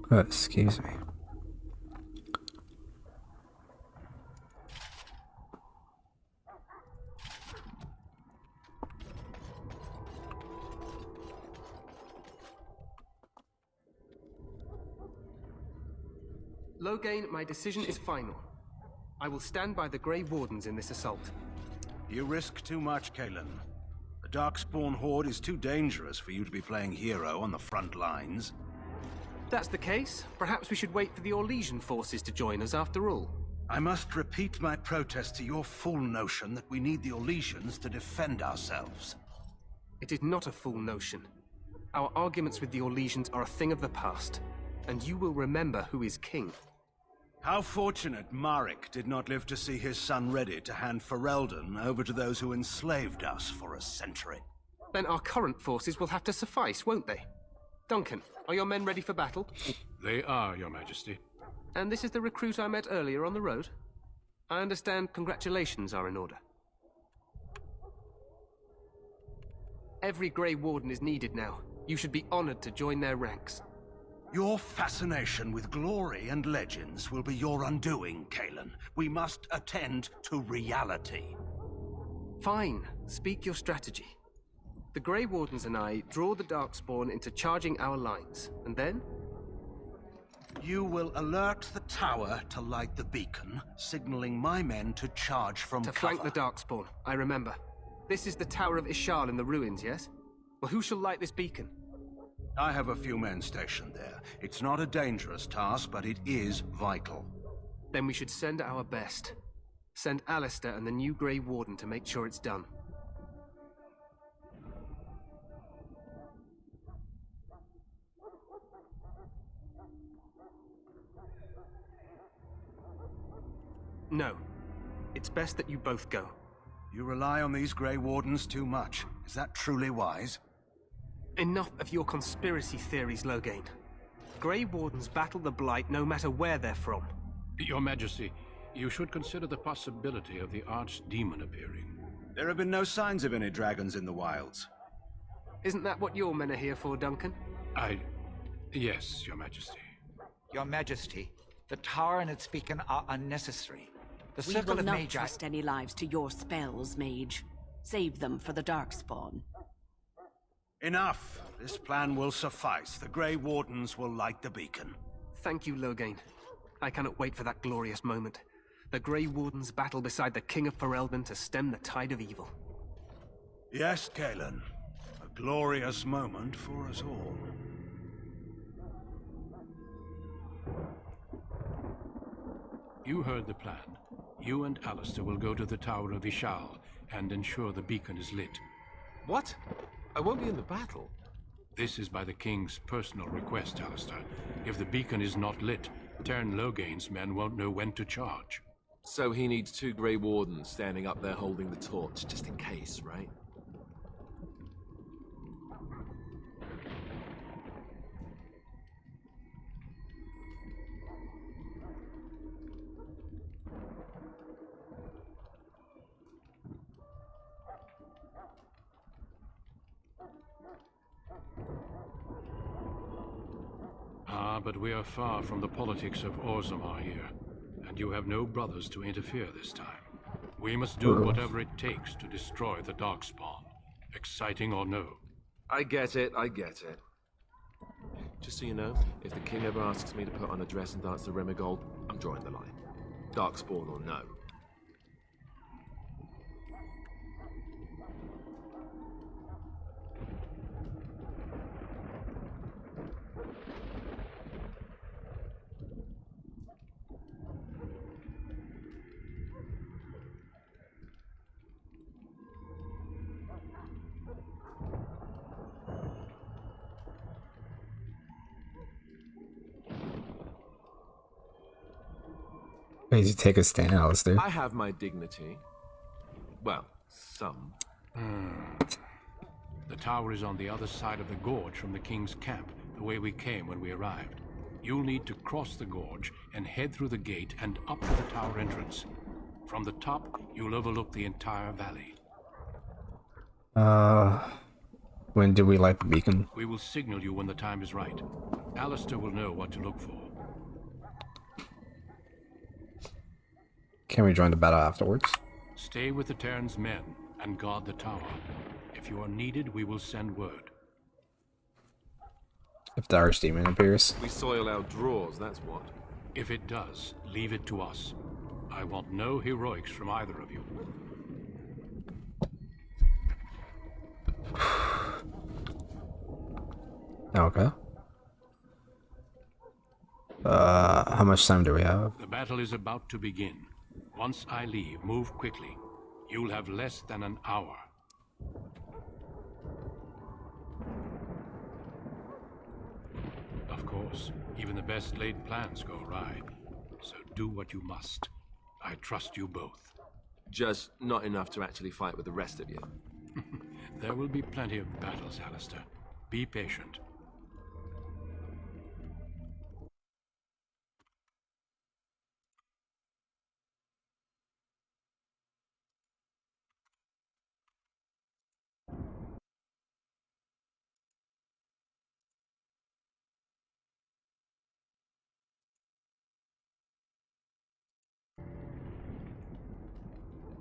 Oh, excuse me. Loghain, my decision is final. I will stand by the Grey Wardens in this assault. You risk too much, Cailan. The Darkspawn Horde is too dangerous for you to be playing hero on the front lines. If that's the case, perhaps we should wait for the Orlesian forces to join us after all. I must repeat my protest to your fool notion that we need the Orlesians to defend ourselves. It is not a fool notion. Our arguments with the Orlesians are a thing of the past, and you will remember who is king. How fortunate Marek did not live to see his son ready to hand Ferelden over to those who enslaved us for a century. Then our current forces will have to suffice, won't they? Duncan, are your men ready for battle? They are, Your Majesty. And this is the recruit I met earlier on the road? I understand congratulations are in order. Every Grey Warden is needed now. You should be honored to join their ranks. Your fascination with glory and legends will be your undoing, Cailan. We must attend to reality. Fine. Speak your strategy. The Grey Wardens and I draw the Darkspawn into charging our lines, and then? You will alert the tower to light the beacon, signaling my men to charge from cover. To flank the Darkspawn, I remember. This is the Tower of Ishal in the ruins, yes? Well, who shall light this beacon? I have a few men stationed there. It's not a dangerous task, but it is vital. Then we should send our best. Send Alistair and the new Grey Warden to make sure it's done. No. It's best that you both go. You rely on these Grey Wardens too much. Is that truly wise? Enough of your conspiracy theories, Loghain. Grey Wardens battle the Blight no matter where they're from. Your Majesty, you should consider the possibility of the Archdemon appearing. There have been no signs of any dragons in the wilds. Isn't that what your men are here for, Duncan? Yes, Your Majesty. Your Majesty, the tower and its beacon are unnecessary. The We Circle will of not Magi... trust any lives to your spells, Mage. Save them for the Darkspawn. Enough! This plan will suffice. The Grey Wardens will light the beacon. Thank you, Loghain. I cannot wait for that glorious moment. The Grey Wardens battle beside the King of Ferelden to stem the tide of evil. Yes, Cailan. A glorious moment for us all. You heard the plan. You and Alistair will go to the Tower of Ishal and ensure the beacon is lit. What? I won't be in the battle. This is by the King's personal request, Alistair. If the beacon is not lit, Teyrn Loghain's men won't know when to charge. So he needs 2 Grey Wardens standing up there holding the torch, just in case, right? but we are far from the politics of Orzammar here, and you have no brothers to interfere this time. We must do whatever it takes to destroy the Darkspawn, exciting or no. I get it, I get it. Just so you know, if the king ever asks me to put on a dress and dance to Remigold, I'm drawing the line. Darkspawn or no. Why did you take a stand, Alistair? I have my dignity. Well, some. The tower is on the other side of the gorge from the king's camp, the way we came when we arrived. You'll need to cross the gorge and head through the gate and up to the tower entrance. From the top, you'll overlook the entire valley. When do we light the beacon? We will signal you when the time is right. Alistair will know what to look for. Can we join the battle afterwards? Stay with the Terran's men and guard the tower. If you are needed, we will send word. If the Archdemon appears. We soil our drawers, that's what. If it does, leave it to us. I want no heroics from either of you. Okay. How much time do we have? The battle is about to begin. Once I leave, move quickly. You'll have less than an hour. Of course, even the best laid plans go awry. So do what you must. I trust you both. Just not enough to actually fight with the rest of you. There will be plenty of battles, Alistair. Be patient.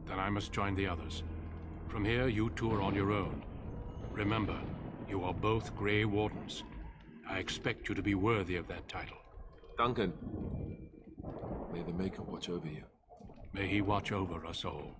Then I must join the others. From here, you two are on your own. Remember, you are both Grey Wardens. I expect you to be worthy of that title. Duncan, may the Maker watch over you. May he watch over us all.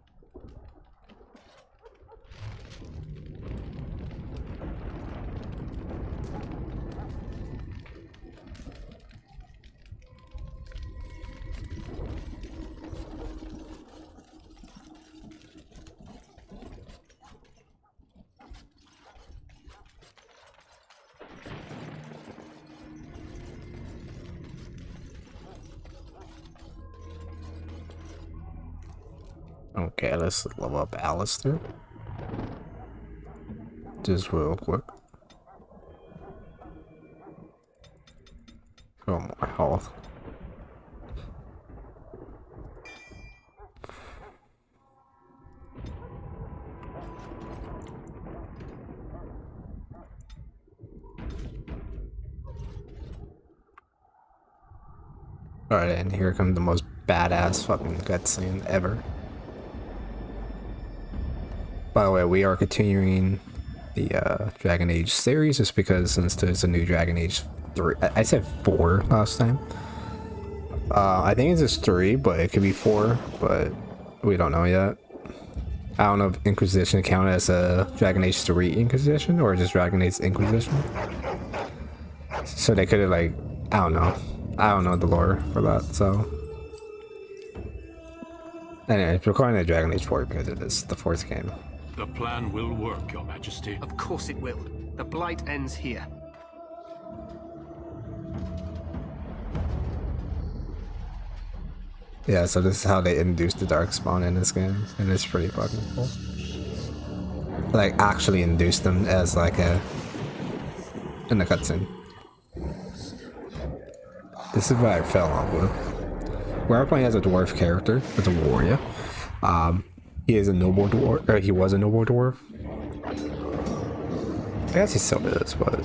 Okay, let's level up Alistair. Just real quick. Oh, more health. Alright, and here comes the most badass fucking cutscene ever. By the way, we are continuing the Dragon Age series just because since there's a new Dragon Age 3, I said 4 last time. I think it's just 3, but it could be 4, but we don't know yet. I don't know if Inquisition count as a Dragon Age 3 Inquisition or just Dragon Age Inquisition. So they could have like, I don't know. I don't know the lore for that, so. Anyway, we're calling it Dragon Age 4 because it is the 4th game. The plan will work, Your Majesty. Of course it will. The Blight ends here. Yeah, so this is how they induced the Darkspawn in this game, and it's pretty fucking cool. Like, actually induced them as like a... in the cutscene. This is what I fell in love with. We're playing as a dwarf character, as a warrior. He is a noble dwarf, or he was a noble dwarf. I guess he still is, but...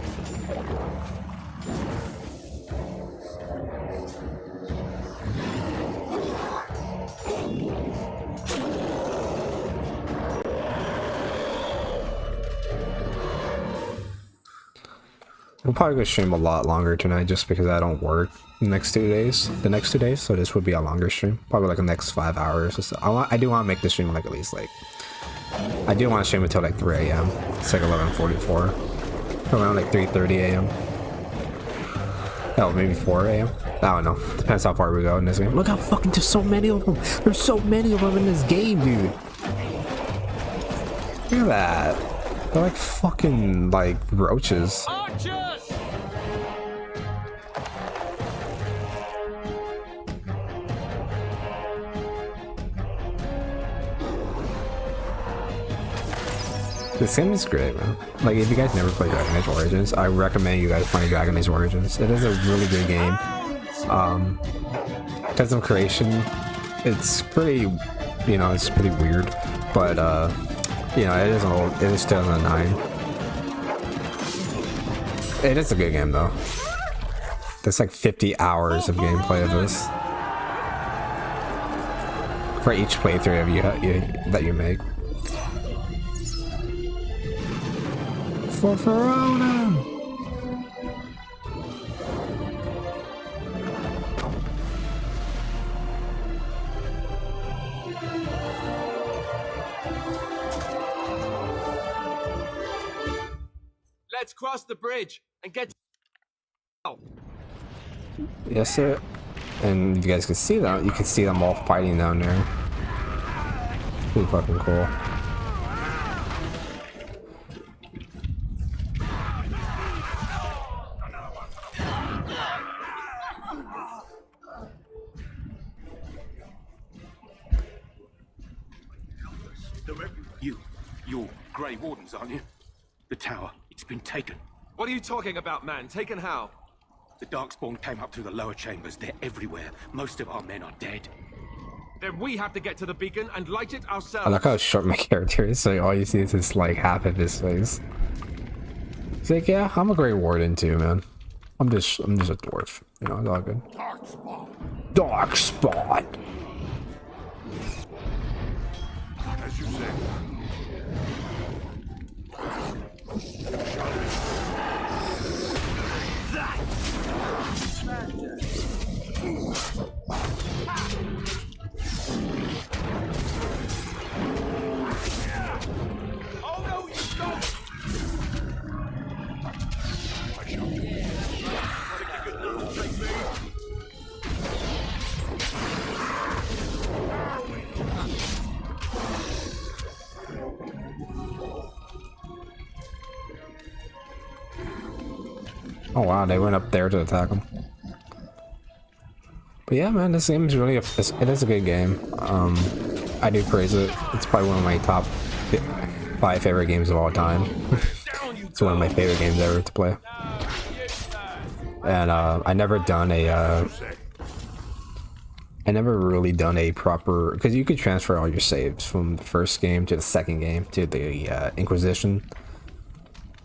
I'm probably gonna stream a lot longer tonight just because I don't work the next 2 days. So this would be a longer stream, probably like the next 5 hours or so. I do want to make the stream like at least like I do want to stream until like 3 a.m. It's like 11:44, around like 3:30 a.m. Oh, maybe 4 a.m. I don't know. Depends how far we go in this game. Look how fucking there's so many of them. There's so many of them in this game, dude. Look at that. They're like fucking like roaches. Archers! This game is great, man. Like, if you guys never played Dragon Age Origins, I recommend you guys playing Dragon Age Origins. It is a really good game. Because of creation, it's pretty, you know, it's pretty weird. But, you know, it is old. It is 2009. It is a good game, though. There's like 50 hours of gameplay of this. For each playthrough that you make. For Verona! Let's cross the bridge and get. Oh. Yes, sir. And you guys can see them. You can see them all fighting down there. Pretty fucking cool. You're Grey Wardens, aren't you? The tower, it's been taken. What are you talking about, man? Taken how? The Darkspawn came up through the lower chambers. They're everywhere. Most of our men are dead. Then we have to get to the beacon and light it ourselves. I like how short my character is, so all you see is just like half of his face. He's like, yeah, I'm a Grey Warden too, man. I'm just a dwarf. You know, it's all good. Darkspawn! As you say. Oh no, you don't! I shall do it. Oh wow, they went up there to attack him. But yeah, man, this game is really it is a good game. I do praise it. It's probably one of my top 5 favorite games of all time. It's one of my favorite games ever to play. And I never really done a proper, because you could transfer all your saves from the first game to the second game to the Inquisition,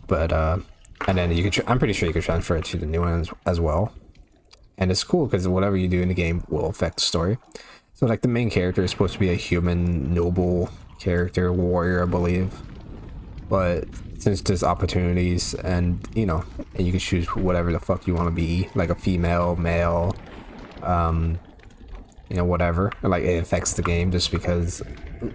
but and then you could I'm pretty sure you could transfer it to the new ones as well. And it's cool because whatever you do in the game will affect the story. So like the main character is supposed to be a human noble character, warrior, I believe, but since there's opportunities and you know, and you can choose whatever the fuck you want to be, like a female, male, you know, whatever, like it affects the game just because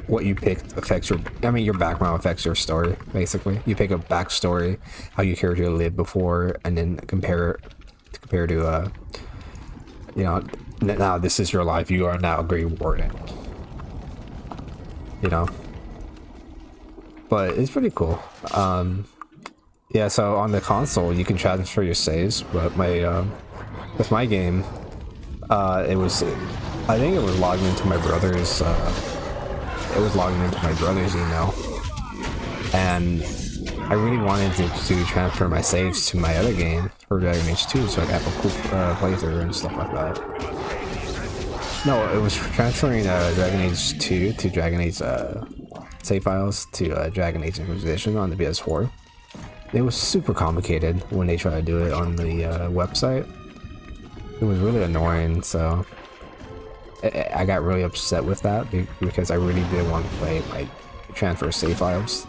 what you pick affects your, I mean, your background affects your story. Basically, you pick a backstory, how your character lived before, and then compare to you know, now this is your life, you are now a Grey Warden, you know. But it's pretty cool. Yeah, so on the console you can transfer your saves, but my with my game it was, I think it was logged into my brother's email, and I really wanted to transfer my saves to my other game for Dragon Age 2 so I could have a cool playthrough and stuff like that. No, it was transferring Dragon Age 2 to Dragon Age save files to Dragon Age Inquisition on the PS4. It was super complicated when they tried to do it on the website. It was really annoying, so I got really upset with that because I really did want to play like transfer save files.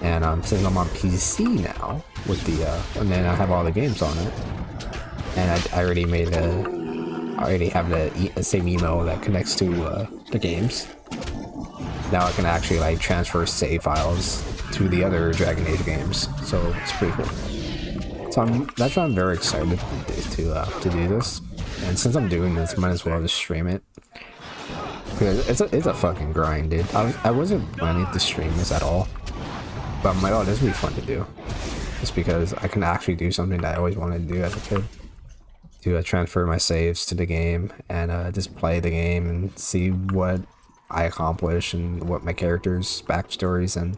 And since I'm on PC now, with the and then I have all the games on it, and I already made I already have the same email that connects to the games. Now I can actually like transfer save files to the other Dragon Age games, so it's pretty cool. So that's why I'm very excited to do this, and since I'm doing this, might as well just stream it. Because it's a fucking grind, dude. I wasn't planning to stream this at all, but I'm like, oh, this would be fun to do, just because I can actually do something that I always wanted to do as a kid, to transfer my saves to the game and just play the game and see what I accomplish and what my characters' backstories and,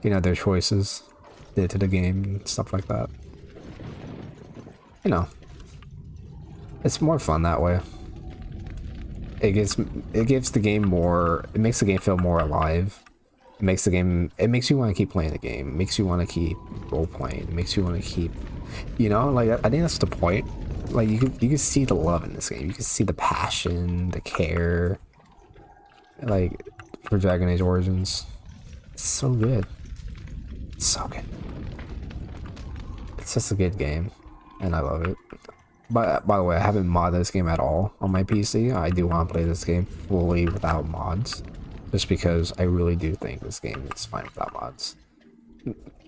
you know, their choices did to the game and stuff like that. You know, it's more fun that way. It gives the game more, it makes the game feel more alive. It makes you want to keep playing the game. It makes you want to keep role playing. It makes you want to keep, you know, like, I think that's the point. Like, you can see the love in this game. You can see the passion, the care, like, for Dragon Age Origins. It's so good. It's so good. It's just a good game, and I love it. But by the way, I haven't modded this game at all on my PC. I do want to play this game fully without mods, just because I really do think this game is fine without mods.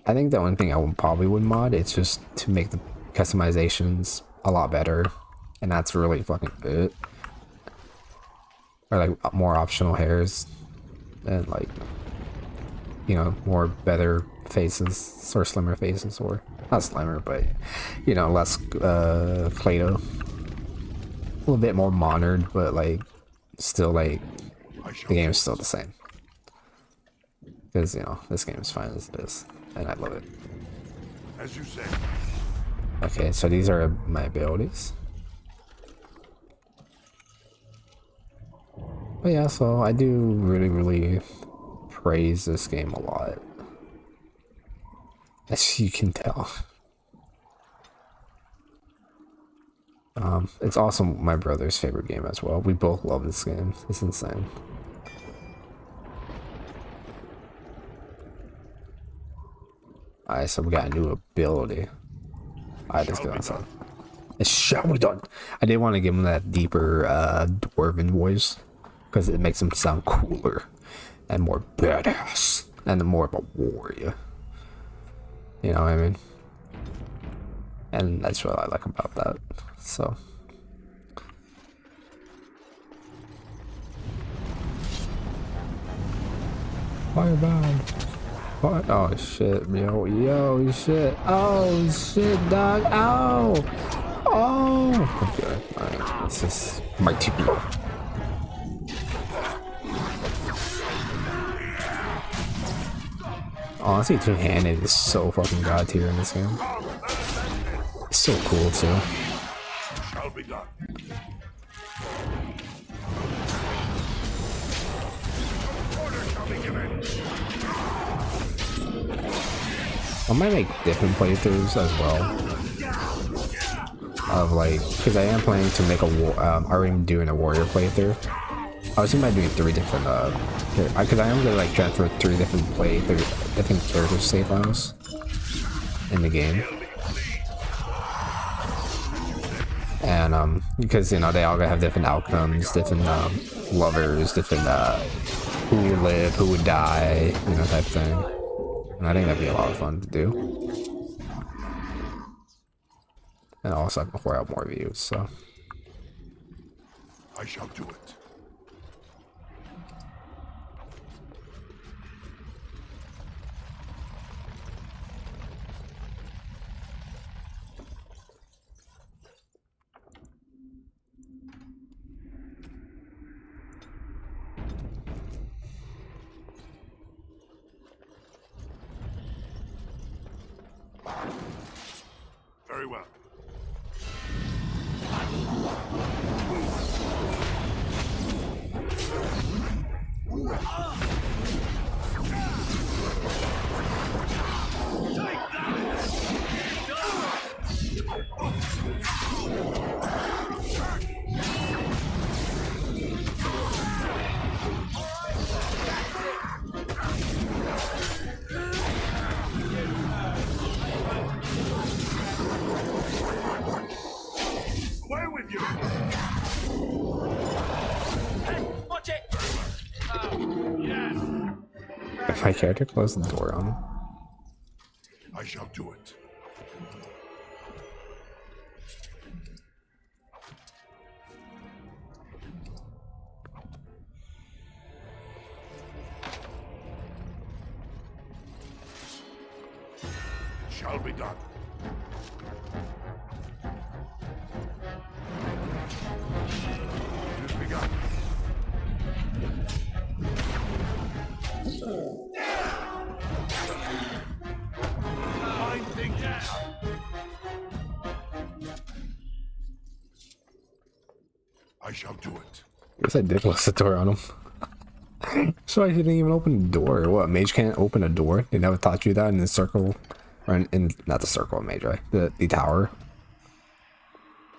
I think the only thing I would mod is just to make the customizations a lot better, and that's really fucking good. Or like more optional hairs, and like, you know, more better faces, or slimmer faces, or not slimmer, but, you know, less Play-Doh, a little bit more modern, but like still like the game is still the same, because, you know, this game is fine as it is, and I love it. As you say. Okay, so these are my abilities. But yeah, so I do really praise this game a lot, as you can tell. It's also my brother's favorite game as well. We both love this game. It's insane. Alright, so we got a new ability. Alright, let's go outside. It shall be done. I did want to give him that deeper dwarven voice, because it makes him sound cooler and more badass and more of a warrior. You know what I mean? And that's what I like about that. So firebomb. Oh shit, yo shit. Oh shit, dog. Ow. Oh. Okay. Alright. This is mighty blow. Honestly, two-handed is so fucking god tier in this game. It's so cool too. Shall be done. Order shall be given. I might make different playthroughs as well. Of like, because I am planning to make a already doing a warrior playthrough. I was thinking about doing 3 different because I am gonna like transfer 3 different different character save files in the game. And because, you know, they all gonna have different outcomes, different lovers, different who would live, who would die, you know, type thing. And I think that'd be a lot of fun to do. And also I can pour out more views, so I shall do it. Very well. If my character closed the door on him. I shall do it. It shall be done. It has begun. I shall do it. I guess I did close the door on him. So I didn't even open the door. What, mage can't open a door? They never taught you that in the circle, or in not the circle of mage, right? The tower.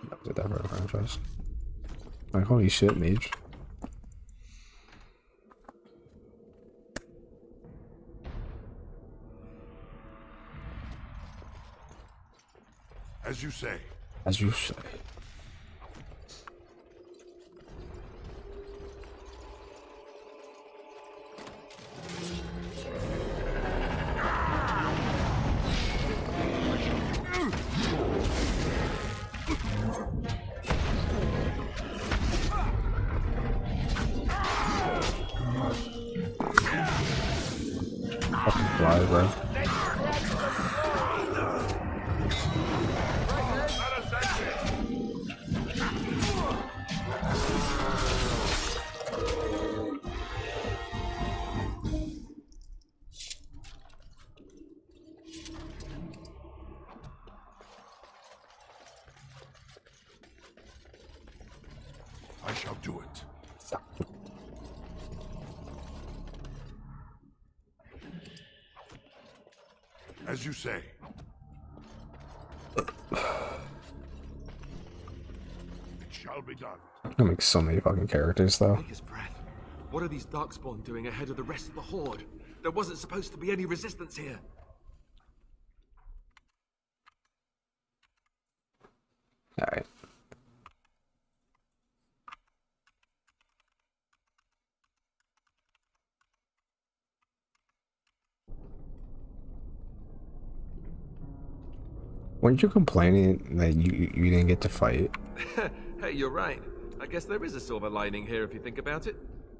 That was a different franchise. Like, holy shit, mage. As you say. As you say. Fucking fly, bro. I shall do it. As you say. It shall be done. That makes so many fucking characters, though. Take his breath. What are these Darkspawn doing ahead of the rest of the Horde? There wasn't supposed to be any resistance here. Alright. Weren't you complaining that you didn't get to fight? Hey, you're right. I guess there is a silver lining here if you think about it.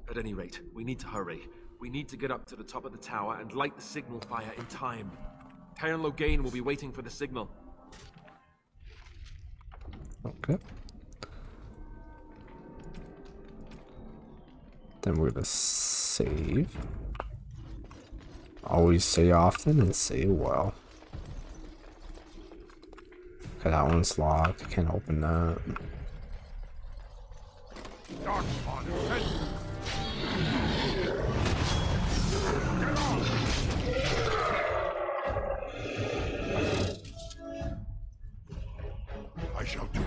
At any rate, we need to hurry. We need to get up to the top of the tower and light the signal fire in time. Taron Logain will be waiting for the signal. Okay. Then we're gonna save. Always say often and say well. Okay, that one's locked. I can't open that. Darkspawn is sent. I shall do it.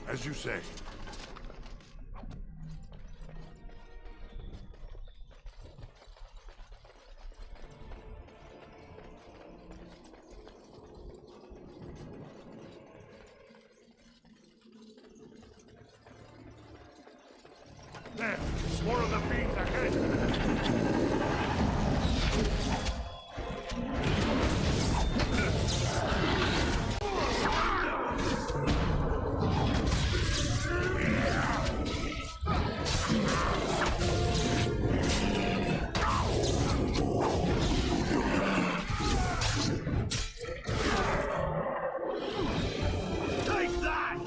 As you say. There! More of the fiends ahead! Take that!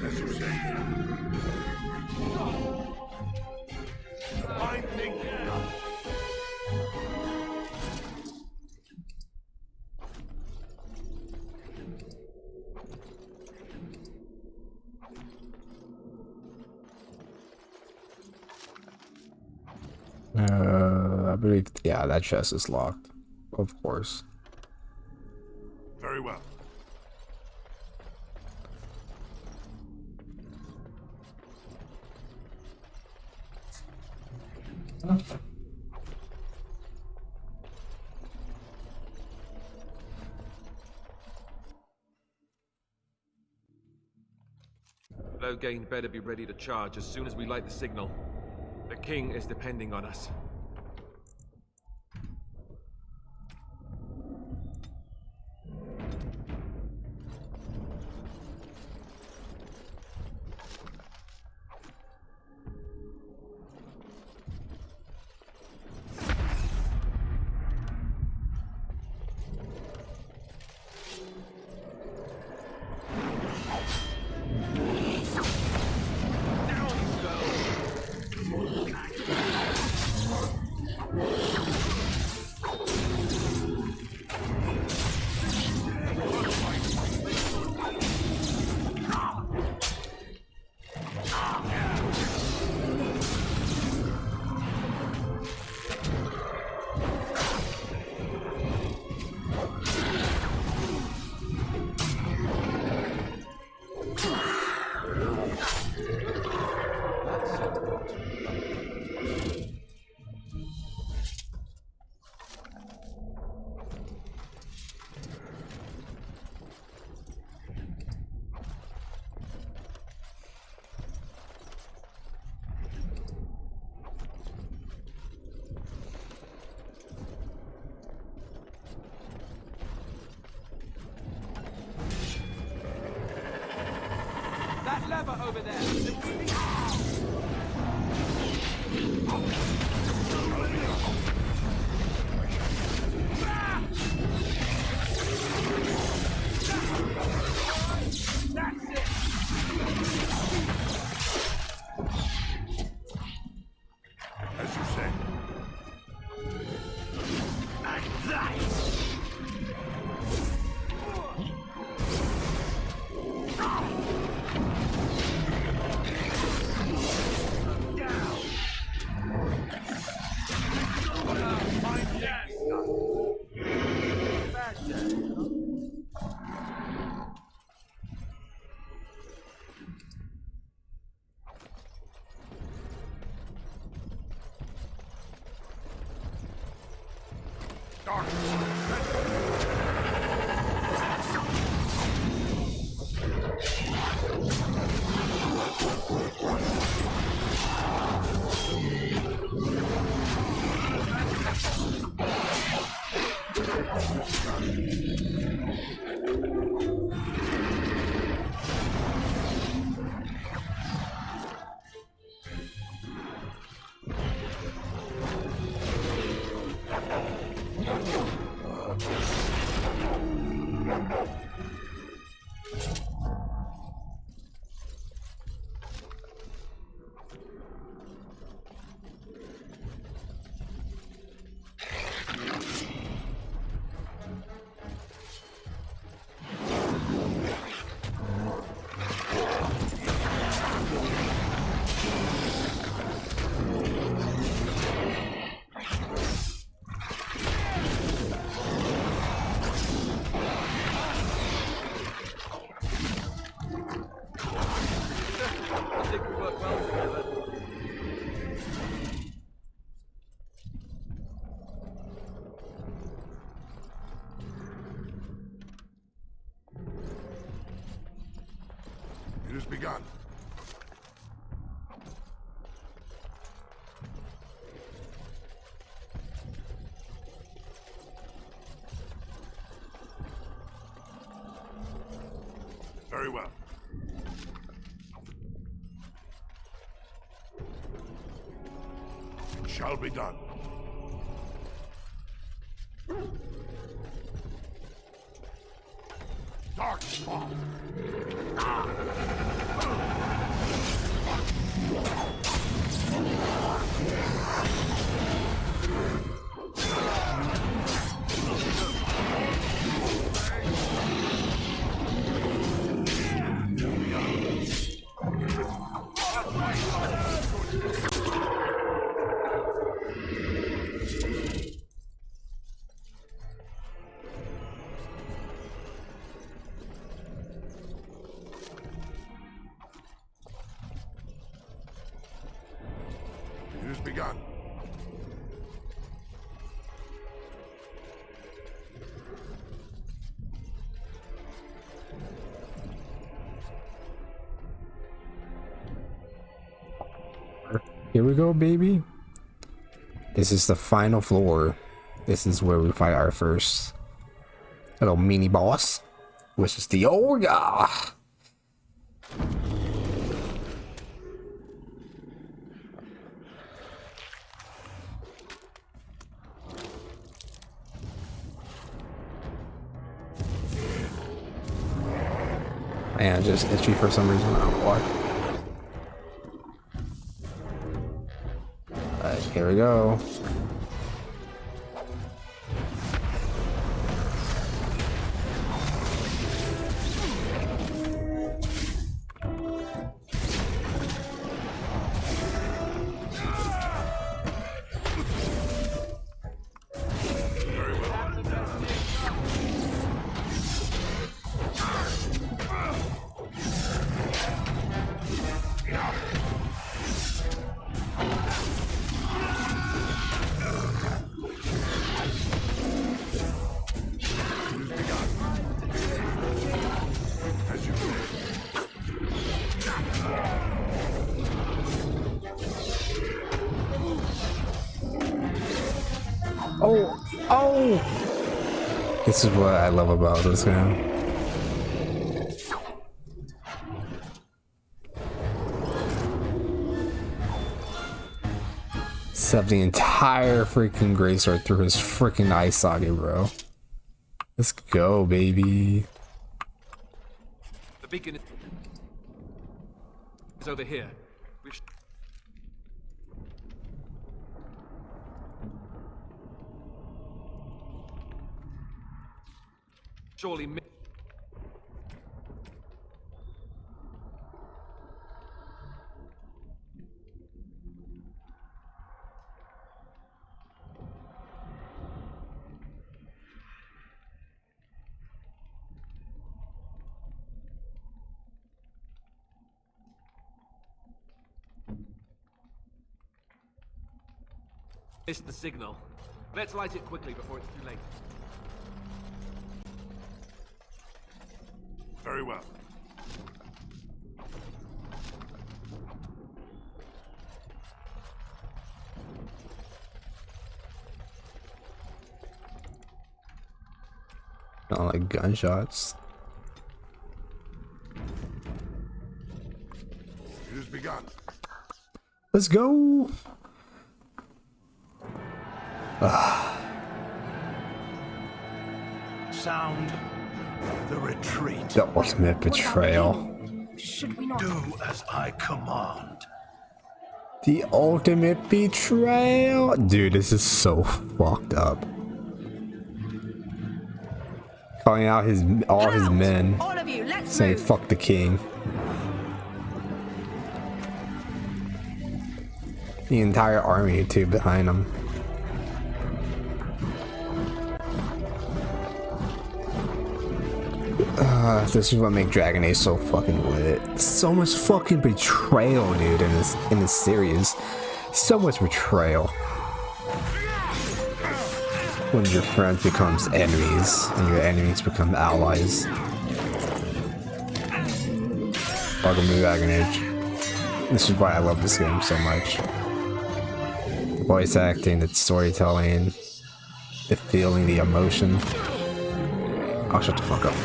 As you say. I'm thinking. I believe, yeah, that chest is locked. Of course. Very well. Loghain better be ready to charge as soon as we light the signal. The king is depending on us. That lever over there! That's it! As you say. And that! It has begun. Very well. Shall be done. Darkspawn. It has begun. Here we go, baby. This is the final floor. This is where we fight our first little mini boss, which is the Ogre. Man, just itchy for some reason. I don't know why. Alright, here we go. Oh! This is what I love about this game. Set the entire freaking Greysword through his freaking eye socket, bro. Let's go, baby. The beacon is over here. Surely. Missed the signal. Let's light it quickly before it's too late. Very well. Not like gunshots. It has begun. Let's go. Sound the retreat. The ultimate betrayal. Should we not? Do as I command. The ultimate betrayal. Dude, this is so fucked up. Calling out all his men, All of you, let's saying move. fuck the king. The entire army too behind him. This is what makes Dragon Age so fucking lit. So much fucking betrayal, dude, in this series. So much betrayal. When your friends becomes enemies and your enemies become allies. Welcome to Dragon Age. This is why I love this game so much. The voice acting, the storytelling, the feeling, the emotion. I'll shut the fuck up.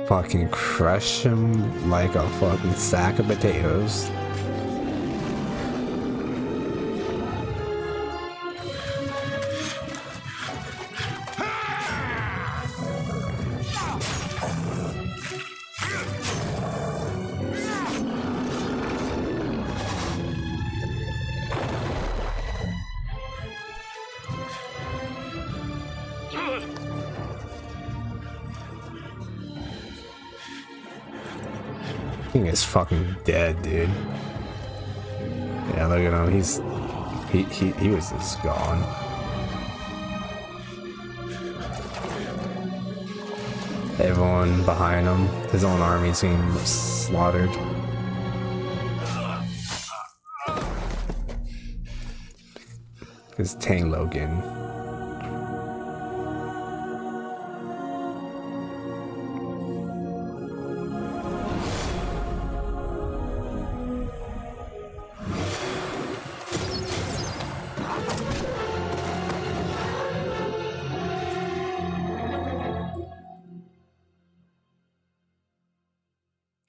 Fucking crush him like a fucking sack of potatoes. King is fucking dead, dude. Yeah, look at him. He was just gone. Everyone behind him, his own army's being slaughtered. His Tang Logan.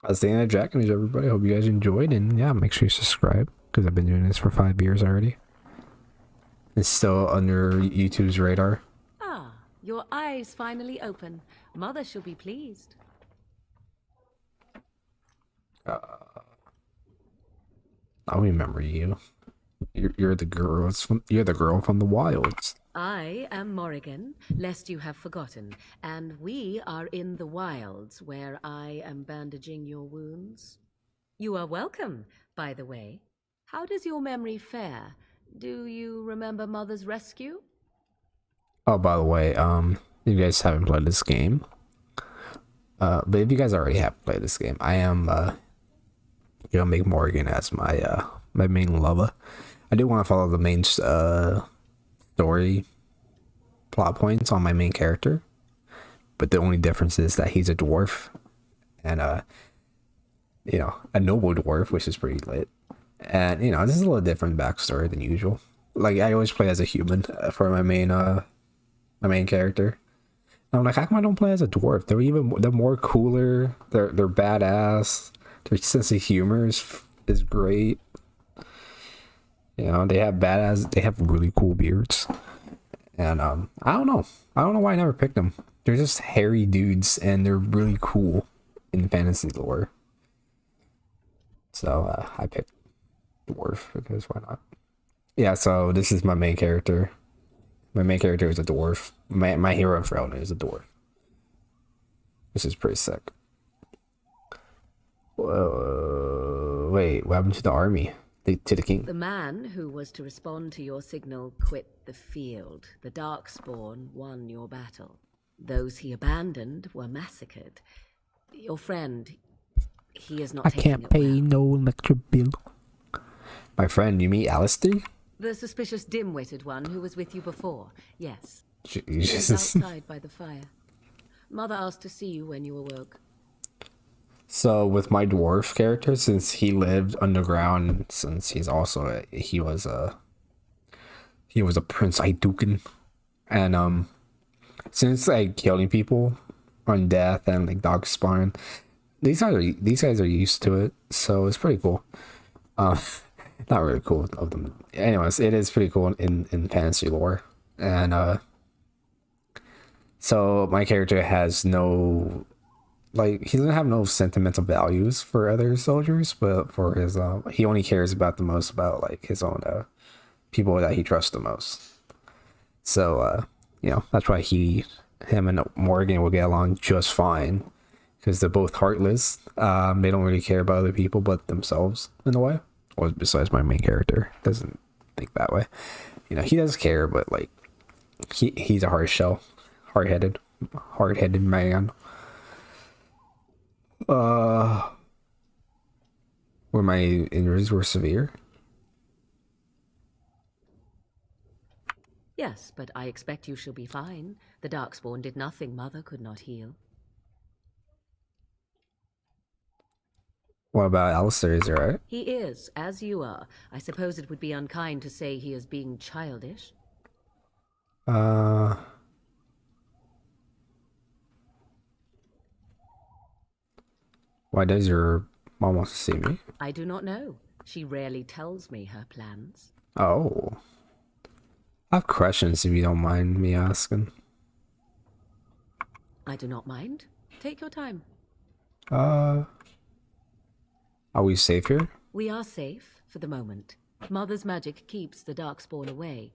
That's the end of Dragon Age, everybody. Hope you guys enjoyed, and yeah, make sure you subscribe because I've been doing this for 5 years already. It's still under YouTube's radar. Ah, your eyes finally open. Mother shall be pleased. I remember you. You're the girls. You're the girl from the wilds. I am Morrigan, lest you have forgotten, and we are in the wilds where I am bandaging your wounds. You are welcome, by the way. How does your memory fare? Do you remember Mother's rescue? Oh, by the way, you guys haven't played this game. But if you guys already have played this game, I am gonna make Morrigan as my my main lover. I do want to follow the main story plot points on my main character, but the only difference is that he's a dwarf and you know, a noble dwarf, which is pretty lit. And you know, this is a little different backstory than usual. Like, I always play as a human for my main character. And I'm like, how come I don't play as a dwarf? They're more cooler. They're badass. Their sense of humor is great. You know, they have really cool beards. And I don't know why I never picked them. They're just hairy dudes and they're really cool in fantasy lore. So I picked dwarf because why not? Yeah, so this is my main character. My main character is a dwarf. My hero Ferelden is a dwarf. This is pretty sick. Whoa, wait, what happened to the army? To the king? The man who was to respond to your signal quit the field. The Darkspawn won your battle. Those he abandoned were massacred. Your friend, he is not I taking can't it pay well. no electric bill. My friend, you meet Alistair? The suspicious dim-witted one who was with you before. Yes. He Jesus. was outside by the fire. Mother asked to see you when you awoke. So with my dwarf character, since he lived underground, since he was a Prince Aidukin, and since like killing people on death and like dog spawn, these guys are used to it, so it's pretty cool. Not really cool of them. Anyways, it is pretty cool in fantasy lore, and so my character has no. Like, he doesn't have no sentimental values for other soldiers, but for his he only cares about the most about like his own people that he trusts the most. So you know, that's why him and Morrigan will get along just fine, because they're both heartless. They don't really care about other people but themselves in a way. Or besides, my main character doesn't think that way. You know, he does care, but like he's a hard shell, hard-headed man. Where my injuries were severe? Yes, but I expect you shall be fine. The Darkspawn did nothing Mother could not heal. What about Alistair? Is he alright? He is, as you are. I suppose it would be unkind to say he is being childish. Why does your mom want to see me? I do not know. She rarely tells me her plans. Oh. I have questions if you don't mind me asking. I do not mind. Take your time. Are we safe here? We are safe, for the moment. Mother's magic keeps the Darkspawn away.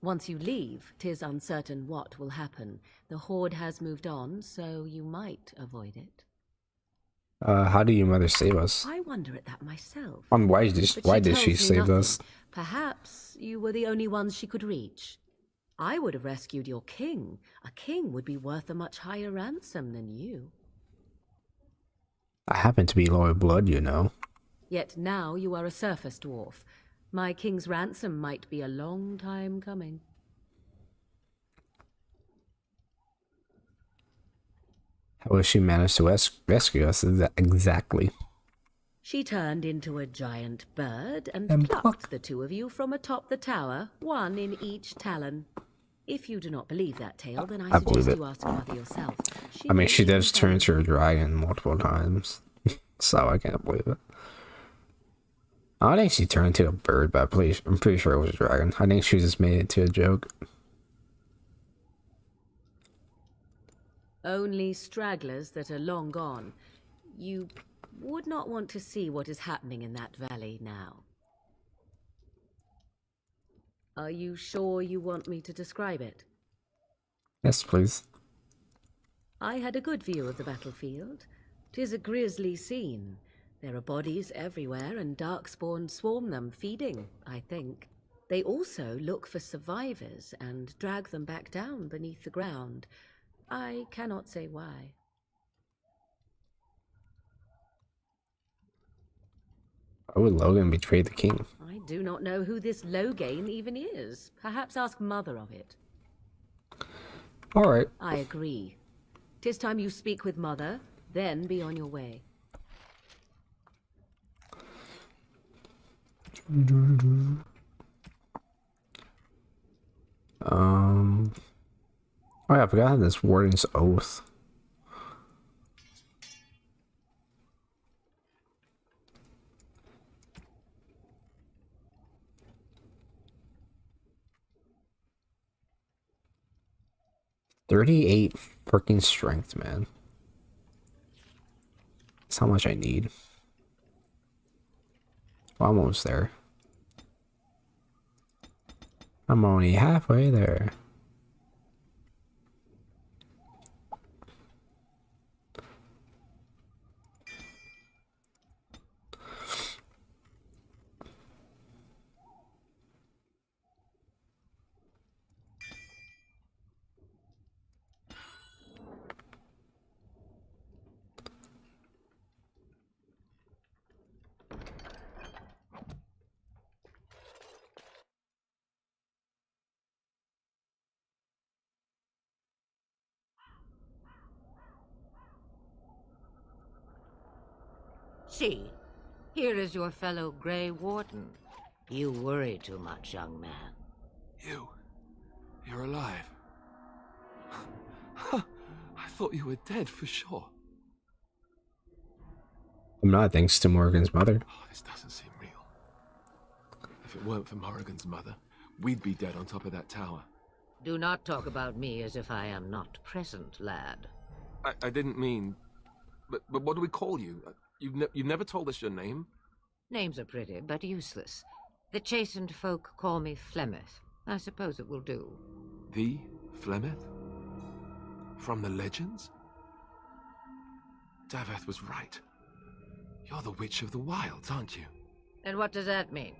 Once you leave, 'tis uncertain what will happen. The Horde has moved on, so you might avoid it. How do your mother save us? I wonder at that myself. Why But did she tells me save nothing. us? Perhaps you were the only ones she could reach. I would have rescued your king. A king would be worth a much higher ransom than you. I happen to be loyal blood, you know. Yet now you are a surface dwarf. My king's ransom might be a long time coming. How will she manage to rescue us exactly? She turned into a giant bird and Plucked. plucked the two of you from atop the tower, one in each talon. If you do not believe that tale, then I believe suggest it. you ask Mother yourself. I mean, she may does tell turn you. into a dragon multiple times, so I can't believe it. I think she turned into a bird, but I'm pretty sure it was a dragon. I think she just made it into a joke. Only stragglers that are long gone. You would not want to see what is happening in that valley now. Are you sure you want me to describe it? Yes, please. I had a good view of the battlefield. 'Tis a grisly scene. There are bodies everywhere, and Darkspawn swarm them, feeding, I think. They also look for survivors and drag them back down beneath the ground. I cannot say why. Why would Logan betray the king? I do not know who this Loghain even is. Perhaps ask Mother of it. Alright. I agree. 'Tis time you speak with Mother, then be on your way. Oh yeah, I forgot I had this Warden's Oath. $38 freaking strength, man. That's how much I need. Well, I'm almost there. I'm only halfway there. See, here is your fellow Grey Warden. You worry too much, young man. You're alive. I thought you were dead for sure. I'm not, thanks to Morgan's mother. Oh, this doesn't seem real. If it weren't for Morrigan's mother, we'd be dead on top of that tower. Do not talk about me as if I am not present, lad. I didn't mean... But what do we call you? You've never told us your name? Names are pretty, but useless. The chastened folk call me Flemeth. I suppose it will do. The Flemeth? From the legends? Daveth was right. You're the Witch of the Wilds, aren't you? And what does that mean?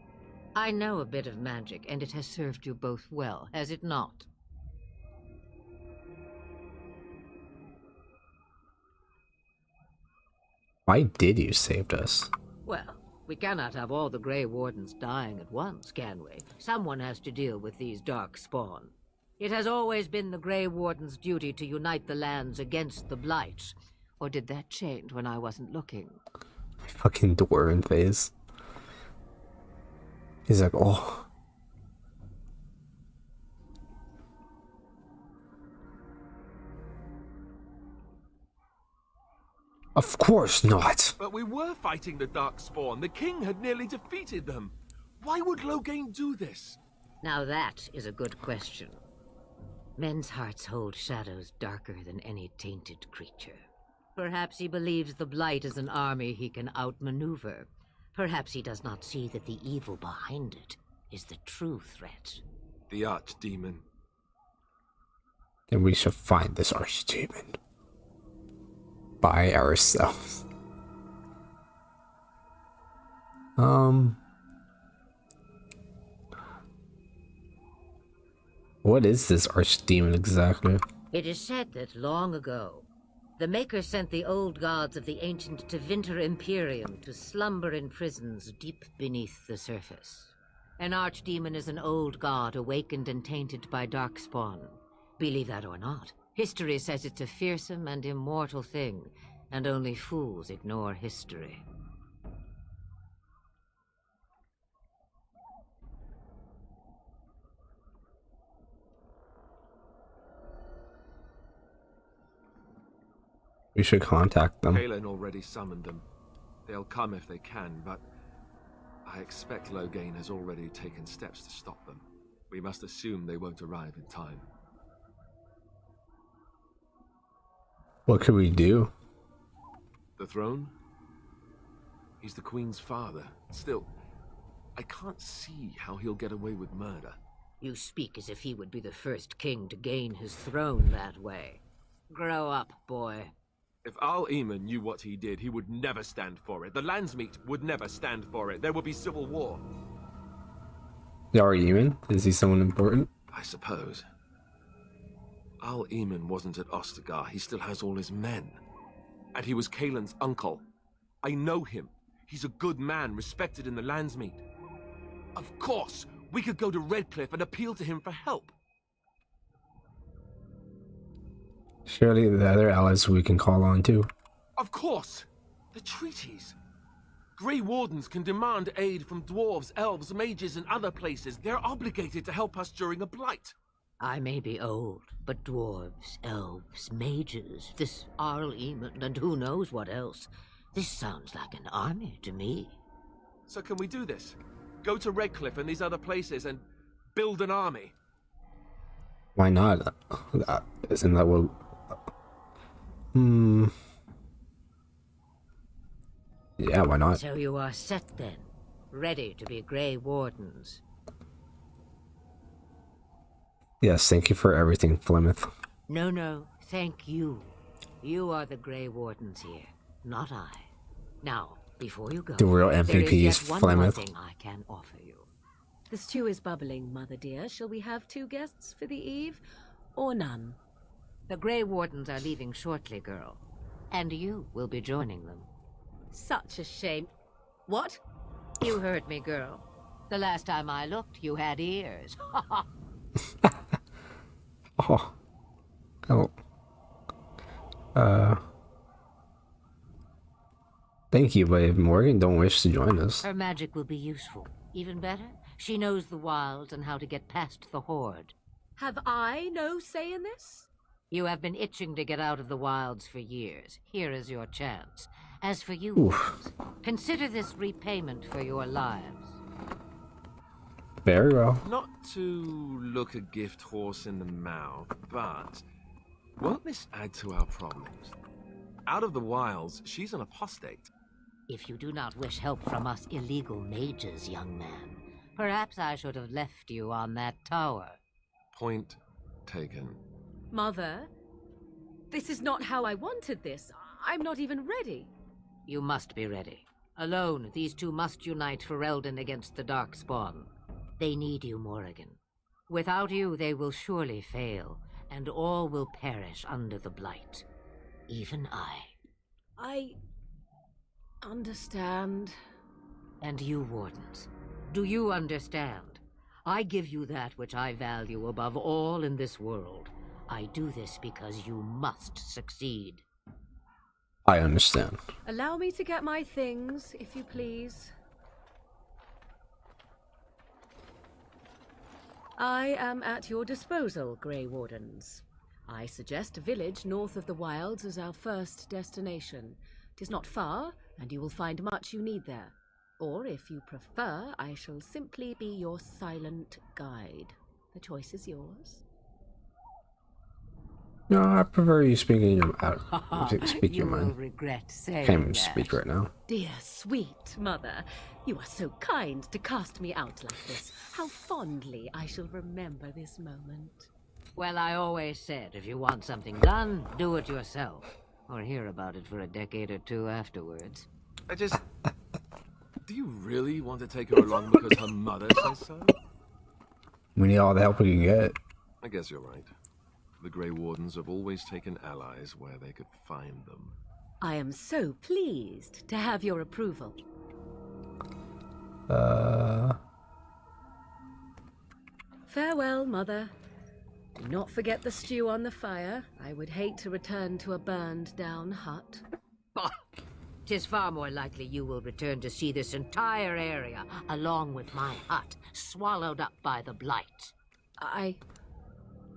I know a bit of magic, and it has served you both well, has it not? Why did you save us? Well, We cannot have all the Grey Wardens dying at once, can we? Someone has to deal with these darkspawn. It has always been the Grey Warden's duty to unite the lands against the Blight. Or did that change when I wasn't looking? Fucking dwarven face. He's like, oh. Of course not. But we were fighting the Darkspawn. The king had nearly defeated them. Why would Loghain do this? Now that is a good question. Men's hearts hold shadows darker than any tainted creature. Perhaps he believes the Blight is an army he can outmaneuver. Perhaps he does not see that the evil behind it is the true threat. The Archdemon. Then we shall find this Archdemon. By ourselves. What is this Archdemon exactly? It is said that long ago, the Maker sent the old gods of the ancient Tevinter Imperium to slumber in prisons deep beneath the surface. An Archdemon is an old god awakened and tainted by Darkspawn. Believe that or not, history says it's a fearsome and immortal thing, and only fools ignore history. We should contact them. Cailan already summoned them. They'll come if they can, but I expect Loghain has already taken steps to stop them. We must assume they won't arrive in time. What could we do? The throne? He's the Queen's father. Still, I can't see how he'll get away with murder. You speak as if he would be the first king to gain his throne that way. Grow up, boy. If Al-Eamon knew what he did, he would never stand for it. The Landsmeet would never stand for it. There would be civil war. The Archdemon? Is he someone important? I suppose. Al-Eamon wasn't at Ostagar. He still has all his men. And he was Cailan's uncle. I know him. He's a good man, respected in the Landsmeet. Of course, we could go to Redcliffe and appeal to him for help. Surely the other allies we can call on too. Of course! The treaties! Grey Wardens can demand aid from dwarves, elves, mages, and other places. They're obligated to help us during a blight. I may be old, but dwarves, elves, mages, this Al-Eamon, and who knows what else. This sounds like an army to me. So can we do this? Go to Redcliffe and these other places and build an army? Why not? Isn't that what... Yeah, why not? So you are set then, ready to be Grey Wardens. Yes, thank you for everything, Flemeth. No, thank you. You are the Grey Wardens here, not I. Now, before you go, The real there MVP is is yet one more Flemeth. thing I can offer you. The stew is bubbling, Mother dear. Shall we have 2 guests for the eve, or none? The Grey Wardens are leaving shortly, girl. And you will be joining them. Such a shame. What? You heard me, girl. The last time I looked, you had ears. Oh. Thank you, but if Morgan don't wish to join us. Her magic will be useful. Even better, she knows the wilds and how to get past the Horde. Have I no say in this? You have been itching to get out of the wilds for years. Here is your chance. As for you, Oof. consider this repayment for your lives. Very well. Not to look a gift horse in the mouth, but won't this add to our problems? Out of the wilds, she's an apostate. If you do not wish help from us illegal mages, young man, perhaps I should have left you on that tower. Point taken. Mother, this is not how I wanted this. I'm not even ready. You must be ready. Alone, these two must unite Ferelden against the Darkspawn. They need you, Morrigan. Without you, they will surely fail, and all will perish under the Blight. Even I. I understand. And you, Wardens, do you understand? I give you that which I value above all in this world. I do this because you must succeed. I understand. Allow me to get my things, if you please. I am at your disposal, Grey Wardens. I suggest a village north of the Wilds as our first destination. 'Tis not far, and you will find much you need there. Or, if you prefer, I shall simply be your silent guide. The choice is yours. No, I prefer you speaking your speak your You will mind. regret saying Can't even that. speak right now. Dear sweet mother, you are so kind to cast me out like this. How fondly I shall remember this moment. Well, I always said, if you want something done, do it yourself. Or hear about it for a decade or two afterwards. I just... Do you really want to take her along because her mother says so? We need all the help we can get. I guess you're right. The Grey Wardens have always taken allies where they could find them. I am so pleased to have your approval. Farewell, Mother. Do not forget the stew on the fire. I would hate to return to a burned-down hut. Bah! 'Tis far more likely you will return to see this entire area, along with my hut, swallowed up by the blight.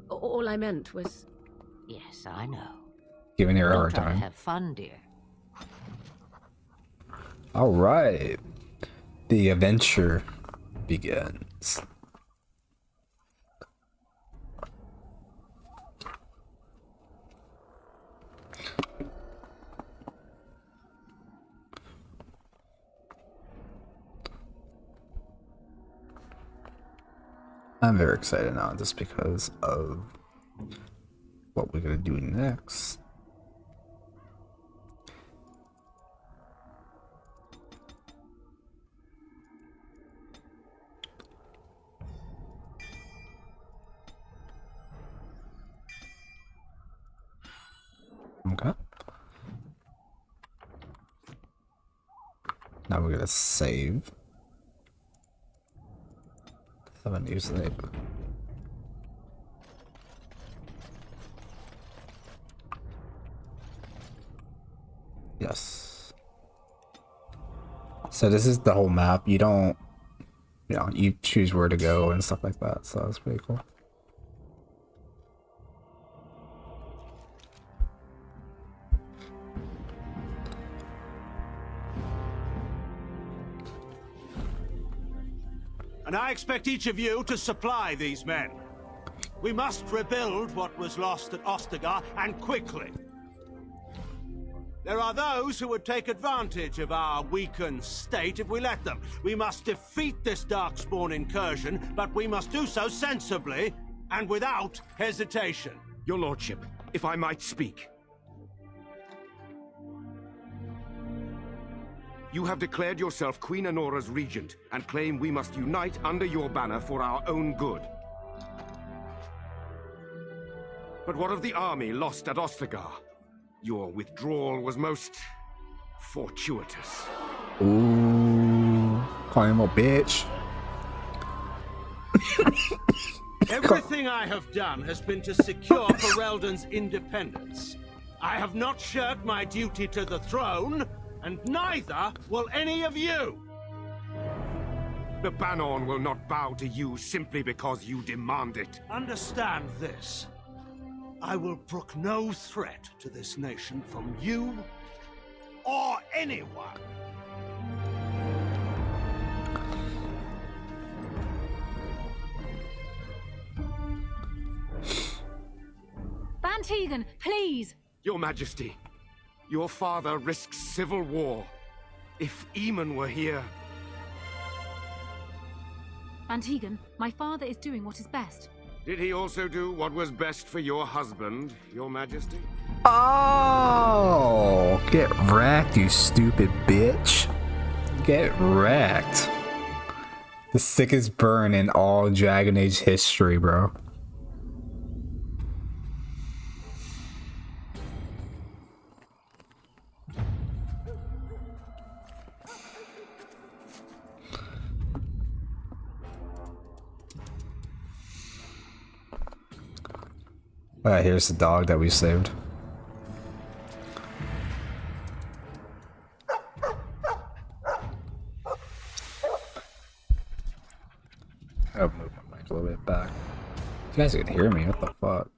All I meant was... Yes, I know. Giving her a Don't hard try to time. have fun, dear. All right. The adventure begins. I'm very excited now just because of what we're gonna do next. Okay. Now we're gonna save. Haven't used it. Yes. So this is the whole map. You don't, you choose where to go and stuff like that. So that's pretty cool. And I expect each of you to supply these men. We must rebuild what was lost at Ostagar, and quickly. There are those who would take advantage of our weakened state if we let them. We must defeat this Darkspawn incursion, but we must do so sensibly and without hesitation. Your lordship, if I might speak. You have declared yourself Queen Anora's regent, and claim we must unite under your banner for our own good. But what of the army lost at Ostagar? Your withdrawal was most fortuitous. Ooh, call him a bitch. Everything I have done has been to secure Ferelden's independence. I have not shirked my duty to the throne, and neither will any of you. The Banorn will not bow to you simply because you demand it. Understand this. I will brook no threat to this nation from you or anyone. Van Tegan, please! Your Majesty, your father risks civil war. If Eamon were here... Van Tegan, my father is doing what is best. Did he also do what was best for your husband, your Majesty? Oh, get wrecked, you stupid bitch. Get wrecked. The sickest burn in all Dragon Age history, bro. Alright, here's the dog that we saved. I'll move my mic a little bit back. You guys can hear me, what the fuck?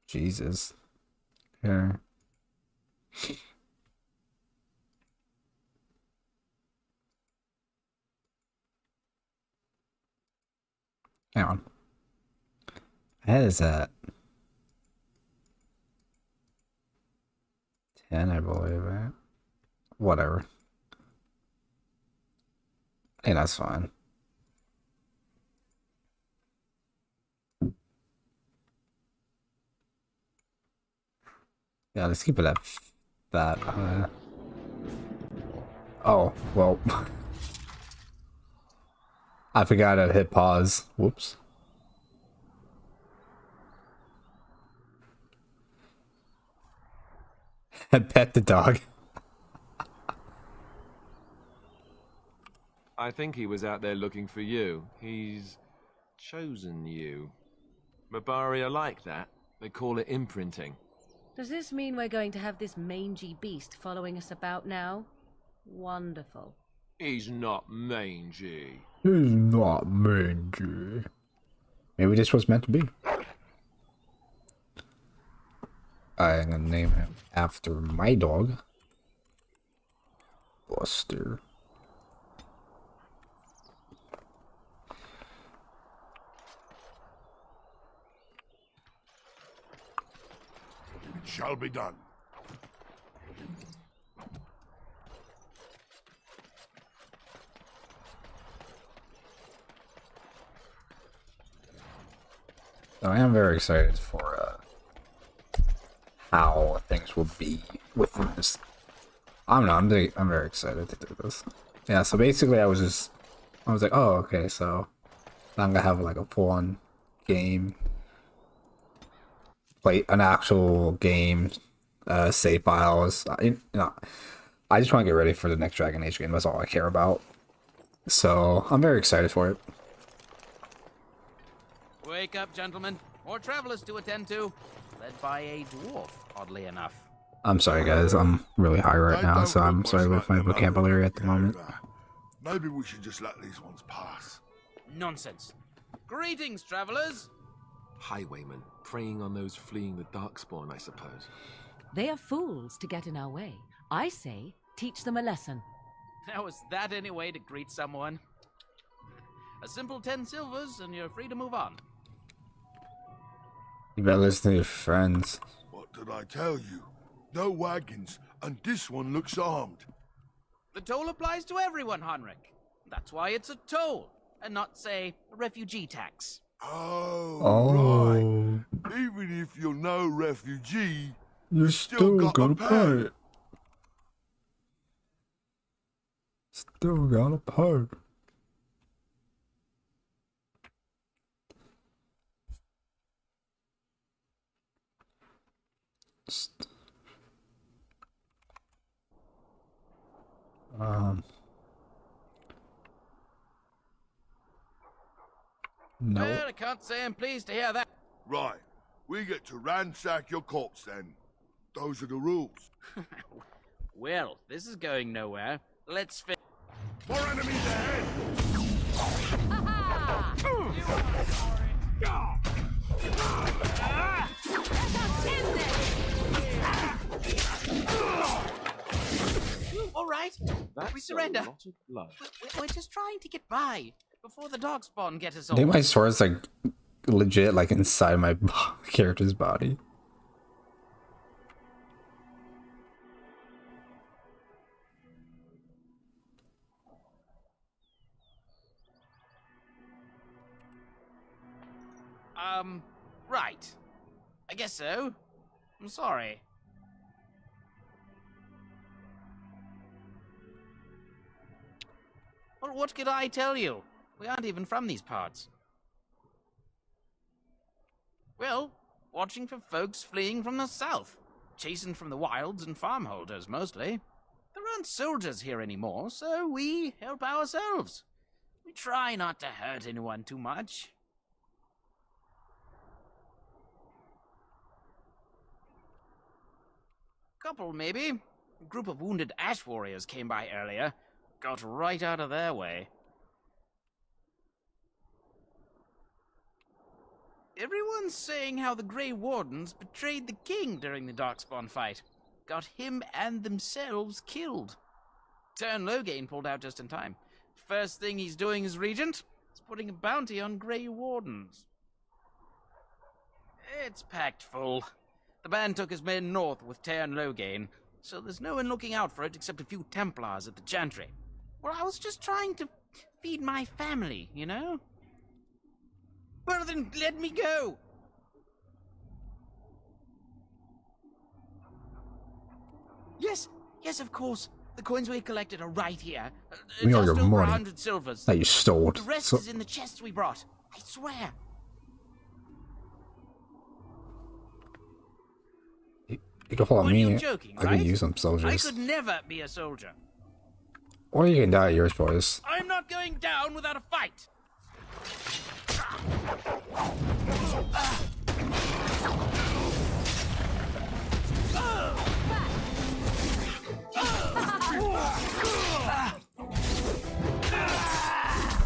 Jesus. Here. Hang on. How is that? 10, I believe, right? Whatever. Hey, that's fine. Yeah, let's keep it at that. Oh, well. I forgot to hit pause. Whoops. Pet the dog. I think he was out there looking for you. He's chosen you. Mabari are like that. They call it imprinting. Does this mean we're going to have this mangy beast following us about now? Wonderful. He's not mangy. He's not mangy. Maybe this was meant to be. I'm gonna name him after my dog, Buster. It shall be done. So I am very excited for how things will be within this. I don't know. I'm very excited to do this. Yeah. So basically, I was like, oh, okay. So I'm gonna have like a full-on game, play an actual game, save files. You know, I just want to get ready for the next Dragon Age game. That's all I care about. So I'm very excited for it. Wake up, gentlemen. More travelers to attend to. Led by a dwarf, oddly enough. I'm sorry, guys. I'm really high right now, so I'm sorry with my vocabulary at the moment. Maybe we should just let these ones pass. Nonsense. Greetings, travelers. Highwaymen, preying on those fleeing the Darkspawn, I suppose. They are fools to get in our way. I say, teach them a lesson. Now, is that any way to greet someone? A simple 10 silvers, and you're free to move on. You better listen to your friends. What did I tell you? No wagons, and this one looks armed. The toll applies to everyone, Henrik. That's why it's a toll, and not, say, a refugee tax. Oh, right. Even if you're no refugee, you still gotta pay. Still gotta pay. No. Well, I can't say I'm pleased to hear that. Right. We get to ransack your corpse then. Those are the rules. Well, this is going nowhere. Let's fit. More enemies ahead! All right, we surrender. We're just trying to get by before the Darkspawn get us I all. think my sword's like legit like inside my character's body. Right. I guess so. I'm sorry. Well, what could I tell you? We aren't even from these parts. Well, watching for folks fleeing from the south. Chasing from the wilds and farmholders, mostly. There aren't soldiers here anymore, so we help ourselves. We Try not to hurt anyone too much. Couple, maybe. A group of wounded ash warriors came by earlier. Got right out of their way. Everyone's saying how the Grey Wardens betrayed the king during the Darkspawn fight. Got him and themselves killed. Tern Loghain pulled out just in time. First thing he's doing as regent is putting a bounty on Grey Wardens. It's packed full. The band took his men north with Tern Loghain, so there's no one looking out for it except a few Templars at the Chantry. Well, I was just trying to feed my family, you know? Well, then let me go! Yes, of course. The coins we collected are right here. Give me all Just your over money 100 silvers. that you stole. The rest So- is in the chests we brought. I swear. You can follow Were me. you joking, I can right? use some I soldiers. could never be a soldier. Or you can die at your choice. I'm not going down without a fight.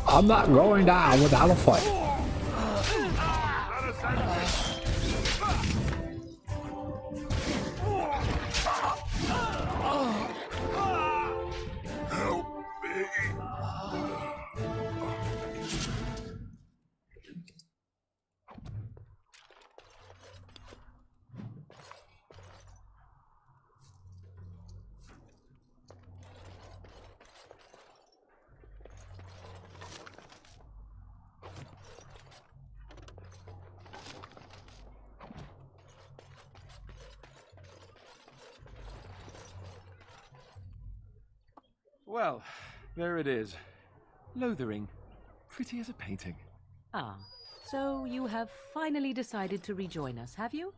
I'm not going down without a fight. Well, there it is. Lothering. Pretty as a painting. Ah, so you have finally decided to rejoin us, have you?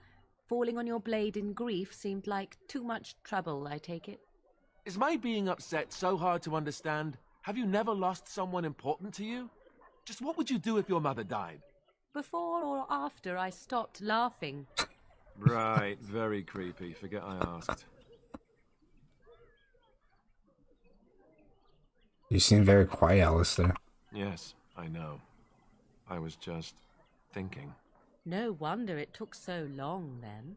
Falling on your blade in grief seemed like too much trouble, I take it. Is my being upset so hard to understand? Have you never lost someone important to you? Just what would you do if your mother died? Before or after I stopped laughing? Right, very creepy. Forget I asked. You seem very quiet, Alistair. Yes, I know. I was just thinking. No wonder it took so long, then.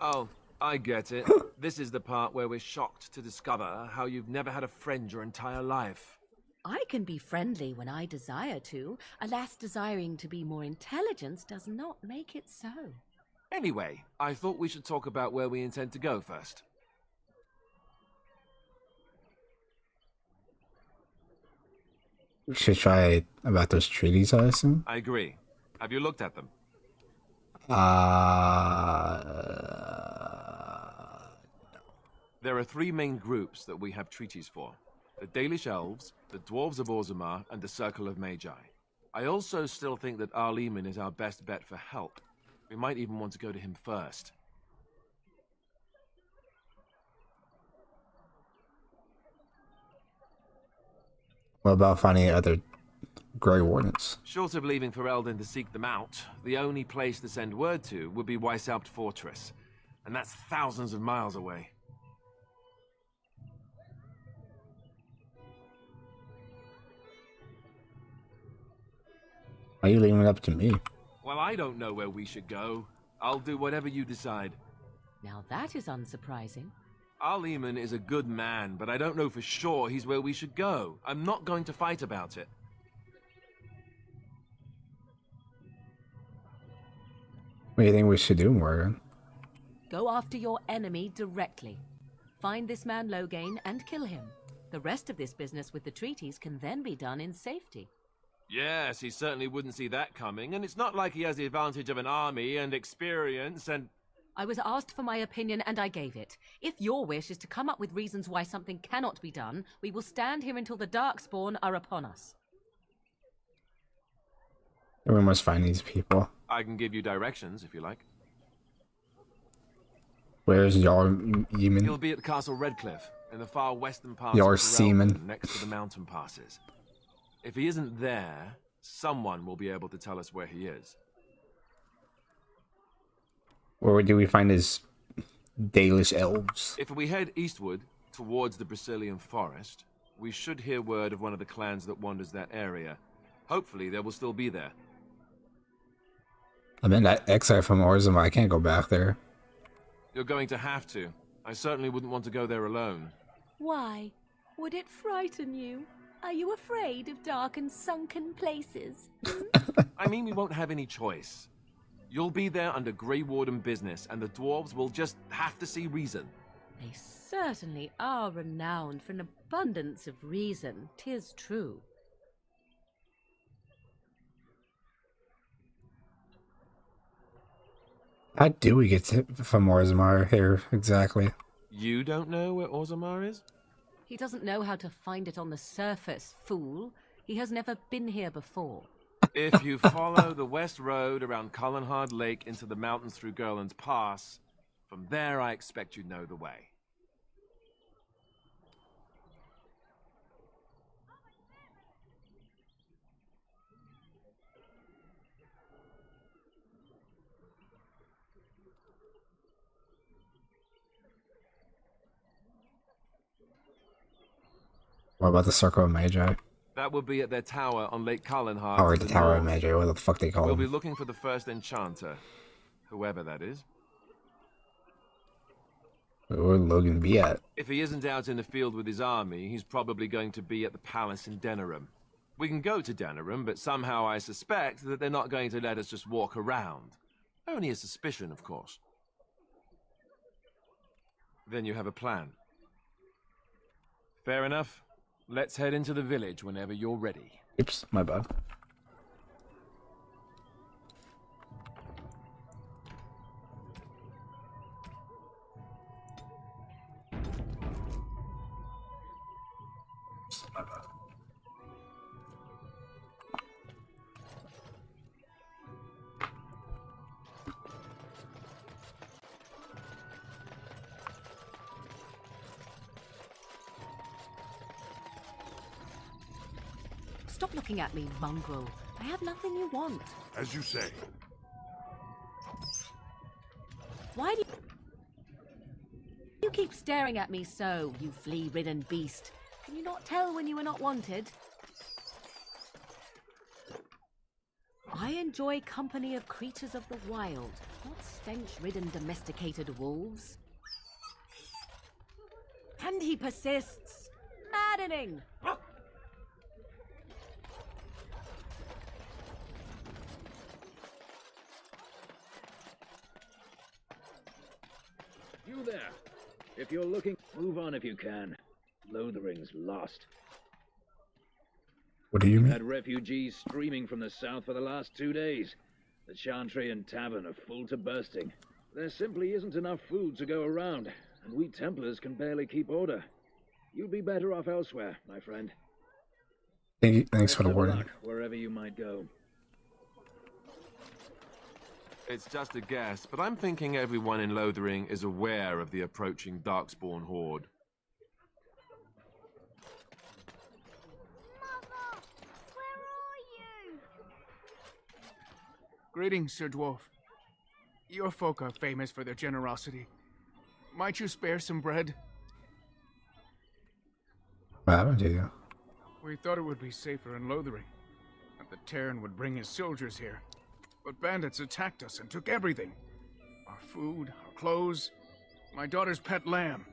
Oh, I get it. This is the part where we're shocked to discover how you've never had a friend your entire life. I can be friendly when I desire to. Alas, desiring to be more intelligent does not make it so. Anyway, I thought we should talk about where we intend to go first. We should try about those treaties, I assume. I agree. Have you looked at them? There are three main groups that we have treaties for. The Dalish Elves, the Dwarves of Orzammar, and the Circle of Magi. I also still think that Arleman is our best bet for help. We might even want to go to him first. What about finding other Grey Wardens? Short of leaving Ferelden to seek them out, the only place to send word to would be Weishaupt Fortress. And that's thousands of miles away. Why are you leaving it up to me? Well, I don't know where we should go. I'll do whatever you decide. Now that is unsurprising. Arleman is a good man, but I don't know for sure he's where we should go. I'm not going to fight about it. What do you think we should do, Morgan? Go after your enemy directly. Find this man Loghain and kill him. The rest of this business with the treaties can then be done in safety. Yes, he certainly wouldn't see that coming, and it's not like he has the advantage of an army and experience and... I was asked for my opinion and I gave it. If your wish is to come up with reasons why something cannot be done, we will stand here until the Darkspawn are upon us. We must find these people. I can give you directions, if you like. Where's Jarl Yemen? He'll be at Castle Redcliffe, in the far western part Your of Ferelden, seaman. next to the mountain passes. If he isn't there, someone will be able to tell us where he is. Where do we find his Dalish elves? If we head eastward, towards the Brazilian forest, we should hear word of one of the clans that wanders that area. Hopefully, they will still be there. I'm in that exile from Orzammar. I can't go back there. You're going to have to. I certainly wouldn't want to go there alone. Why? Would it frighten you? Are you afraid of dark and sunken places? I mean, we won't have any choice. You'll be there under Grey Warden business, and the dwarves will just have to see reason. They certainly are renowned for an abundance of reason, 'tis true. How do we get from Orzammar here exactly? You don't know where Orzammar is? He doesn't know how to find it on the surface, fool. He has never been here before. If you follow the west road around Cullenhard Lake into the mountains through Gerland's Pass, from there I expect you know the way. What about the Circle of Magi? That will be at their tower on Lake Cullenhard. Or the Tower of Magi, what the fuck they call We'll be them. looking for the first enchanter, whoever that is. Where would Logan be at? If he isn't out in the field with his army, he's probably going to be at the palace in Denerim. We can go to Denerim, but somehow I suspect that they're not going to let us just walk around. Only a suspicion, of course. Then you have a plan. Fair enough. Let's head into the village whenever you're ready. Oops, my bad. My bad. Stop looking at me, mongrel. I have nothing you want. As you say. Why do you keep staring at me so, you flea-ridden beast? Can you not tell when you are not wanted? I enjoy company of creatures of the wild, not stench-ridden domesticated wolves. And he persists. Maddening! You there. If you're looking, move on if you can. Lothering's lost. What do you We've mean? had refugees streaming from the south for the last 2 days. The Chantry and Tavern are full to bursting. There simply isn't enough food to go around, and we Templars can barely keep order. You'd be better off elsewhere, my friend. Thanks for the Best of warning. luck wherever you might go. It's just a guess, but I'm thinking everyone in Lothering is aware of the approaching Darkspawn horde. Greetings, Sir Dwarf. Your folk are famous for their generosity. Might you spare some bread? What happened to you? We thought it would be safer in Lothering, that the Terran would bring his soldiers here. But bandits attacked us and took everything. Our food, our clothes, my daughter's pet lamb.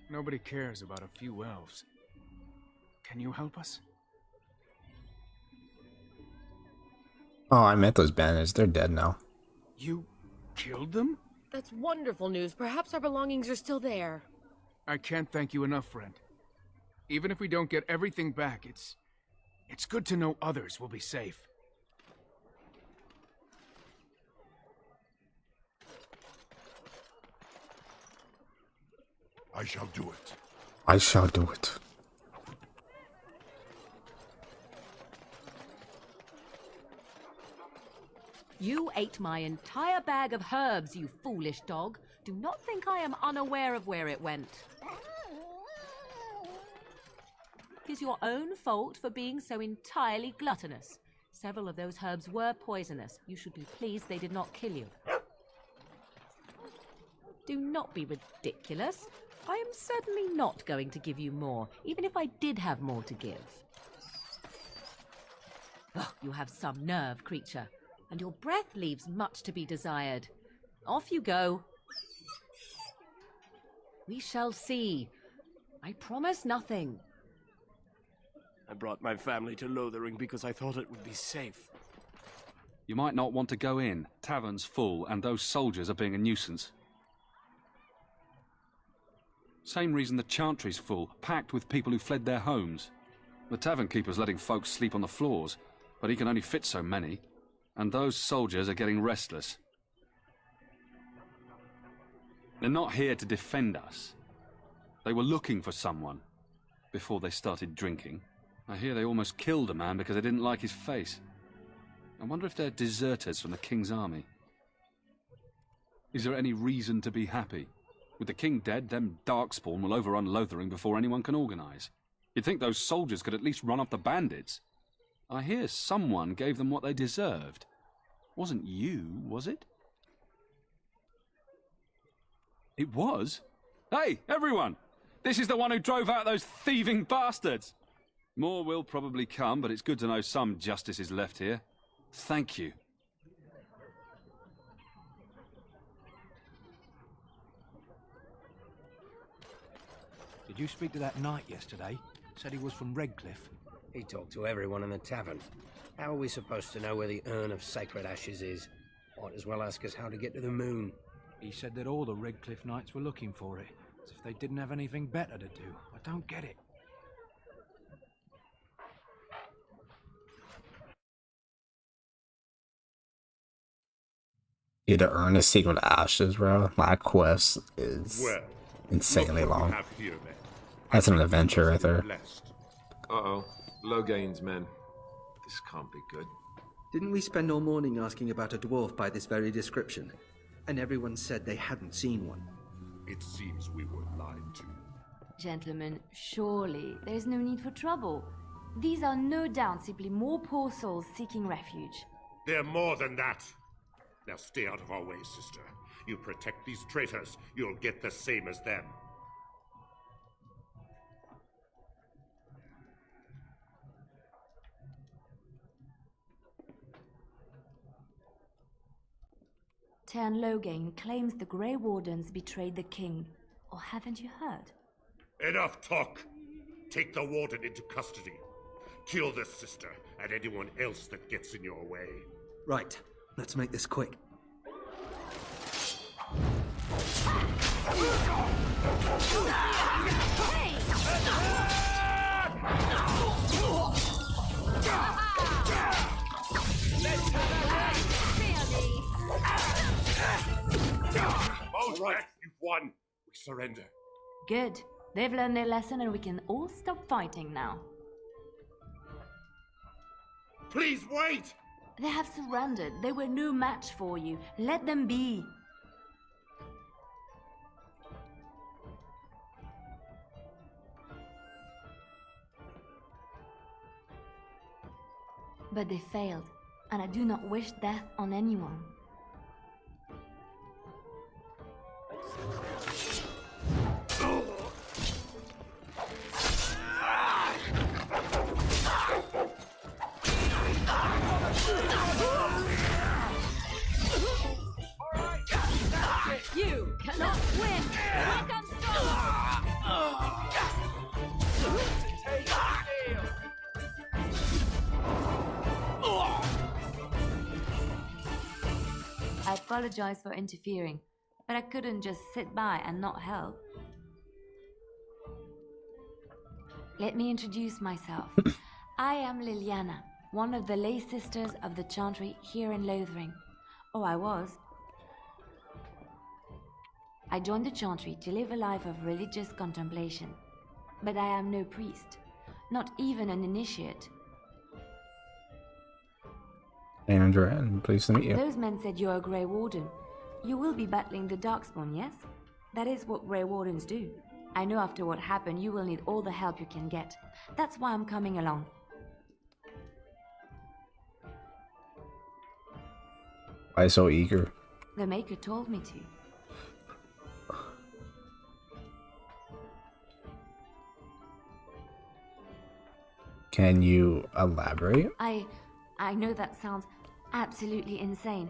Nobody cares about a few elves. Can you help us? Oh, I met those bandits. They're dead now. You killed them? That's wonderful news. Perhaps our belongings are still there. I can't thank you enough, friend. Even if we don't get everything back, it's good to know others will be safe. I shall do it. I shall do it. You ate my entire bag of herbs, you foolish dog. Do not think I am unaware of where it went. is your own fault for being so entirely gluttonous. Several of those herbs were poisonous. You should be pleased they did not kill you. Do not be ridiculous. I am certainly not going to give you more, even if I did have more to give. Oh, you have some nerve, creature, and your breath leaves much to be desired. Off you go. We shall see. I promise nothing. I brought my family to Lothering because I thought it would be safe. You might not want to go in. Tavern's full, and those soldiers are being a nuisance. Same reason the Chantry's full, packed with people who fled their homes. The tavern keeper's letting folks sleep on the floors, but he can only fit so many. And those soldiers are getting restless. They're not here to defend us. They were looking for someone before they started drinking. I hear they almost killed a man because they didn't like his face. I wonder if they're deserters from the King's army. Is there any reason to be happy? With the King dead, them Darkspawn will overrun Lothering before anyone can organize. You'd think those soldiers could at least run off the bandits. I hear someone gave them what they deserved. Wasn't you, was it? It was? Hey, everyone! This is the one who drove out those thieving bastards! More will probably come, but it's good to know some justice is left here. Thank you. Did you speak to that knight yesterday? Said he was from Redcliffe. He talked to everyone in the tavern. How are we supposed to know where the urn of sacred ashes is? Might as well ask us how to get to the moon. He said that all the Redcliffe knights were looking for it, as if they didn't have anything better to do. I don't get it. Yeah, the urn of sacred ashes, bro. My quest is insanely long. That's an adventure right there. Uh-oh. Logain's men. This can't be good. Didn't we spend all morning asking about a dwarf by this very description? And everyone said they hadn't seen one. It seems we were lied to. Gentlemen, surely there's no need for trouble. These are no doubt simply more poor souls seeking refuge. They're more than that. Now stay out of our way, sister. You protect these traitors, you'll get the same as them. Tern Logain claims the Grey Wardens betrayed the king. Or haven't you heard? Enough talk! Take the warden into custody. Kill this sister and anyone else that gets in your way. Right. Let's make this quick. All right, you've won. We surrender. Good. They've learned their lesson and we can all stop fighting now. Please wait! They have surrendered. They were no match for you. Let them be. But they failed, and I do not wish death on anyone. You cannot win! Welcome I apologize for interfering, but I couldn't just sit by and not help. Let me introduce myself. I am Liliana, one of the lay sisters of the Chantry here in Lothering. Oh, I was. I joined the Chantry to live a life of religious contemplation. But I am no priest, not even an initiate. Andrea, pleased to meet you. Those men said you're a Grey Warden. You will be battling the Darkspawn, yes? That is what Grey Wardens do. I know after what happened, you will need all the help you can get. That's why I'm coming along. Why so eager? The Maker told me to. Can you elaborate? I know that sounds absolutely insane,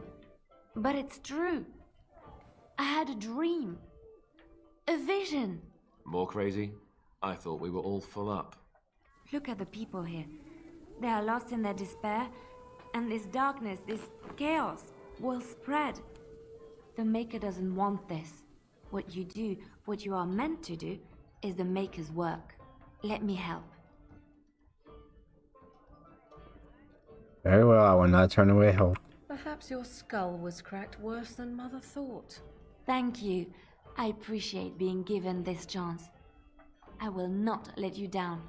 but it's true. I had a dream. A vision. More crazy? I thought we were all full up. Look at the people here. They are lost in their despair, and this darkness, this chaos, will spread. The Maker doesn't want this. What you do, what you are meant to do, is the Maker's work. Let me help. Very well, I will not turn away help. Perhaps your skull was cracked worse than Mother thought. Thank you. I appreciate being given this chance. I will not let you down.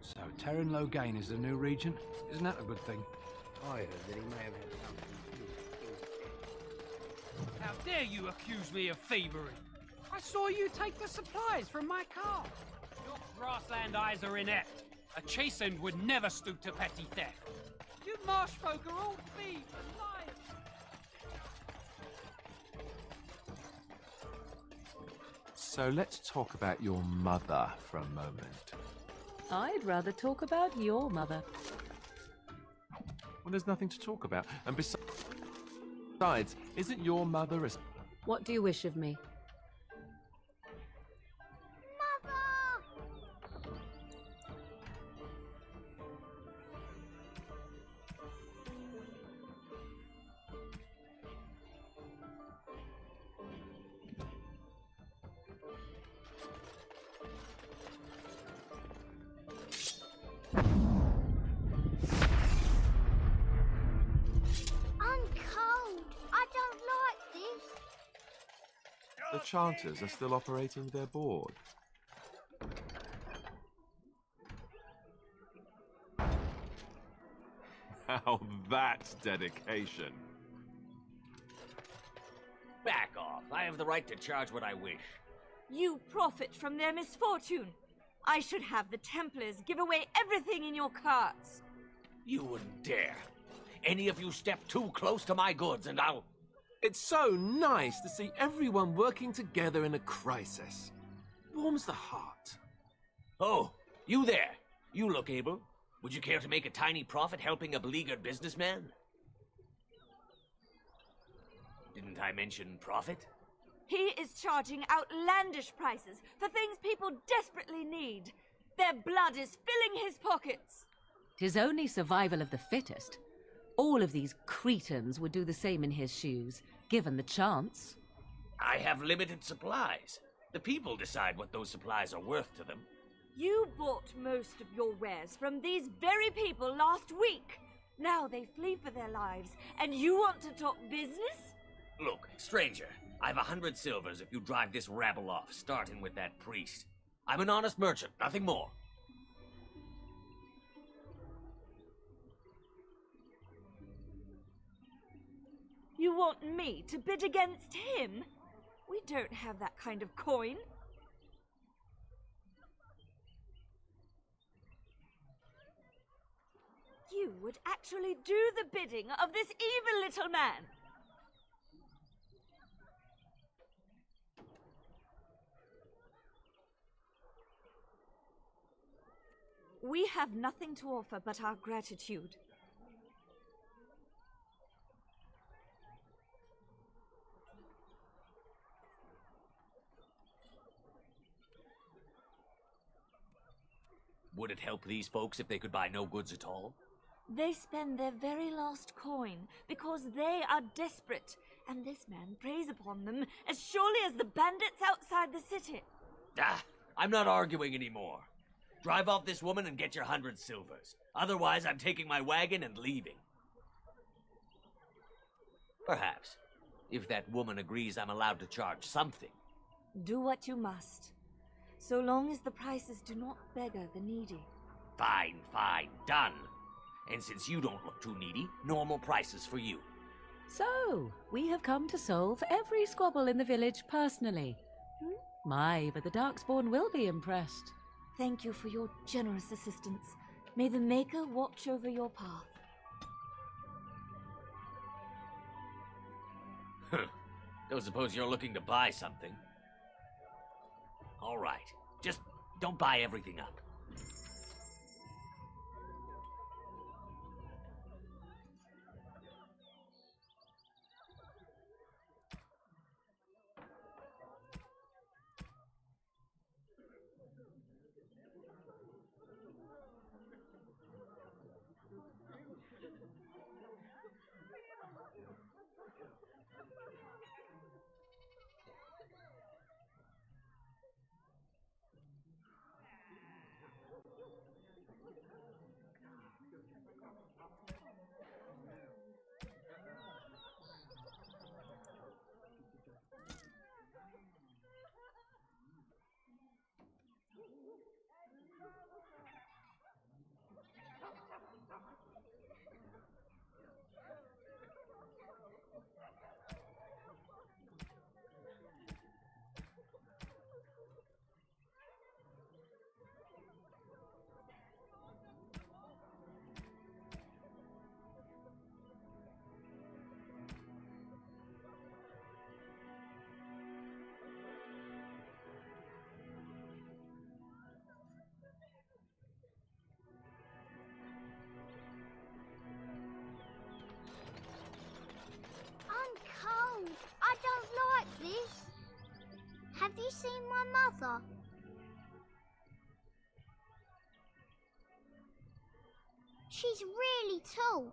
So, Terran Logain is the new regent? Isn't that a good thing? I heard that he may have had something to do with How dare you accuse me of thievery? I saw you take the supplies from my car. Your grassland eyes are inept. A chastened would never stoop to petty theft. You marsh folk are all thieves and liars. So let's talk about your mother for a moment. I'd rather talk about your mother. Well, there's nothing to talk about. And besides, isn't your mother a... What do you wish of me? The Chanters are still operating their board. Now that's dedication. Back off. I have the right to charge what I wish. You profit from their misfortune. I should have the Templars give away everything in your carts. You wouldn't dare. Any of you step too close to my goods and I'll... It's so nice to see everyone working together in a crisis. Warms the heart. Oh, you there. You look able. Would you care to make a tiny profit helping a beleaguered businessman? Didn't I mention profit? He is charging outlandish prices for things people desperately need. Their blood is filling his pockets. 'Tis only survival of the fittest. All of these cretins would do the same in his shoes, given the chance. I have limited supplies. The people decide what those supplies are worth to them. You bought most of your wares from these very people last week. Now they flee for their lives, and you want to talk business? Look, stranger, I've 100 silvers if you drive this rabble off, starting with that priest. I'm an honest merchant, nothing more. You want me to bid against him? We don't have that kind of coin. You would actually do the bidding of this evil little man. We have nothing to offer but our gratitude. Would it help these folks if they could buy no goods at all? They spend their very last coin because they are desperate, and this man preys upon them as surely as the bandits outside the city. Ah, I'm not arguing anymore. Drive off this woman and get your 100 silvers. Otherwise, I'm taking my wagon and leaving. Perhaps, if that woman agrees I'm allowed to charge something. Do what you must, so long as the prices do not beggar the needy. Fine, fine, done. And since you don't look too needy, normal prices for you. So, we have come to solve every squabble in the village personally. My, but the Darkspawn will be impressed. Thank you for your generous assistance. May the Maker watch over your path. Don't suppose you're looking to buy something? All right, just don't buy everything up. I don't like this. Have you seen my mother? She's really tall,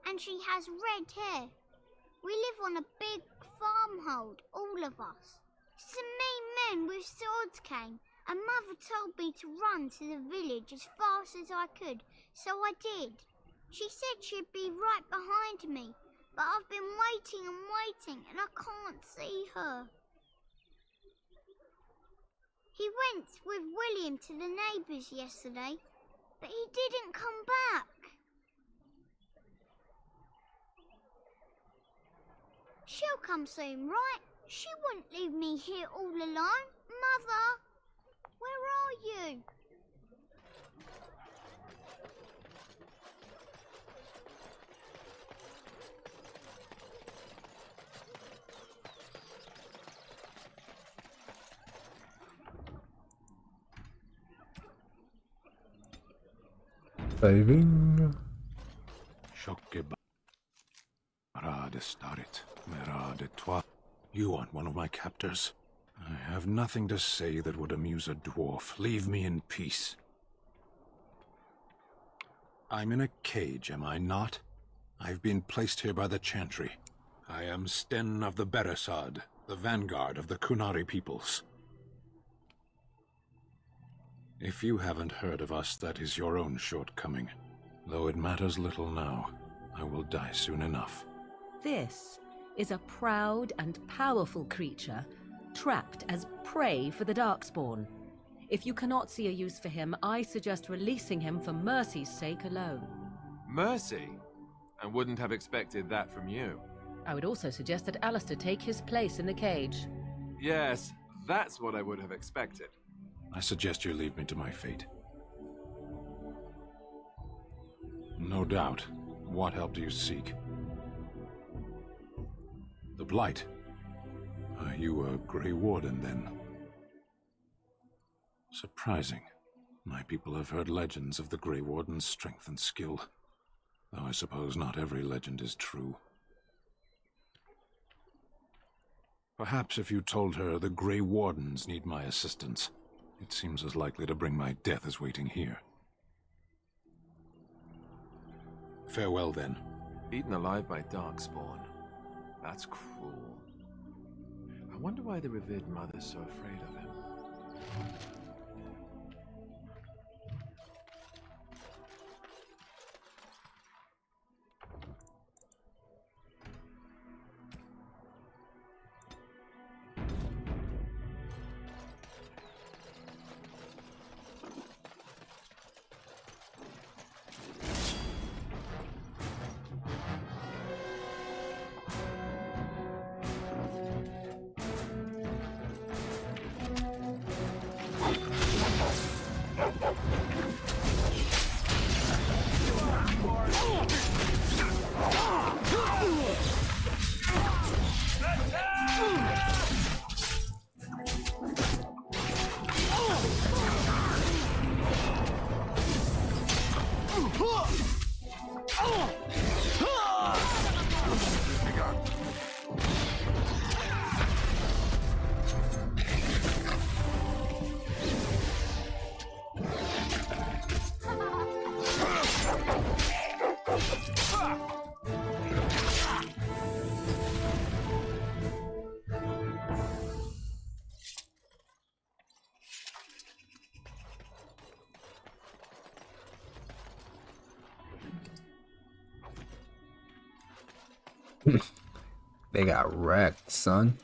and she has red hair. We live on a big farmhold, all of us. Some mean men with swords came, and Mother told me to run to the village as fast as I could, so I did. She said she'd be right behind me, but I've been waiting and waiting, and I can't see her. He went with William to the neighbours yesterday, but he didn't come back. She'll come soon, right? She wouldn't leave me here all alone. Mother, where are you? Saving. You aren't one of my captors. I have nothing to say that would amuse a dwarf. Leave me in peace. I'm in a cage, am I not? I've been placed here by the Chantry. I am Sten of the Beresad, the vanguard of the Kunari peoples. If you haven't heard of us, that is your own shortcoming. Though it matters little now. I will die soon enough. This is a proud and powerful creature, trapped as prey for the Darkspawn. If you cannot see a use for him, I suggest releasing him for mercy's sake alone. Mercy? I wouldn't have expected that from you. I would also suggest that Alistair take his place in the cage. Yes, that's what I would have expected. I suggest you leave me to my fate. No doubt. What help do you seek? The Blight. Are you a Grey Warden, then? Surprising. My people have heard legends of the Grey Warden's strength and skill. Though I suppose not every legend is true. Perhaps if you told her the Grey Wardens need my assistance, it seems as likely to bring my death as waiting here. Farewell, then. Eaten alive by Darkspawn. That's cruel. I wonder why the revered mother's so afraid of him. They got wrecked, son.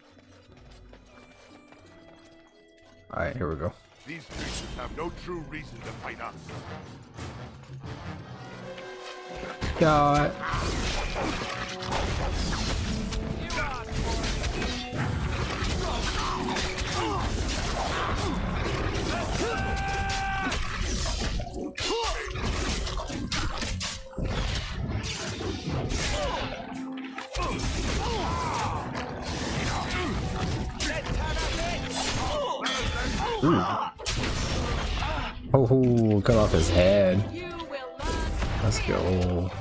Alright, here we go. These creatures have no true reason to fight us. God. Ooh. Oh, cut off his head. Let's go.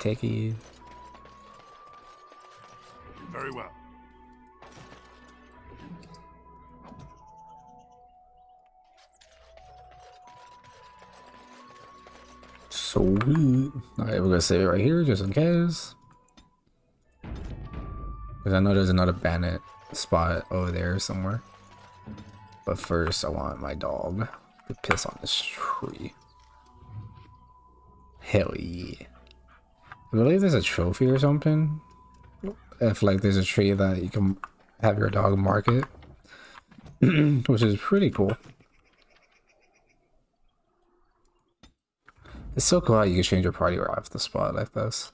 Takey. Very well. Sweet. Alright, we're gonna save it right here just in case. Because I know there's another bandit spot over there somewhere. But first, I want my dog to piss on this tree. Hell yeah. I believe there's a trophy or something. If like there's a tree that you can have your dog mark it. Which is pretty cool. It's so cool how you can change your party right off the spot like this.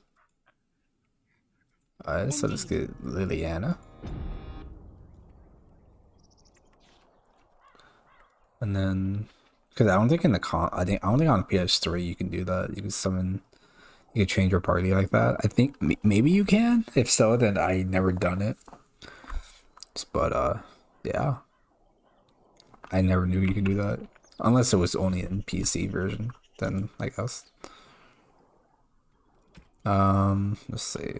Alright, so let's get Liliana. And then, because I don't think in the I don't think on PS3 you can do that. You can summon, you can change your party like that. I think maybe you can. If so, then I never done it. But yeah, I never knew you could do that unless it was only in PC version. Then I guess. Let's see.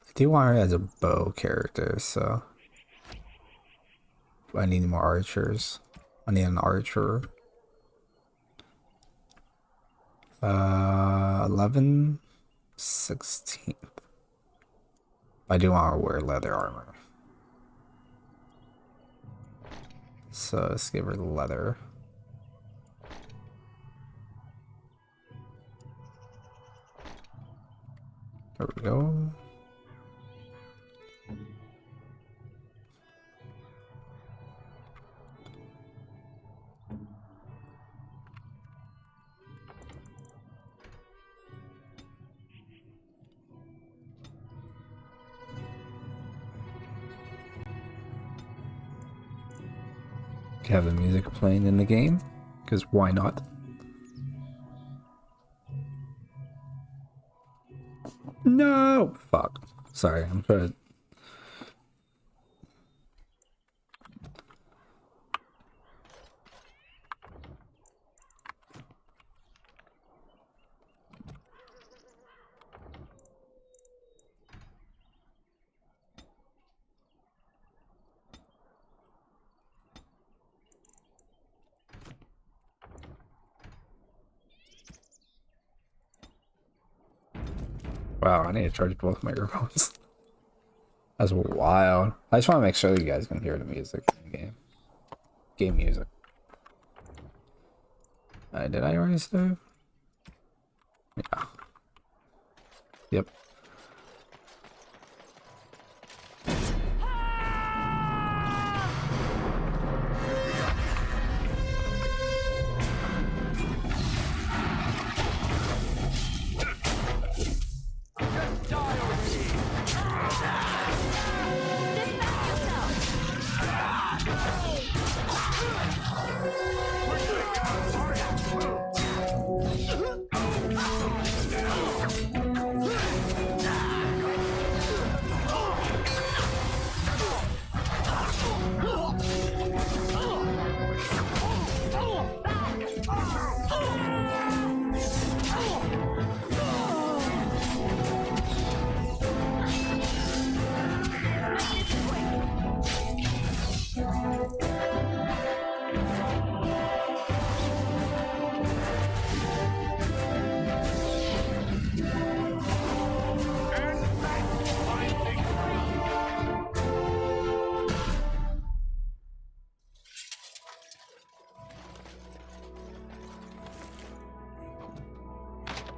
I do want her as a bow character, so I need more archers. I need an archer. 11, 16th. I do want to wear leather armor. So let's give her the leather. There we go. Have the music playing in the game, because why not? No! Fuck. Sorry, I'm trying to... Wow, I need to charge both microphones. That's wild. I just want to make sure that you guys can hear the music in the game. Game music. Did I already save? Yeah. Yep.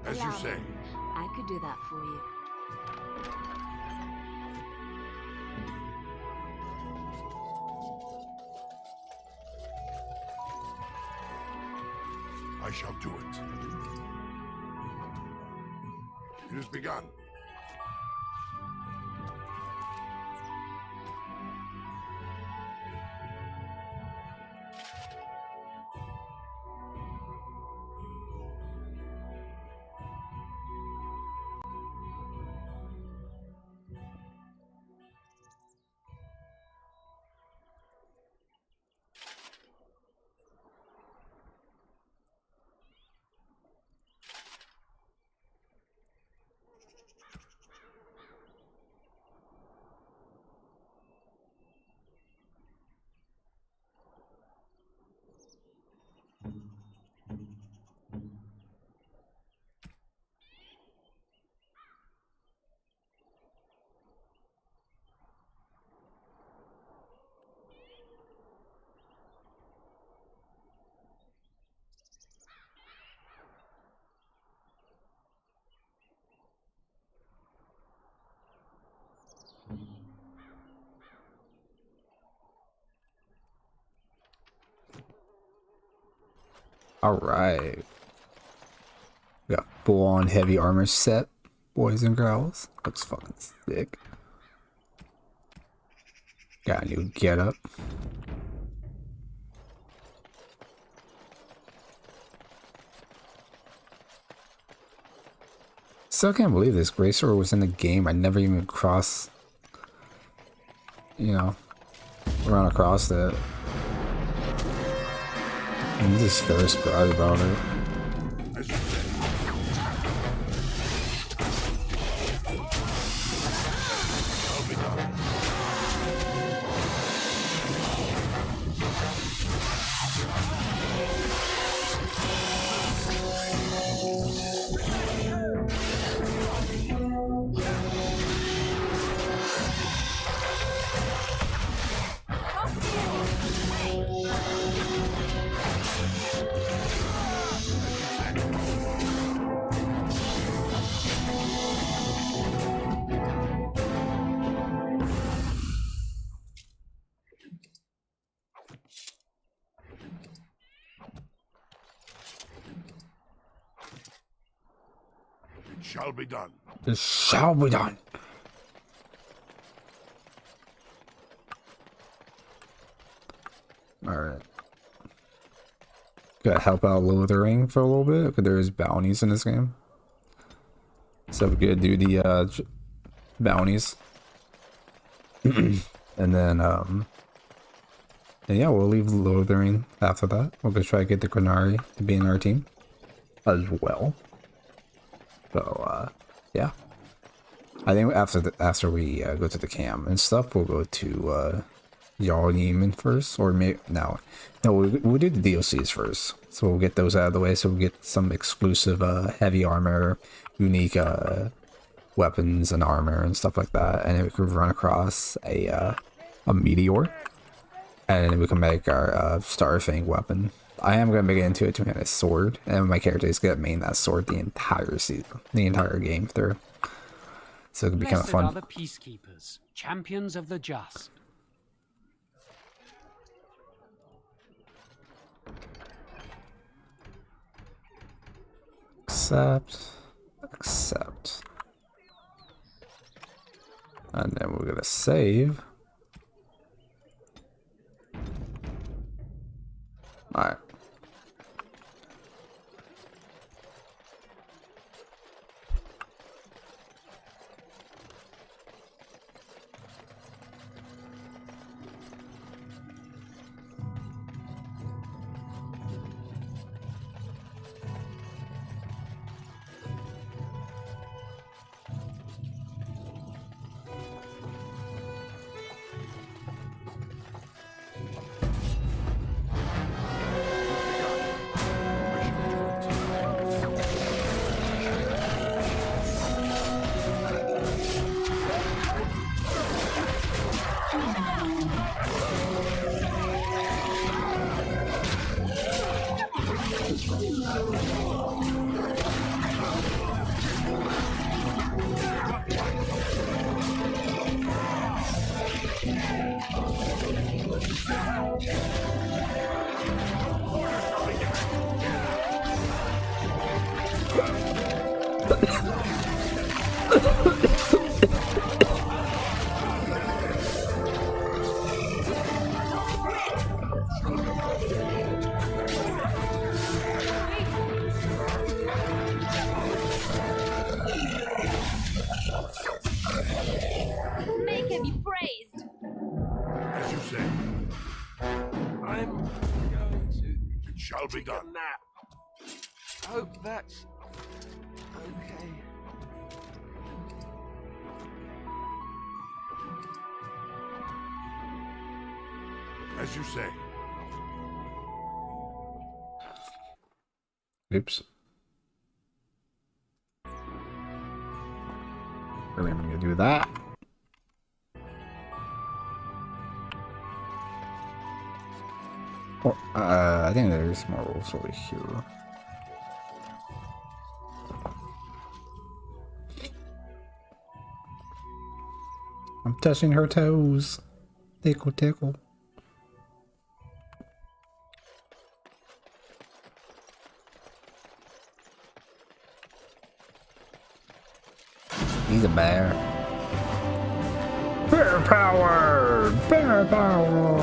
As you say. I could do that for you. I shall do it. It has begun. Alright. We got full on heavy armor set, boys and girls. Looks fucking sick. Got a new getup. Still can't believe this. Grey Sword was in the game. I never even crossed, you know, run across it. I'm just very surprised about it. Shall be done. It shall be done. Alright. Gotta help out Lothering for a little bit, because there is bounties in this game. So we're gonna do the bounties. And then, yeah, we'll leave Lothering after that. We'll go try to get the Qunari to be in our team as well. So, yeah. I think after we go to the camp and stuff, we'll go to Jarl Yemen first, or maybe no, we'll do the DLCs first. So we'll get those out of the way. So we'll get some exclusive heavy armor, unique weapons and armor and stuff like that, and then we could run across a meteor, and then we can make our Starfang weapon. I am gonna make it into a two-handed sword, and my character is gonna main that sword the entire season, the entire game through. So it could be kind of fun. Are the peacekeepers, champions of the just. Accept. And then we're gonna save. Alright. Make him be praised. As you say. I'm going to. It shall be done. Nap. Hope that's okay. As you say. Oops. Really, I'm gonna do that. Oh, I think there's more rules over here. I'm touching her toes. Tickle, tickle. He's a bear. Bear power! Bear power!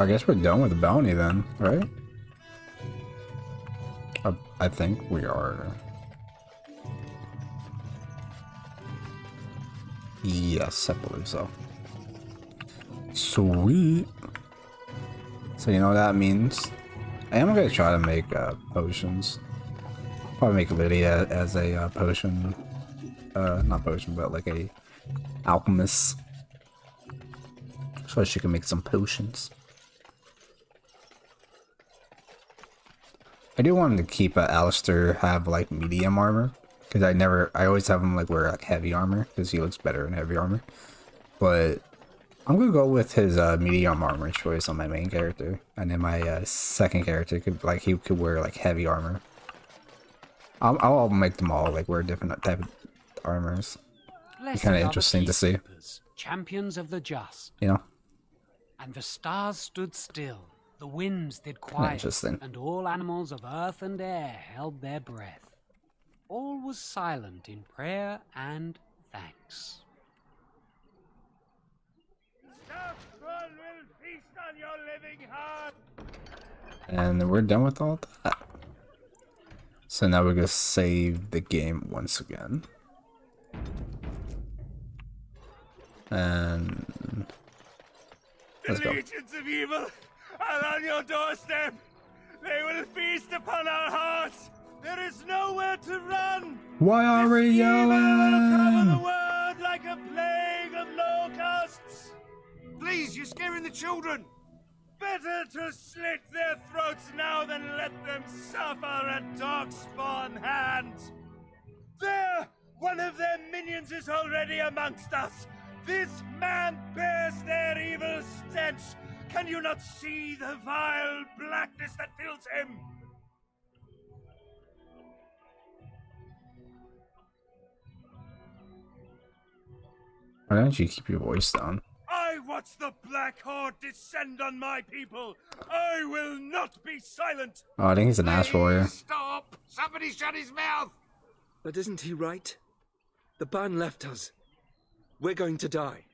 I guess we're done with the bounty then, right? I think we are. Yes, I believe so. Sweet. So you know what that means? I am gonna try to make potions. Probably make Lydia as a potion, not potion, but like a alchemist, so she can make some potions. I do want to keep Alistair have like medium armor, because I always have him like wear like heavy armor because he looks better in heavy armor. But I'm gonna go with his medium armor choice on my main character, and then my second character he could wear like heavy armor. I'll make them all like wear different type of armors. It's kind of interesting to see. Champions of the just. You know. And the stars stood still, the winds did quiet, and all animals of earth and air held their breath. All was silent in prayer and thanks. And we're done with all that. So now we're gonna save the game once again. And let's go. The legions of evil are on your doorstep. They will feast upon our hearts. There is nowhere to run. Why are we yelling? The world like a plague of locusts. Please, you're scaring the children. Better to slit their throats now than let them suffer at Darkspawn hands. There, one of their minions is already amongst us. This man bears their evil stench. Can you not see the vile blackness that fills him? Why don't you keep your voice down? I watch the Black Horde descend on my people. I will not be silent. Oh, I think he's an ass warrior. Stop! Somebody shut his mouth! But isn't he right? The ban left us. We're going to die.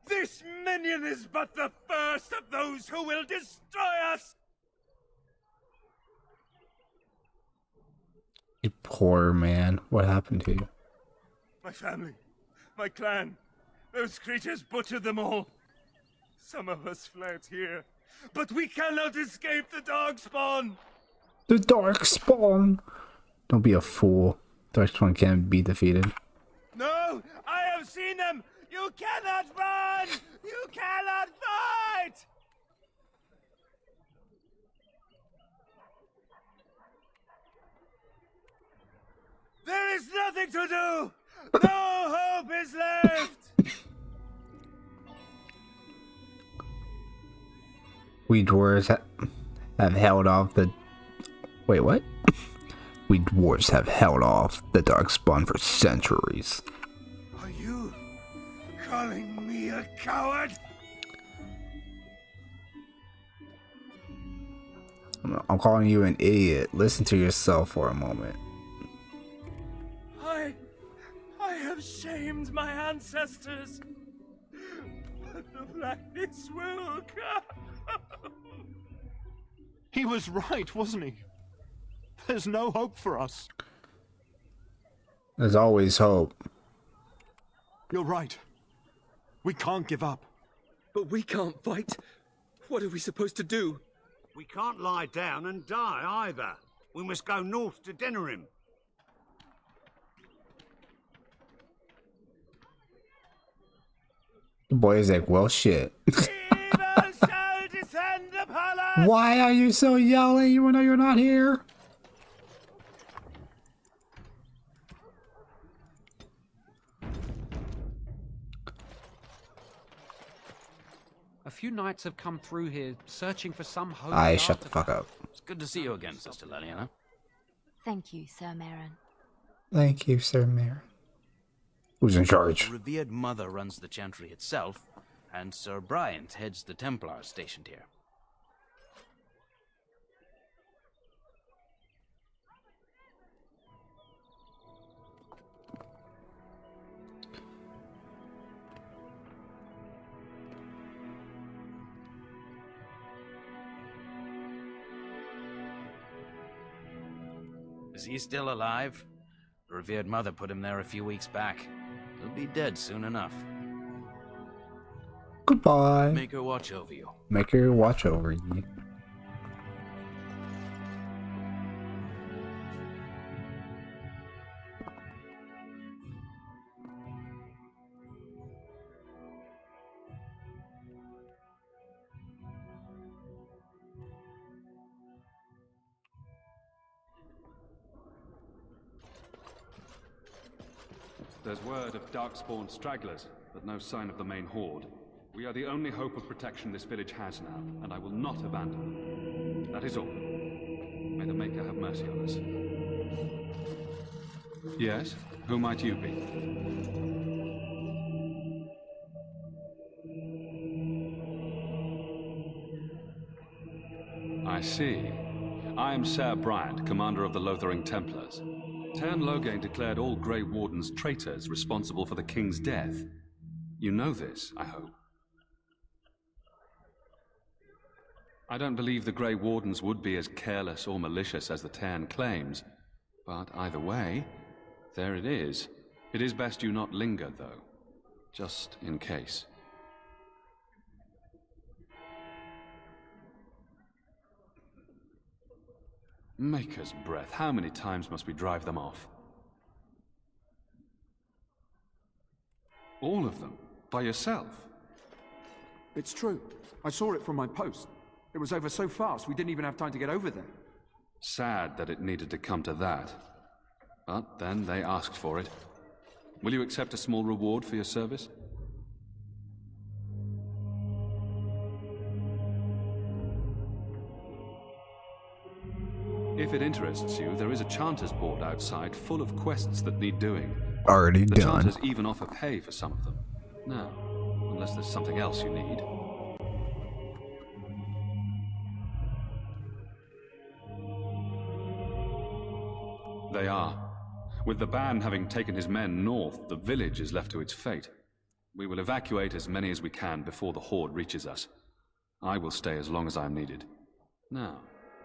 This minion is but the first of those who will destroy us! You poor man. What happened to you? My family, my clan, those creatures butchered them all. Some of us fled here, but we cannot escape the Darkspawn! The Darkspawn! Don't be a fool. Darkspawn can't be defeated. No! I have seen them! You cannot run! You cannot fight! There is nothing to do! No hope is left! We dwarves have held off the... Wait, what? We dwarves have held off the Darkspawn for centuries. Are you calling me a coward? I'm calling you an idiot. Listen to yourself for a moment. I have shamed my ancestors, but the blackness will come. He was right, wasn't he? There's no hope for us. There's always hope. You're right. We can't give up. But we can't fight. What are we supposed to do? We can't lie down and die either. We must go north to Denerim. The boy is like, well, shit. Why are you so yelling even though you're not here? A few knights have come through here searching for some holy Shut the fuck up. It's good to see you again, Sister Leliana. Thank you, Sir Merrin. Thank you, Sir Mayor. Who's in charge? The revered mother runs the chantry itself, and Sir Bryant heads the Templars stationed here. Is he still alive? The revered mother put him there a few weeks back. He'll be dead soon enough. Goodbye. Make her watch over you. Make her watch over you. There's word of Darkspawn stragglers, but no sign of the main horde. We are the only hope of protection this village has now, and I will not abandon them. That is all. May the Maker have mercy on us. Yes? Who might you be? I see. I am Ser Bryant, commander of the Lothering Templars. Tern Loghain declared all Grey Wardens traitors responsible for the king's death. You know this, I hope. I don't believe the Grey Wardens would be as careless or malicious as the Tern claims, but either way, there it is. It is best you not linger, though, just in case. Maker's breath, how many times must we drive them off? All of them? By yourself? It's true. I saw it from my post. It was over so fast, we didn't even have time to get over there. Sad that it needed to come to that. But then they asked for it. Will you accept a small reward for your service? If it interests you, there is a Chanter's board outside full of quests that need doing. Already the done. Chanters even offer pay for some of them. Now, unless there's something else you need. They are. With the ban having taken his men north, the village is left to its fate. We will evacuate as many as we can before the horde reaches us. I will stay as long as I am needed. Now,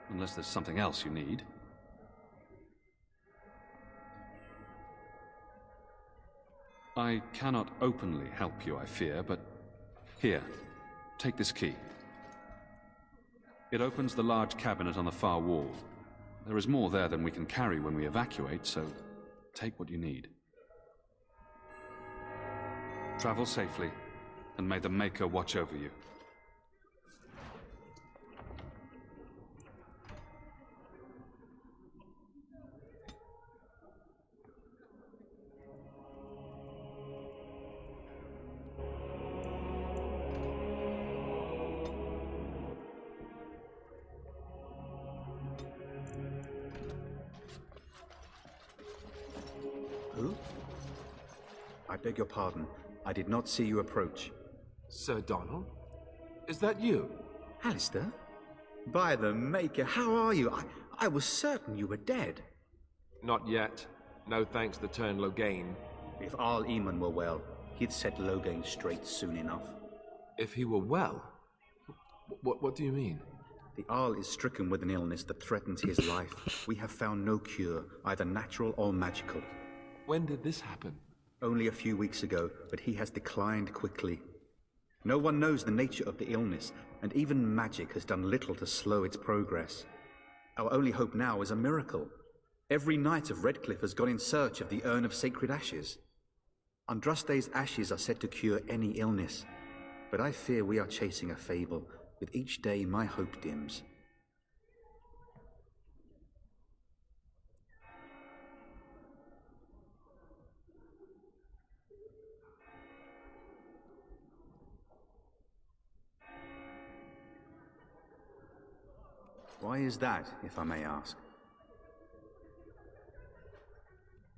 unless there's something else you need. I cannot openly help you, I fear, but here, take this key. It opens the large cabinet on the far wall. There is more there than we can carry when we evacuate, so take what you need. Travel safely, and may the Maker watch over you. Who? I beg your pardon. I did not see you approach. Sir Donald? Is that you? Alistair? By the Maker, how are you? I was certain you were dead. Not yet. No thanks to Tern Loghain. If Arl Eamon were well, he'd set Loghain straight soon enough. If he were well? What do you mean? The Arl is stricken with an illness that threatens his life. We have found no cure, either natural or magical. When did this happen? Only a few weeks ago, but he has declined quickly. No one knows the nature of the illness, and even magic has done little to slow its progress. Our only hope now is a miracle. Every knight of Redcliffe has gone in search of the Urn of Sacred Ashes. Andraste's ashes are said to cure any illness, but I fear we are chasing a fable. With each day, my hope dims. Why is that, if I may ask?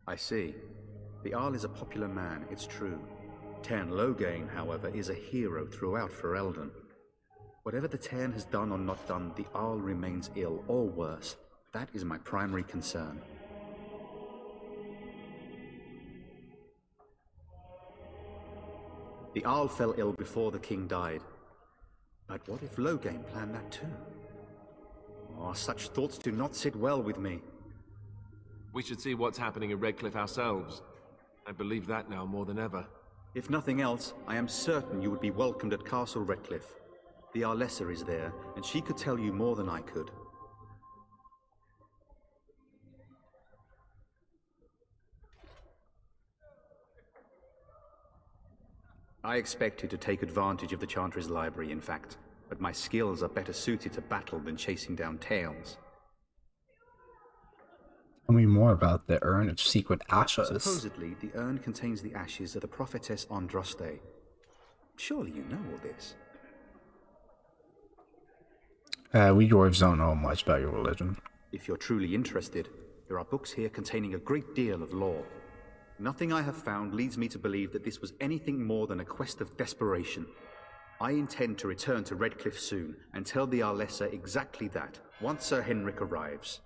I see. The Arl is a popular man, it's true. Tern Loghain, however, is a hero throughout Ferelden. Whatever the Tern has done or not done, the Arl remains ill, or worse. That is my primary concern. The Arl fell ill before the king died. But what if Loghain planned that too? Oh, such thoughts do not sit well with me. We should see what's happening in Redcliffe ourselves. I believe that now more than ever. If nothing else, I am certain you would be welcomed at Castle Redcliffe. The Arlessa is there, and she could tell you more than I could. I expected to take advantage of the Chantry's library, in fact, but my skills are better suited to battle than chasing down tales. Tell me more about the Urn of Secret Ashes. Supposedly, the urn contains the ashes of the prophetess Andraste. Surely you know all this. We dwarves don't know much about your religion. If you're truly interested, there are books here containing a great deal of lore. Nothing I have found leads me to believe that this was anything more than a quest of desperation. I intend to return to Redcliffe soon and tell the Arlessa exactly that, once Sir Henrik arrives.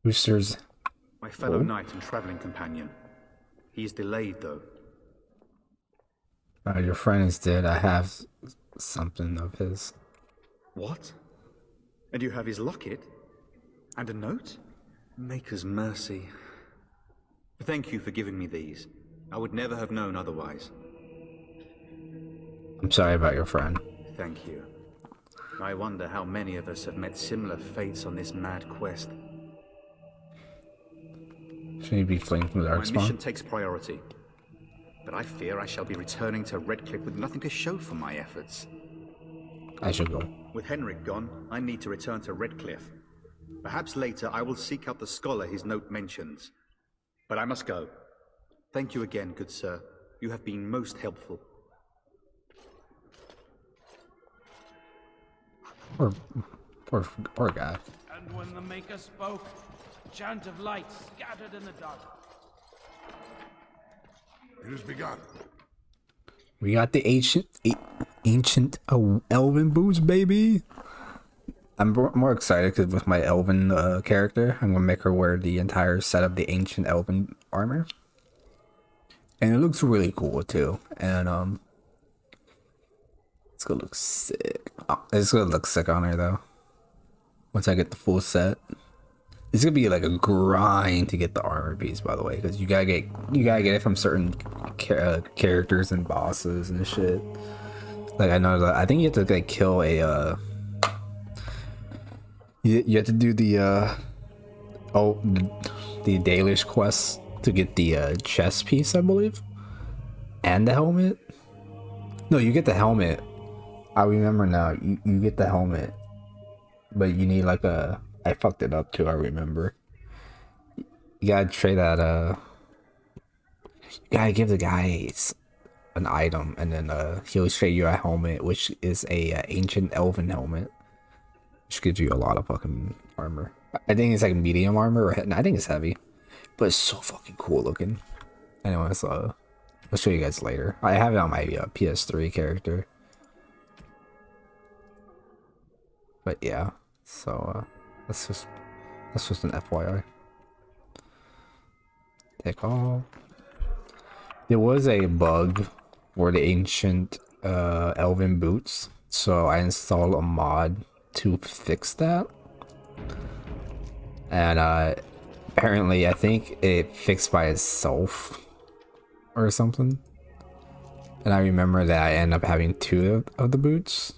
Roosters. My fellow knight and traveling companion. He is delayed, though. Your friend is dead. I have something of his. What? And you have his locket? And a note? Maker's mercy. Thank you for giving me these. I would never have known otherwise. I'm sorry about your friend. Thank you. I wonder how many of us have met similar fates on this mad quest. Should you be fleeing from the My Darkspawn? mission takes priority. But I fear I shall be returning to Redcliffe with nothing to show for my efforts. I should go. With Henrik gone, I need to return to Redcliffe. Perhaps later I will seek out the scholar his note mentions. But I must go. Thank you again, good sir. You have been most helpful. Poor guy. And when the Maker spoke, a chant of light scattered in the dark. It has begun. We got the ancient elven boots, baby. I'm more excited because with my elven character, I'm gonna make her wear the entire set of the ancient elven armor, and it looks really cool too. And it's gonna look sick. Oh, it's gonna look sick on her though. Once I get the full set, it's gonna be like a grind to get the armor piece, by the way, because you gotta get it from certain characters and bosses and shit. Like I know that I think you have to like kill a you have to do the the Dalish quest to get the chest piece, I believe, and the helmet. No, you get the helmet. I remember now. You get the helmet, but you need like a. I fucked it up too. I remember. You gotta trade that. You gotta give the guy an item, and then he'll trade you a helmet, which is a ancient elven helmet, which gives you a lot of fucking armor. I think it's like medium armor, or I think it's heavy, but it's so fucking cool looking. Anyway, so I'll show you guys later. I have it on my PS3 character, but yeah. So that's just an FYI. Take all. There was a bug for the ancient elven boots, so I installed a mod to fix that, and apparently I think it fixed by itself or something. And I remember that I ended up having 2 of the boots,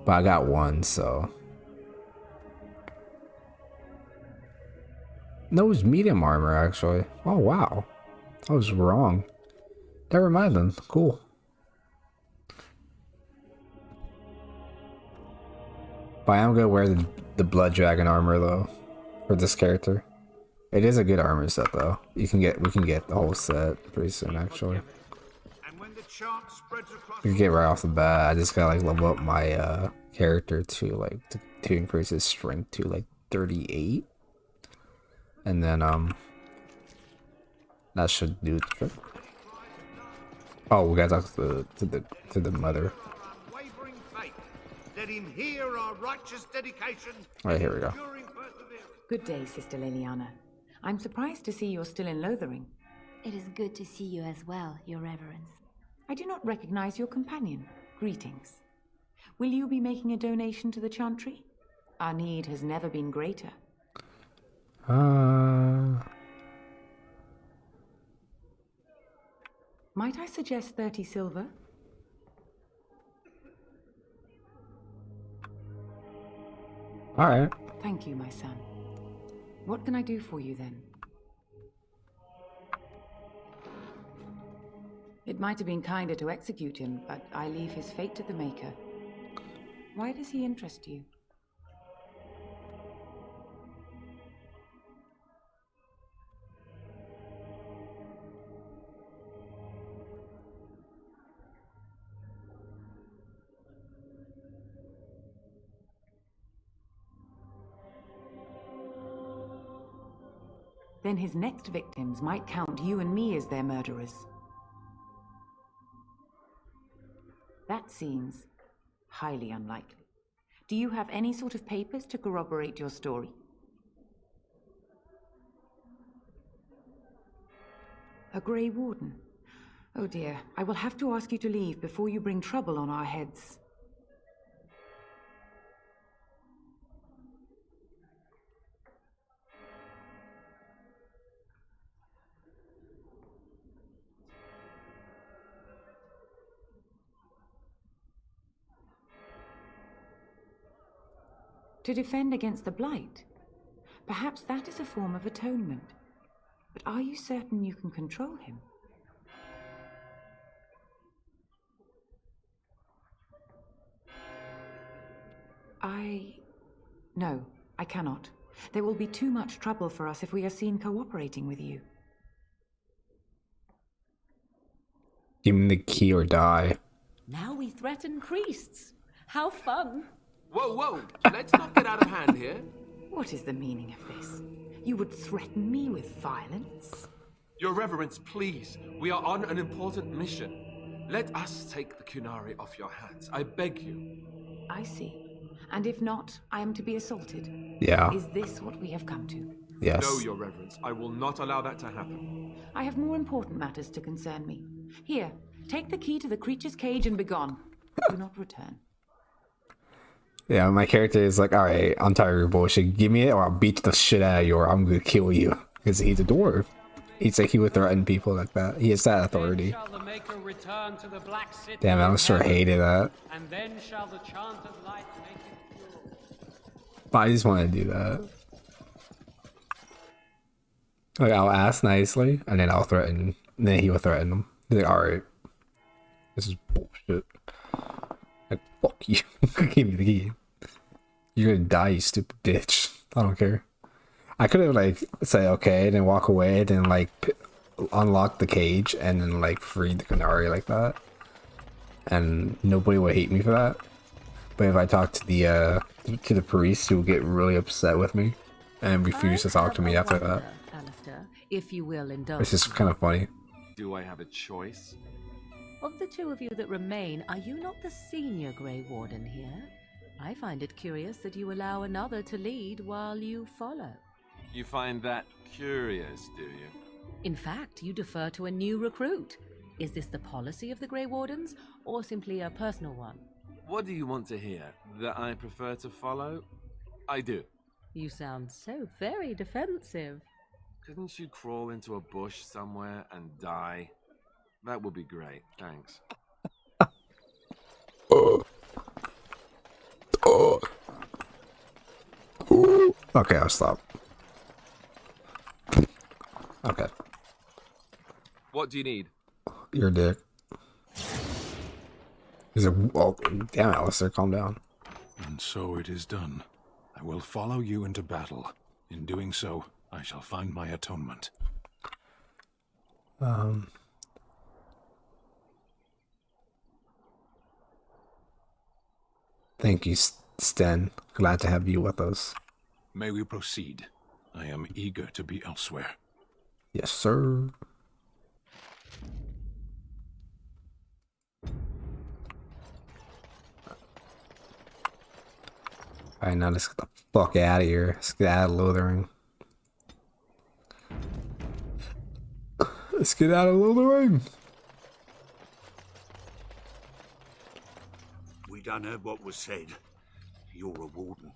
but I got 1, so no, it was medium armor actually. Oh wow, I was wrong. Never mind then. Cool. But I am gonna wear the blood dragon armor though for this character. It is a good armor set though. We can get the whole set pretty soon actually. You can get right off the bat. I just gotta like level up my character to to increase his strength to like 38, and then that should do the trick. Oh, we gotta talk to the mother. Let him hear our righteous dedication. Alright, here we go. Good day, Sister Leliana. I'm surprised to see you're still in Lothering. It is good to see you as well, Your Reverence. I do not recognize your companion. Greetings. Will you be making a donation to the Chantry? Our need has never been greater. Might I suggest 30 silver? Alright. Thank you, my son. What can I do for you then? It might have been kinder to execute him, but I leave his fate to the Maker. Why does he interest you? Then his next victims might count you and me as their murderers. That seems highly unlikely. Do you have any sort of papers to corroborate your story? A Grey Warden? Oh dear, I will have to ask you to leave before you bring trouble on our heads. To defend against the Blight? Perhaps that is a form of atonement. But are you certain you can control him? No, I cannot. There will be too much trouble for us if we are seen cooperating with you. Give me the key or die. Now we threaten priests. How fun! Whoa, whoa! Let's not get out of hand here. What is the meaning of this? You would threaten me with violence? Your Reverence, please. We are on an important mission. Let us take the Qunari off your hands. I beg you. I see. And if not, I am to be assaulted. Yeah. Is this what we have come to? Yes. No, Your Reverence. I will not allow that to happen. I have more important matters to concern me. Here, take the key to the creature's cage and begone. Do not return. Yeah, my character is like, alright, I'm tired of your bullshit. Give me it or I'll beat the shit out of you or I'm gonna kill you. Because he's a dwarf. He's like, he would threaten people like that. He has that authority. Damn, Alistair hated that. And then shall the chant of light make it pure. But I just want to do that. Like, I'll ask nicely, and then I'll threaten, and then he will threaten them. He's like, alright. This is bullshit. Like, fuck you. Give me the key. You're gonna die, you stupid bitch. I don't care. I could have, like, say, okay, then walk away, then, like, unlock the cage, and then, like, free the Qunari like that. And nobody would hate me for that. But if I talk to the priest, he will get really upset with me and refuse to talk to me after that. Alistair, if you will indulge. It's just kind of funny. Do I have a choice? Of the two of you that remain, are you not the senior Grey Warden here? I find it curious that you allow another to lead while you follow. You find that curious, do you? In fact, you defer to a new recruit. Is this the policy of the Grey Wardens, or simply a personal one? What do you want to hear? That I prefer to follow? I do. You sound so very defensive. Couldn't you crawl into a bush somewhere and die? That would be great, thanks. Okay, I'll stop. Okay. What do you need? Your dick. He's like, oh, damn, Alistair, calm down. And so it is done. I will follow you into battle. In doing so, I shall find my atonement. Thank you, Sten. Glad to have you with us. May we proceed? I am eager to be elsewhere. Yes, sir. Alright, now let's get the fuck out of here. Let's get out of Lothering. Let's get out of Lothering. We done heard what was said. You're a warden.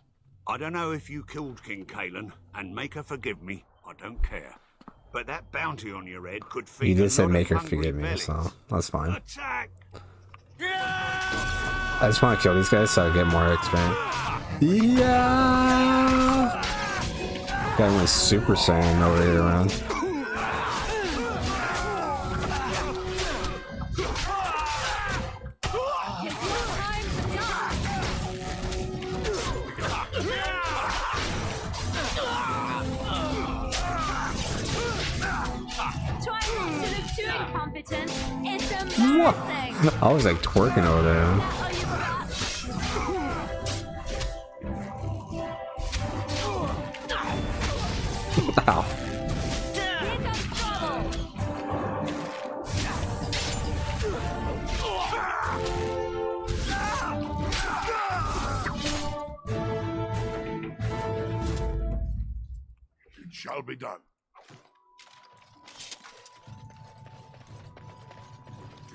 I don't know if you killed King Cailan, and make her forgive me. I don't care. But that bounty on your head could feed. You did say a lot make her of hungry forgive me, bellies. so that's fine. Attack! I just want to kill these guys so I get more experience. Yeah! Got my Super Saiyan over here around. It's What? amazing. I was like twerking over there. Wow. shall be done.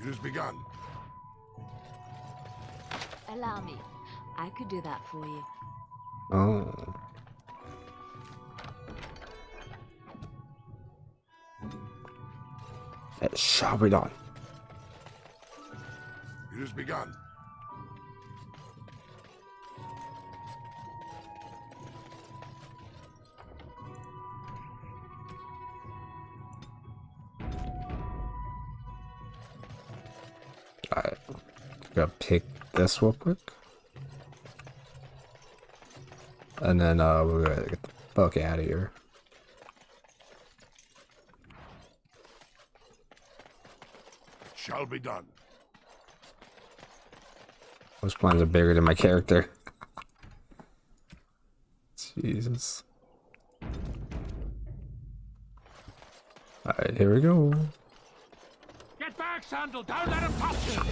It is begun. Allow me. I could do that for you. Oh. It shall be done. It is begun. Alright. Gotta pick this real quick. And then we're gonna get the fuck out of here. Shall be done. Those plans are bigger than my character. Jesus. Alright, here we go. Get back, Sandal! Don't let him touch you!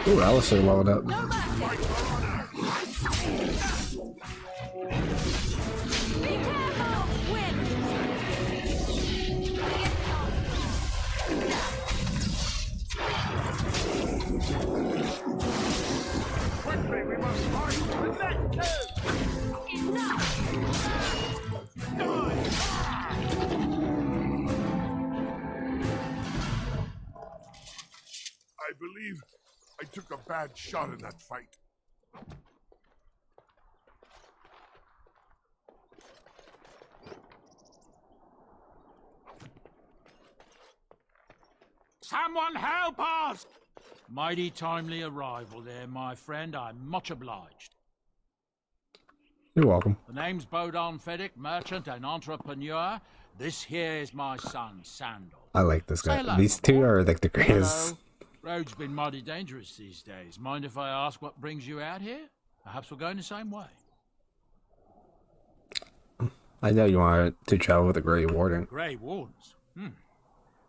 Ooh, Alistair leveled up. Quickly, we must fight with that I believe I took a bad shot in that fight. Someone help us! Mighty timely arrival there, my friend. I'm much obliged. You're welcome. The name's Bodon Feddick, merchant and entrepreneur. This here is my son, Sandal. I like this Say guy. hello, These two are like the greatest. Hello. Road's been mighty dangerous these days. Mind if I ask what brings you out here? Perhaps we're going the same way. I know you want to travel with the Grey Warden. Grey Wardens?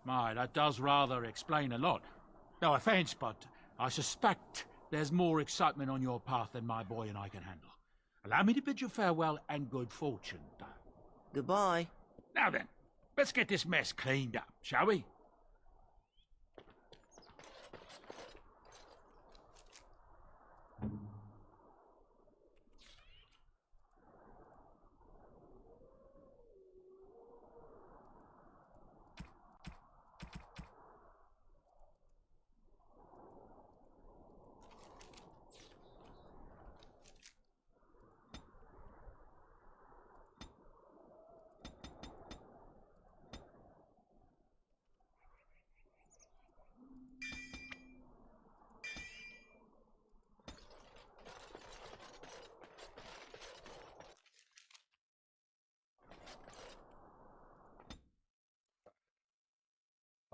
My, that does rather explain a lot. No offense, but I suspect there's more excitement on your path than my boy and I can handle. Allow me to bid you farewell and good fortune. Goodbye. Now then, let's get this mess cleaned up, shall we?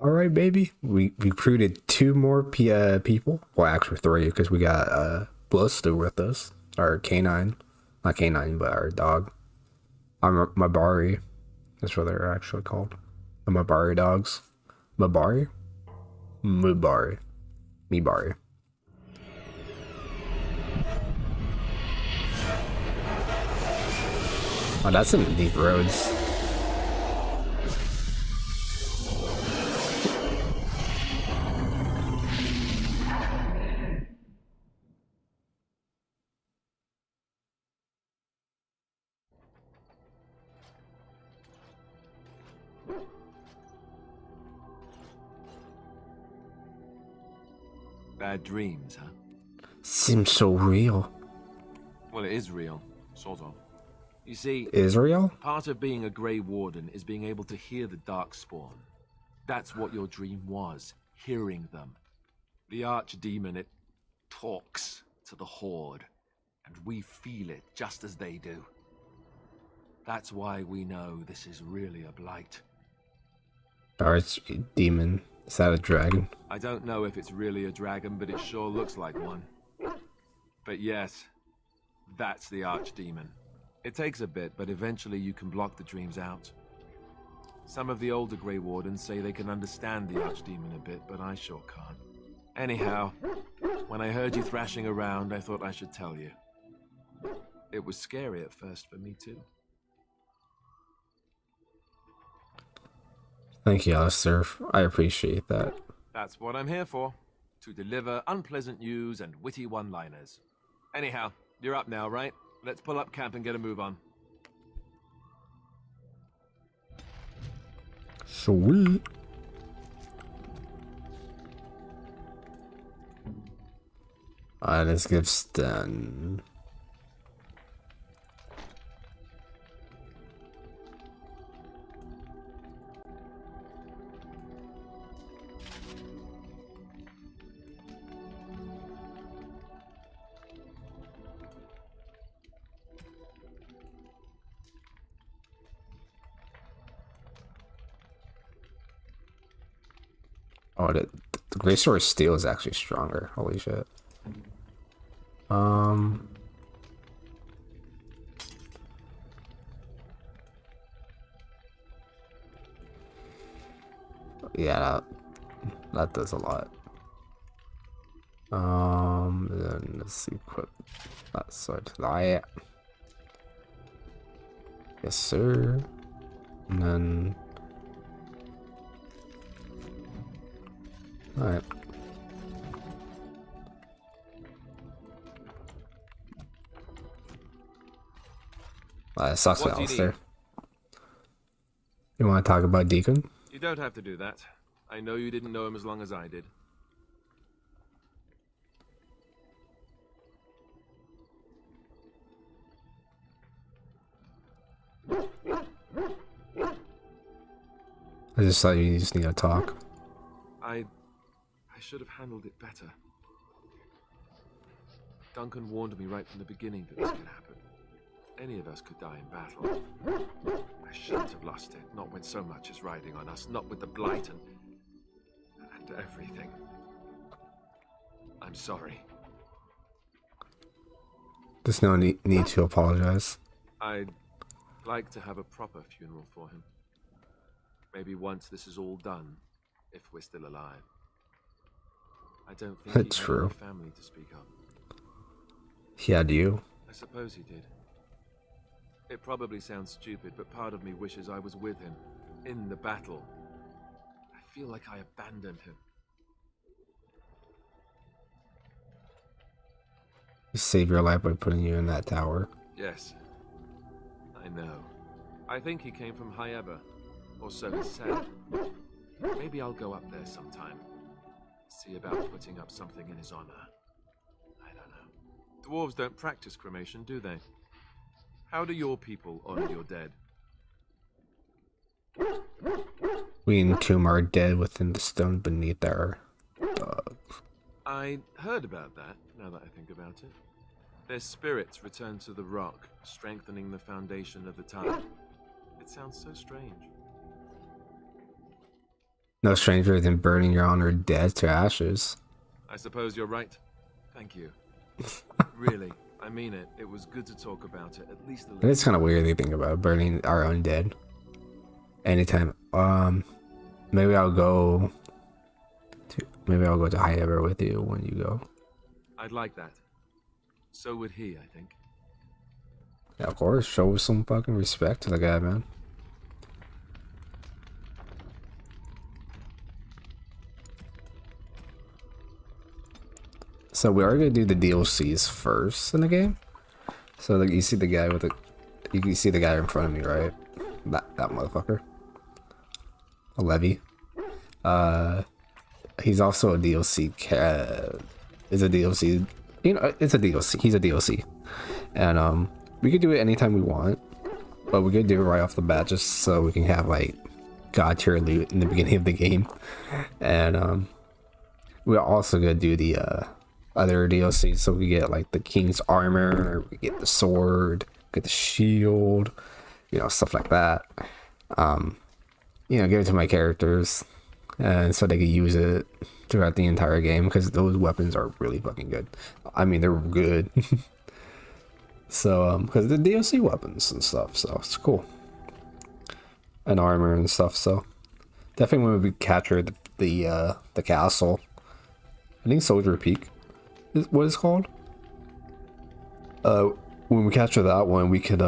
All right, baby. We recruited 2 more people. Well, actually 3, because we got Bluster with us. Our canine. Not canine, but our dog. Our Mabari. That's what they're actually called. The Mabari dogs. Mabari? Mubari. Mibari. Oh, that's some deep roads. Bad dreams, huh? Seems so real. Well, it is real, sort of. You see, Israel? Part of being a Grey Warden is being able to hear the Darkspawn. That's what your dream was, hearing them. The Archdemon, it talks to the Horde, and we feel it just as they do. That's why we know this is really a blight. Archdemon. Is that a dragon? I don't know if it's really a dragon, but it sure looks like one. But yes, That's the Archdemon. It takes a bit, but eventually you can block the dreams out. Some of the older Grey Wardens say they can understand the Archdemon a bit, but I sure can't. Anyhow, when I heard you thrashing around, I thought I should tell you. It was scary at first for me too. Thank you, Alistair. I appreciate that. That's what I'm here for. To deliver unpleasant news and witty one-liners. Anyhow, you're up now, right? Let's pull up camp and get a move on. Sweet. Alright, let's get done. Oh, the Great Sword of Steel is actually stronger. Holy shit. Yeah, that does a lot. Then let's equip that sword to that. Yes, sir. And then. Alright. That sucks, What do you Alistair. need? You want to talk about Deacon? You don't have to do that. I know you didn't know him as long as I did. I just thought you just need to talk. I should have handled it better. Duncan warned me right from the beginning that this could happen. Any of us could die in battle. I shouldn't have lost it, not when so much is riding on us, not with the Blight and everything. I'm sorry. There's no need to apologize. I'd like to have a proper funeral for him. Maybe once this is all done, if we're still alive. I don't think That's he had true. any family to speak of. He had you. I suppose he did. It probably sounds stupid, but part of me wishes I was with him, in the battle. I feel like I abandoned him. He saved your life by putting you in that tower. Yes. I know. I think he came from High Eber, or so he said. Maybe I'll go up there sometime. See about putting up something in his honor. I don't know. Dwarves don't practice cremation, do they? How do your people honor your dead? We entomb our dead within the stone beneath our I heard about that, now that I think about it. Their spirits return to the rock, strengthening the foundation of the time. It sounds so strange. No stranger than burning your honored dead to ashes. I suppose you're right. Thank you. Really, I mean it. It was good to talk about it, at least a little. It's kind of weird to think about burning our own dead. Anytime. Maybe I'll go to High Ever with you when you go. I'd like that. So would he, I think. Yeah, of course. Show some fucking respect to the guy, man. So we are gonna do the DLCs first in the game. So like you see the guy with the, you can see the guy in front of me, right? That motherfucker. A Levy. He's also a DLC. Is a DLC. You know, it's a DLC. He's a DLC, and we could do it anytime we want, but we could do it right off the bat just so we can have like god tier loot in the beginning of the game, and we're also gonna do the other DLC so we get like the king's armor, we get the sword, get the shield, you know, stuff like that. You know, give it to my characters, and so they can use it throughout the entire game because those weapons are really fucking good. I mean, they're good. So, because the DLC weapons and stuff, so it's cool. And armor and stuff, so definitely when we captured the castle, I think Soldier Peak is what it's called. When we capture that one, we could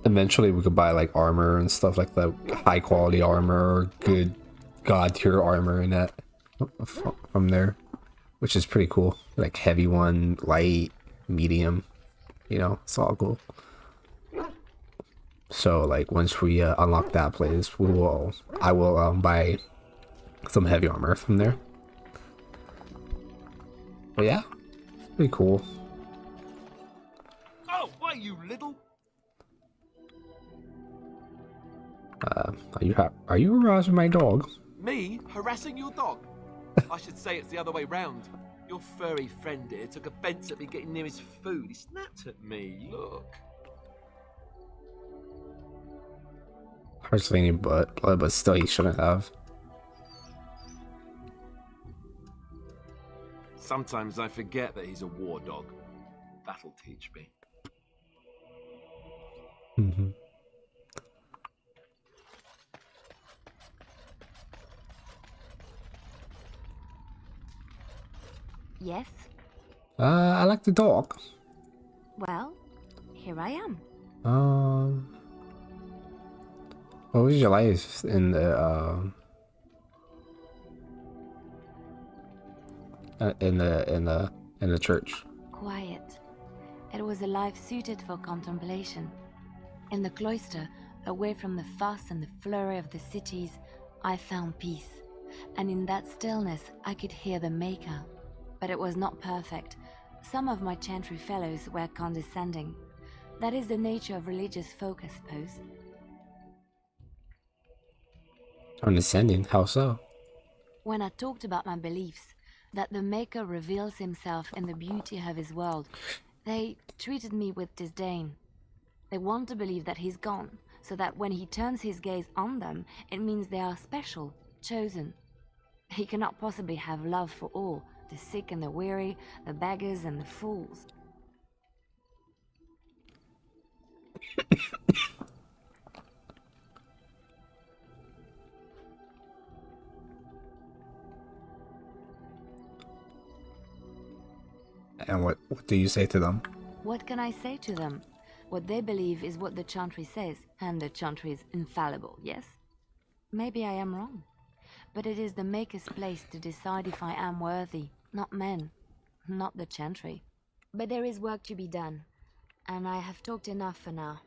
eventually we could buy like armor and stuff like that, high quality armor or good god tier armor in that from there, which is pretty cool. Like heavy one, light, medium, you know, it's all cool. So like once we unlock that place, I will buy some heavy armor from there. But yeah, pretty cool. Oh, why you little? Are you harassing my dog? Me harassing your dog? I should say it's the other way round. Your furry friend here took offence at me getting near his food. He snapped at me. Look. Hardly any blood, but still he shouldn't have. Sometimes I forget that he's a war dog. That'll teach me. Mm-hmm. Yes? I like the dog. Well, here I am. What was your life in the church? Quiet. It was a life suited for contemplation. In the cloister, away from the fuss and the flurry of the cities, I found peace. And in that stillness, I could hear the Maker. But it was not perfect. Some of my chantry fellows were condescending. That is the nature of religious folk, I suppose. Condescending? How so? When I talked about my beliefs, that the Maker reveals himself in the beauty of his world, they treated me with disdain. They want to believe that he's gone, so that when he turns his gaze on them, it means they are special, chosen. He cannot possibly have love for all, the sick and the weary, the beggars and the fools. And what do you say to them? What can I say to them? What they believe is what the chantry says, and the chantry is infallible, yes? Maybe I am wrong, but it is the Maker's place to decide if I am worthy, not men, not the chantry. But there is work to be done, and I have talked enough for now.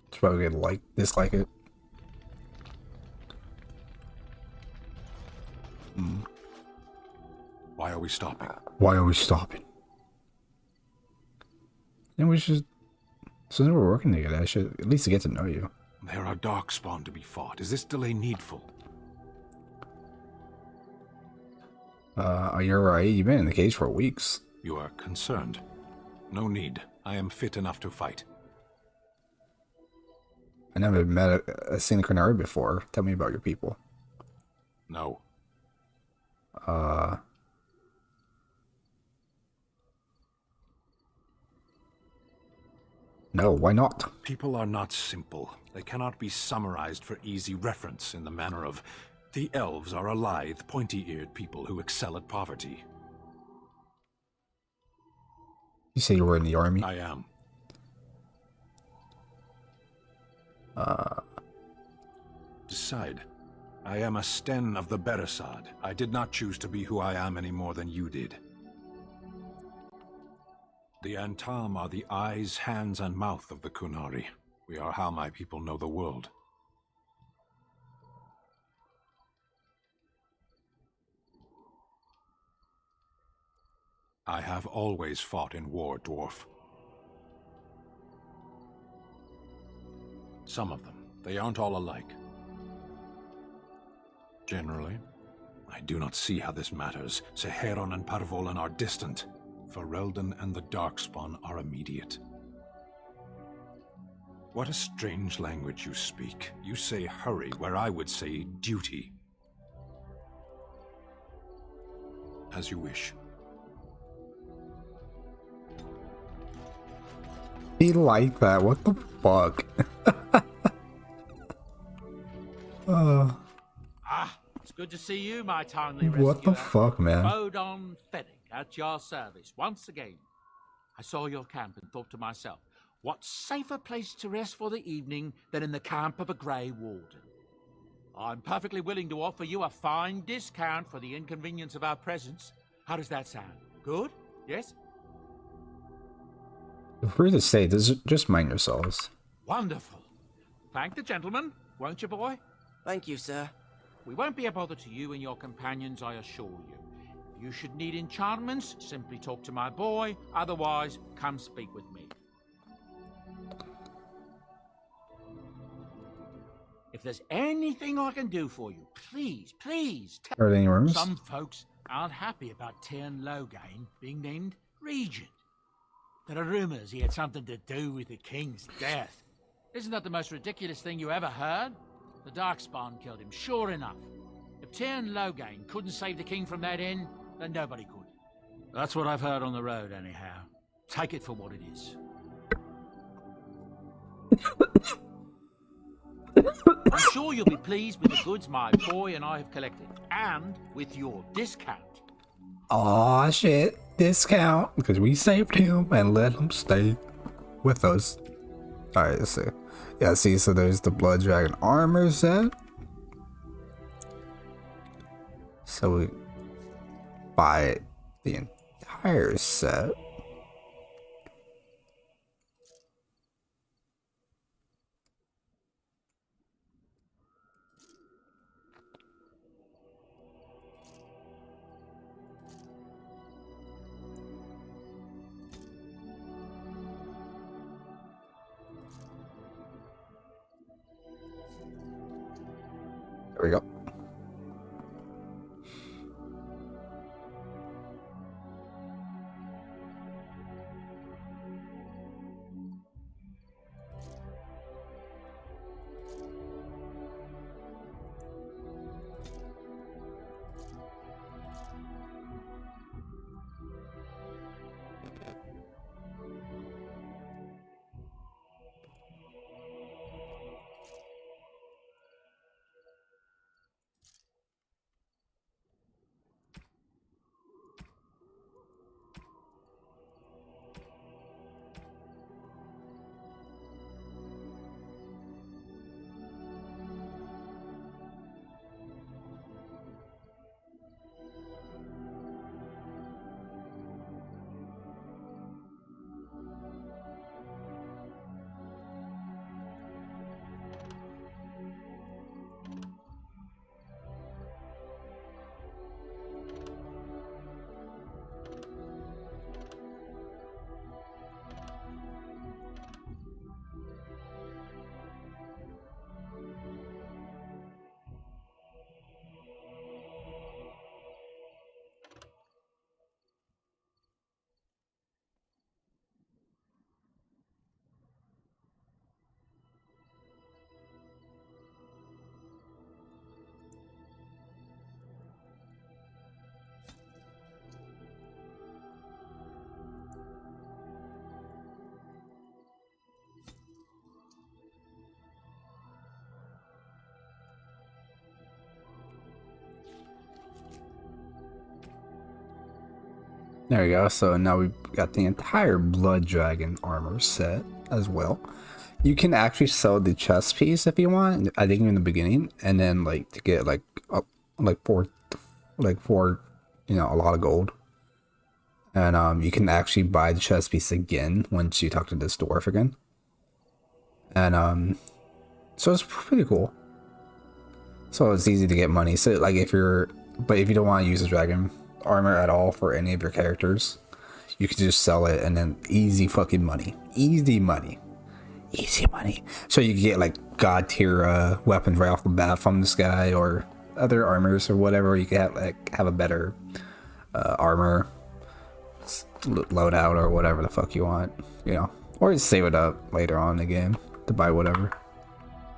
It's probably gonna dislike it. Why are we stopping? Why are we stopping? And we should, since we're working together, I should at least get to know you. There are darkspawn to be fought. Is this delay needful? You're right. You've been in the cage for weeks. You are concerned. No need. I am fit enough to fight. I never met a Qunari before. Tell me about your people. No. No, why not? People are not simple. They cannot be summarized for easy reference in the manner of, the elves are a lithe, pointy-eared people who excel at poverty. You say you were in the army? I am. Decide. I am a Sten of the Beresad. I did not choose to be who I am any more than you did. The Antam are the eyes, hands, and mouth of the Qunari. We are how my people know the world. I have always fought in war, dwarf. Some of them. They aren't all alike. Generally, I do not see how this matters. Seheron and Parvolan are distant. Ferelden and the Darkspawn are immediate. What a strange language you speak. You say hurry, where I would say duty. As you wish. He like that. What the fuck? It's good to see you, my timely What the rescuer. fuck, man? Bodon Fennick, at your service once again. I saw your camp and thought to myself, what safer place to rest for the evening than in the camp of a Grey Warden? I'm perfectly willing to offer you a fine discount for the inconvenience of our presence. How does that sound? Good? Yes? Feel free to say, just mind yourselves. Wonderful. Thank the gentleman, won't you, boy? Thank you, sir. We won't be a bother to you and your companions, I assure you. If you should need enchantments, simply talk to my boy. Otherwise, come speak with me. If there's anything I can do for you, please, please tell Are there any rooms? Some folks aren't happy about Tyrn Loghain being named regent. There are rumors he had something to do with the king's death. Isn't that the most ridiculous thing you ever heard? The Darkspawn killed him, sure enough. If Tyrn Loghain couldn't save the king from that inn, then nobody could. That's what I've heard on the road, anyhow. Take it for what it is. I'm sure you'll be pleased with the goods my boy and I have collected, and with your discount. Aw, shit. Discount. Because we saved him and let him stay with us. Alright, let's see. Yeah, see, so there's the Blood Dragon armor set. So we buy the entire set. There we go. There we go. So now we've got the entire Blood Dragon armor set as well. You can actually sell the chest piece if you want. I think in the beginning, and then like to get like four, you know, a lot of gold. And you can actually buy the chest piece again once you talk to this dwarf again. And so it's pretty cool. So it's easy to get money. So like if you don't want to use the dragon armor at all for any of your characters, you can just sell it and then easy fucking money. Easy money. So you can get like god tier weapons right off the bat from this guy, or other armors or whatever. You can have a better armor loadout or whatever the fuck you want, you know, or just save it up later on in the game to buy whatever,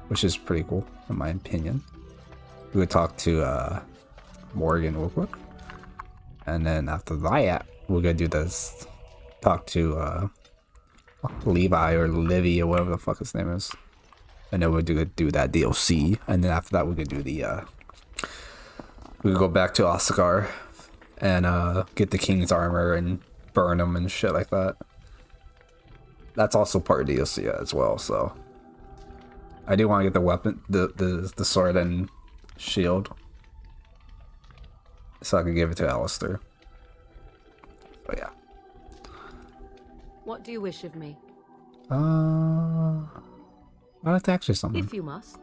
which is pretty cool in my opinion. We would talk to Morrigan real quick, and then after that we're gonna do this, talk to Levi or Livy or whatever the fuck his name is. And then we'll do that DLC, and then after that we could do the we could go back to Oscar and get the king's armor and burn them and shit like that. That's also part of DLC as well, so I do want to get the weapon, the sword and shield, so I can give it to Alistair. But yeah. What do you wish of me? I'd like to ask you something. If you must.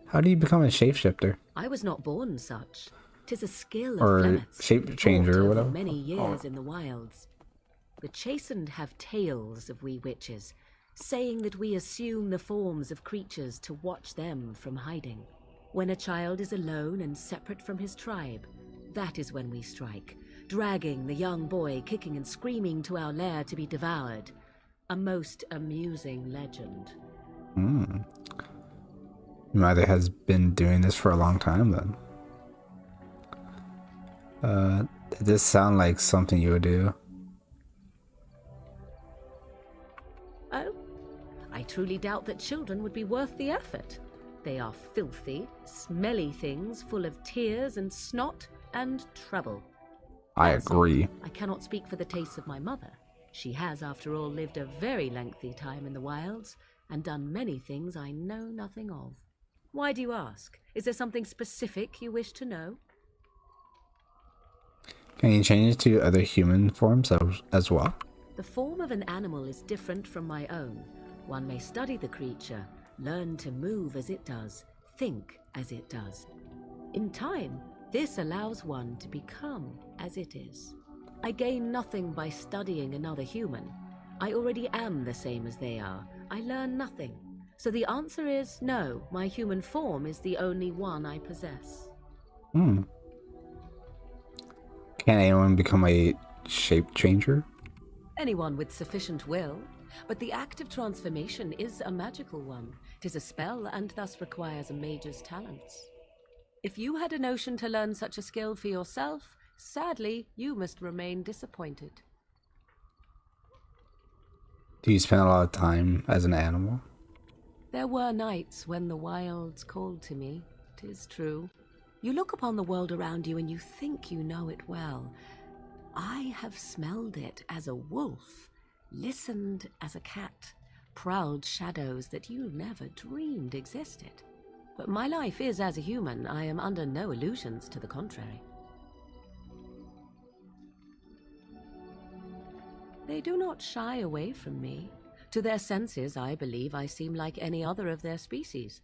How do you become a shapeshifter? I was not born such. 'Tis a skill of Or Flemeth's, shape changer or taught over whatever? many years in the wilds. The chastened have tales of we witches, saying that we assume the forms of creatures to watch them from hiding. When a child is alone and separate from his tribe, that is when we strike, dragging the young boy kicking and screaming to our lair to be devoured. A most amusing legend. Mother has been doing this for a long time then. Does this sound like something you would do? Oh, I truly doubt that children would be worth the effort. They are filthy, smelly things full of tears and snot and trouble. I agree. I cannot speak for the tastes of my mother. She has, after all, lived a very lengthy time in the wilds and done many things I know nothing of. Why do you ask? Is there something specific you wish to know? Can you change it to other human forms as well? The form of an animal is different from my own. One may study the creature, learn to move as it does, think as it does. In time, this allows one to become as it is. I gain nothing by studying another human. I already am the same as they are. I learn nothing. So the answer is no, my human form is the only one I possess. Can anyone become a shape changer? Anyone with sufficient will, but the act of transformation is a magical one. 'Tis a spell and thus requires a mage's talents. If you had a notion to learn such a skill for yourself, sadly, you must remain disappointed. Do you spend a lot of time as an animal? There were nights when the wilds called to me, 'tis true. You look upon the world around you and you think you know it well. I have smelled it as a wolf, listened as a cat, prowled shadows that you never dreamed existed. But my life is as a human. I am under no illusions to the contrary. They do not shy away from me. To their senses, I believe I seem like any other of their species.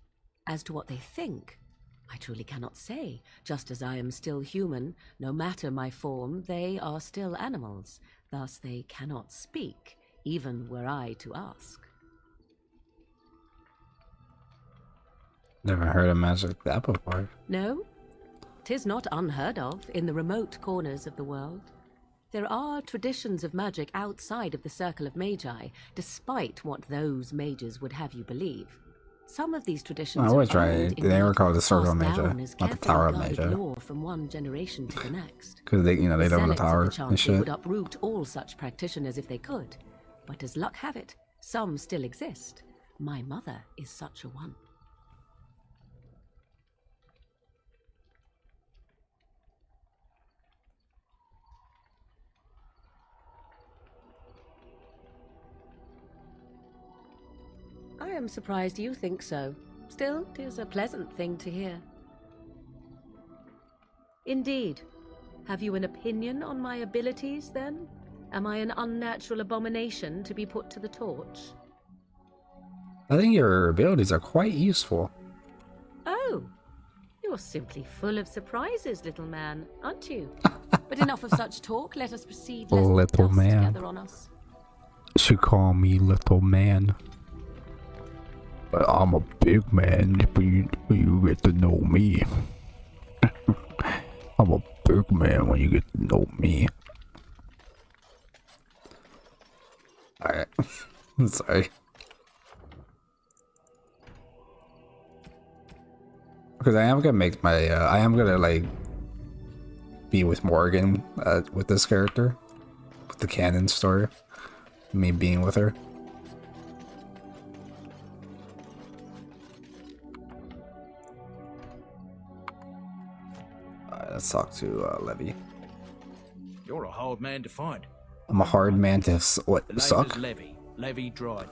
As to what they think, I truly cannot say. Just as I am still human, no matter my form, they are still animals. Thus they cannot speak, even were I to ask. Never heard of magic like that before. No, 'tis not unheard of in the remote corners of the world. There are traditions of magic outside of the circle of magi, despite what those mages would have you believe. Some of these traditions I was are right. old, They were indeed, called the Circle of passed Magi, down as not the carefully Tower of guarded Magi. lore from one generation to the next. Because they, they live in the Zealots of tower the and Chantry shit. would uproot all such practitioners if they could. But as luck have it, some still exist. My mother is such a one. I am surprised you think so. Still, 'tis a pleasant thing to hear. Indeed. Have you an opinion on my abilities, then? Am I an unnatural abomination to be put to the torch? I think your abilities are quite useful. Oh, you're simply full of surprises, little man, aren't you? But enough of such talk. Let us proceed, lest Little dust man. gather on us. She call me little man. But I'm a big man when you get to know me. I'm a big man when you get to know me. Alright. Sorry. Because I am gonna make my, I am gonna, like, be with Morgan, with this character. With the canon story. me being with her. Let's talk to Levy. You're a hard man to find. I'm a hard man to The name suck. is Levy Dryden.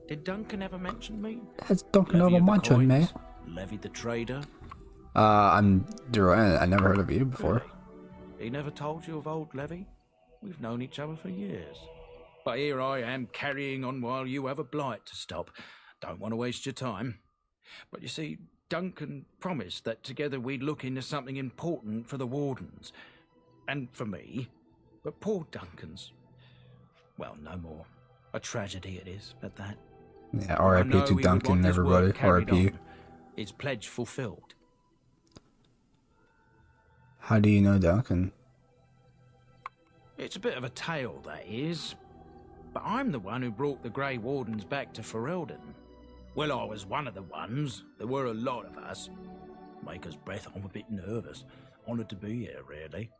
Did Duncan ever mention me? Has Duncan Levy ever of the mentioned me? coins? Levy the trader? I'm Duran. I never heard of you before. He never told you of old Levy? We've known each other for years. But here I am carrying on while you have a blight to stop. Don't want to waste your time. But you see, Duncan promised that together we'd look into something important for the Wardens. And for me. But poor Duncan's... well, no more. A tragedy it is, at that. Yeah, R.I.P. to Duncan and everybody. R.I.P. His pledge fulfilled. How do you know Duncan? It's a bit of a tale, that is. But I'm the one who brought the Grey Wardens back to Ferelden. Well, I was one of the ones. There were a lot of us. Maker's breath, I'm a bit nervous. Honoured to be here, really.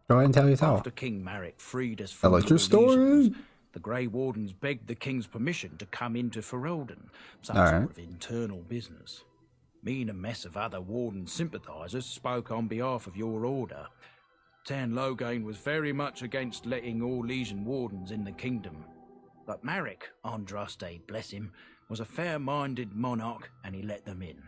Go ahead and tell your tale. After King Marek freed us I from like the your story. Wallisians, the Grey Wardens begged the King's permission to come into Ferelden, some All sort right. of internal business. Me and a mess of other Warden sympathisers spoke on behalf of your order. Tan Loghain was very much against letting Orlesian Wardens in the kingdom. But Marek, Andraste, bless him, was a fair-minded monarch and he let them in.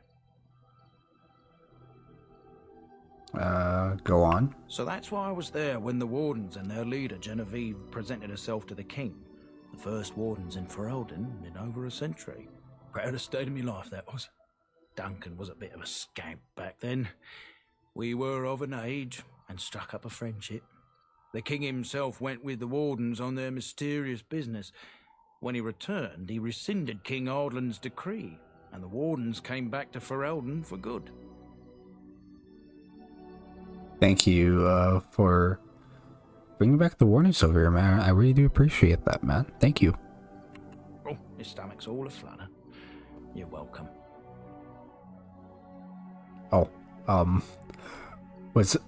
Go on. So that's why I was there when the Wardens and their leader, Genevieve, presented herself to the king. The first Wardens in Ferelden in over a century. Proudest day of my life, that was. Duncan was a bit of a scamp back then. We were of an age and struck up a friendship. The king himself went with the Wardens on their mysterious business. When he returned, he rescinded King Ardland's decree, and the Wardens came back to Ferelden for good. Thank you for bringing back the Wardens over here, man. I really do appreciate that, man. Thank you. Oh, his stomach's all aflutter. You're welcome. Oh,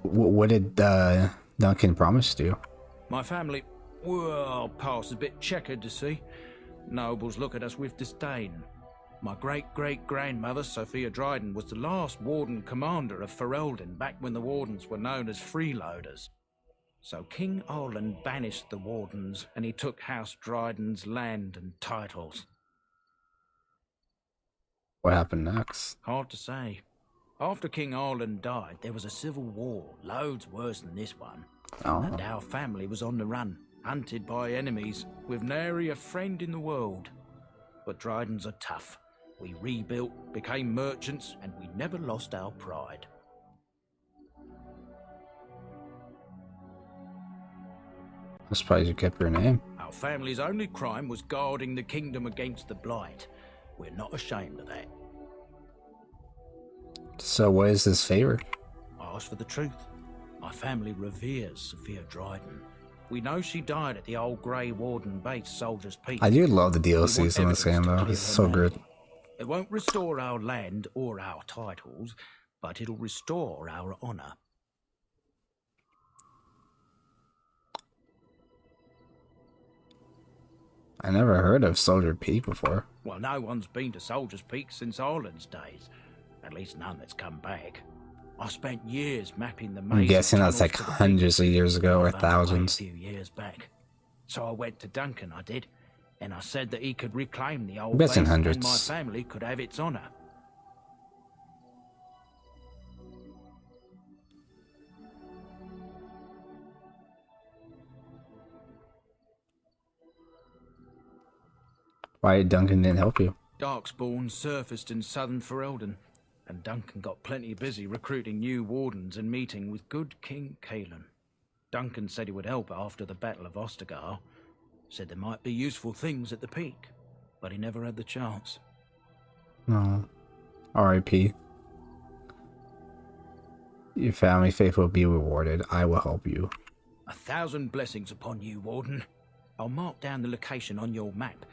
what did Duncan promise to you? My family, well, past a bit checkered to see. Nobles look at us with disdain. My great-great-grandmother, Sophia Dryden, was the last Warden commander of Ferelden back when the Wardens were known as freeloaders. So King Arland banished the Wardens, and he took House Dryden's land and titles. What happened next? Hard to say. After King Arland died, there was a civil war, loads worse than this one. Oh. And our family was on the run, hunted by enemies, with nary a friend in the world. But Drydens are tough. We rebuilt, became merchants, and we never lost our pride. I'm surprised you kept your name. Our family's only crime was guarding the kingdom against the blight. We're not ashamed of that. So what is his favor? Ask for the truth. My family reveres Sophia Dryden. We know she died at the old Grey Warden base, Soldier's Peak. I do love the DLCs in this game, though. It's so good. It won't restore our land or our titles, but it'll restore our honor. I never heard of Soldier Peak before. Well, no one's been to Soldier's Peak since Arland's days. At least none that's come back. I spent years mapping the maze. I'm guessing that's like hundreds of years ago or thousands. A few years back. So I went to Duncan, I did, and I said that he could reclaim the old Bet it's in base and my hundreds. family could have its honor. Why Duncan didn't help you? Darkspawn surfaced in southern Ferelden, and Duncan got plenty busy recruiting new wardens and meeting with good King Cailan. Duncan said he would help after the Battle of Ostagar. Said there might be useful things at the peak, but he never had the chance. No. R.I.P. Your family faith will be rewarded. I will help you. 1,000 blessings upon you, Warden. I'll mark down the location on your map.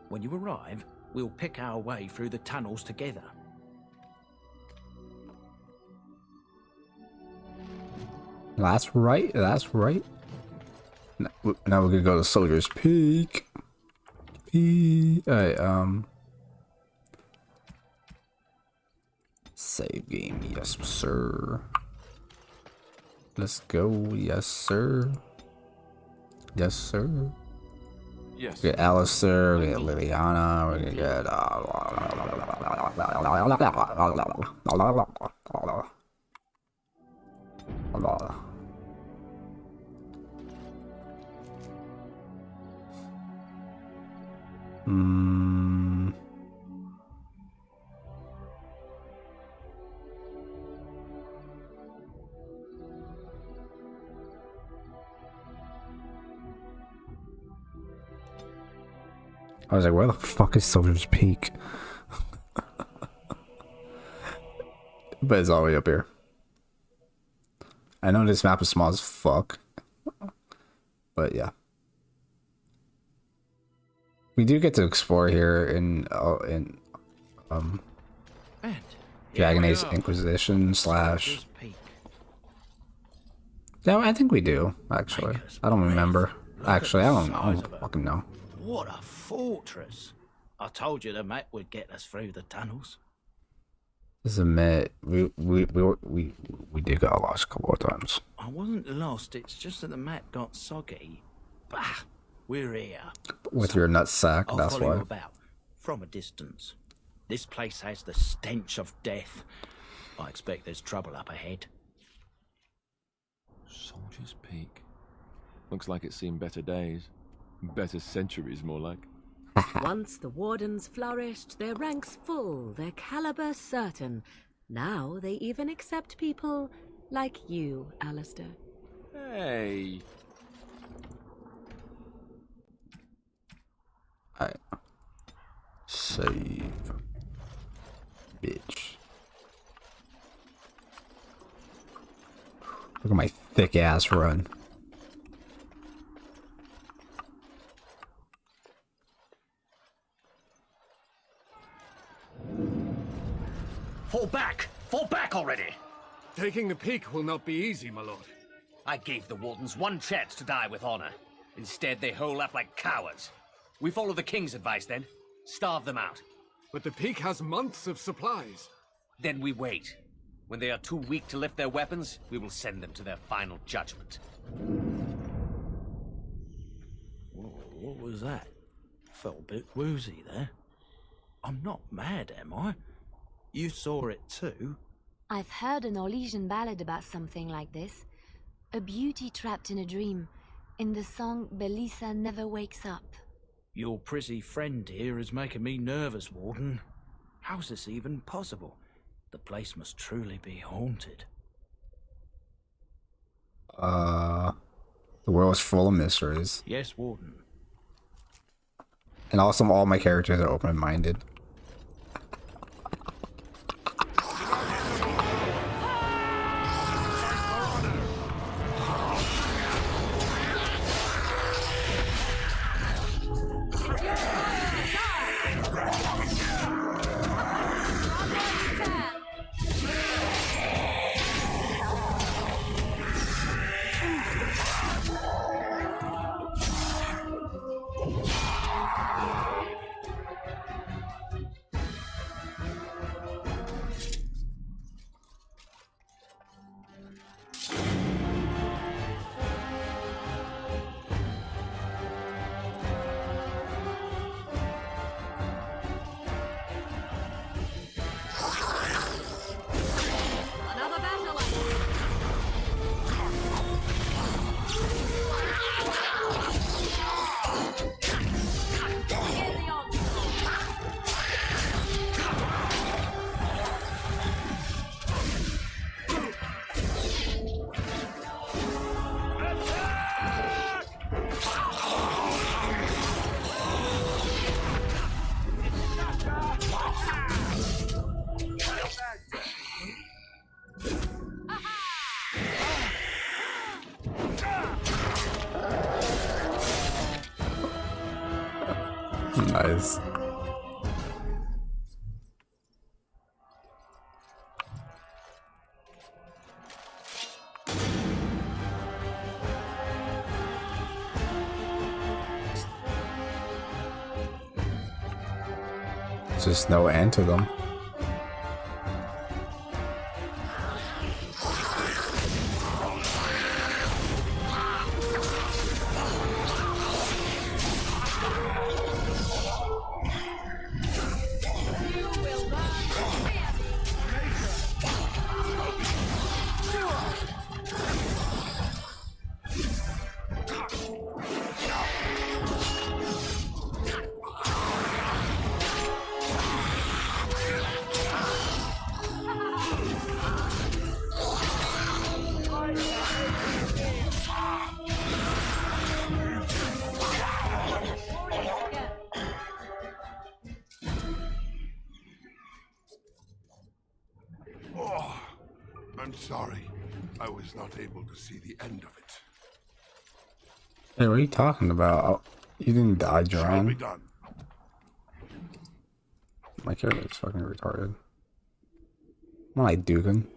When you arrive, we'll pick our way through the tunnels together. That's right. That's right. Now we're gonna go to Soldier's Peak. Alright, save game, yes sir. Let's go, yes sir. Yes sir. Yes. We get Alistair, we get Liliana, we're gonna get I was like, where the fuck is Soldier's Peak? But it's all the way up here. I know this map is small as fuck. But yeah. We do get to explore here in Dragon Age Inquisition / Yeah, I think we do, actually. I don't remember. Actually, I don't fucking know. What a fortress! I told you the map would get us through the tunnels. Just admit, we did get lost a couple of times. I wasn't lost, it's just that the map got soggy. Bah! We're here. With your nutsack, I'll that's follow why. you about, from a distance. This place has the stench of death. I expect there's trouble up ahead. Soldier's Peak. Looks like it's seen better days. Better centuries, more like. Once the Wardens flourished, their ranks full, their caliber certain. Now they even accept people like you, Alistair. Hey. Alright. Save. Bitch. Look at my thick ass run. Fall back! Fall back already! Taking the peak will not be easy, my lord. I gave the Wardens one chance to die with honor. Instead, they hole up like cowards. We follow the King's advice then. Starve them out. But the peak has months of supplies. Then we wait. When they are too weak to lift their weapons, we will send them to their final judgment. Whoa, what was that? Felt a bit woozy there. I'm not mad, am I? You saw it too? I've heard an Orlesian ballad about something like this. A beauty trapped in a dream. In the song, Belisa never wakes up. Your prissy friend here is making me nervous, Warden. How's this even possible? The place must truly be haunted. The world is full of mysteries. Yes, Warden. And also all my characters are open-minded. Nice. Just no end to them. Oh, I'm sorry. I was not able to see the end of it. Hey, what are you talking about? Oh, you didn't die, Shall be John. done. My character is fucking retarded. I'm like Dugan.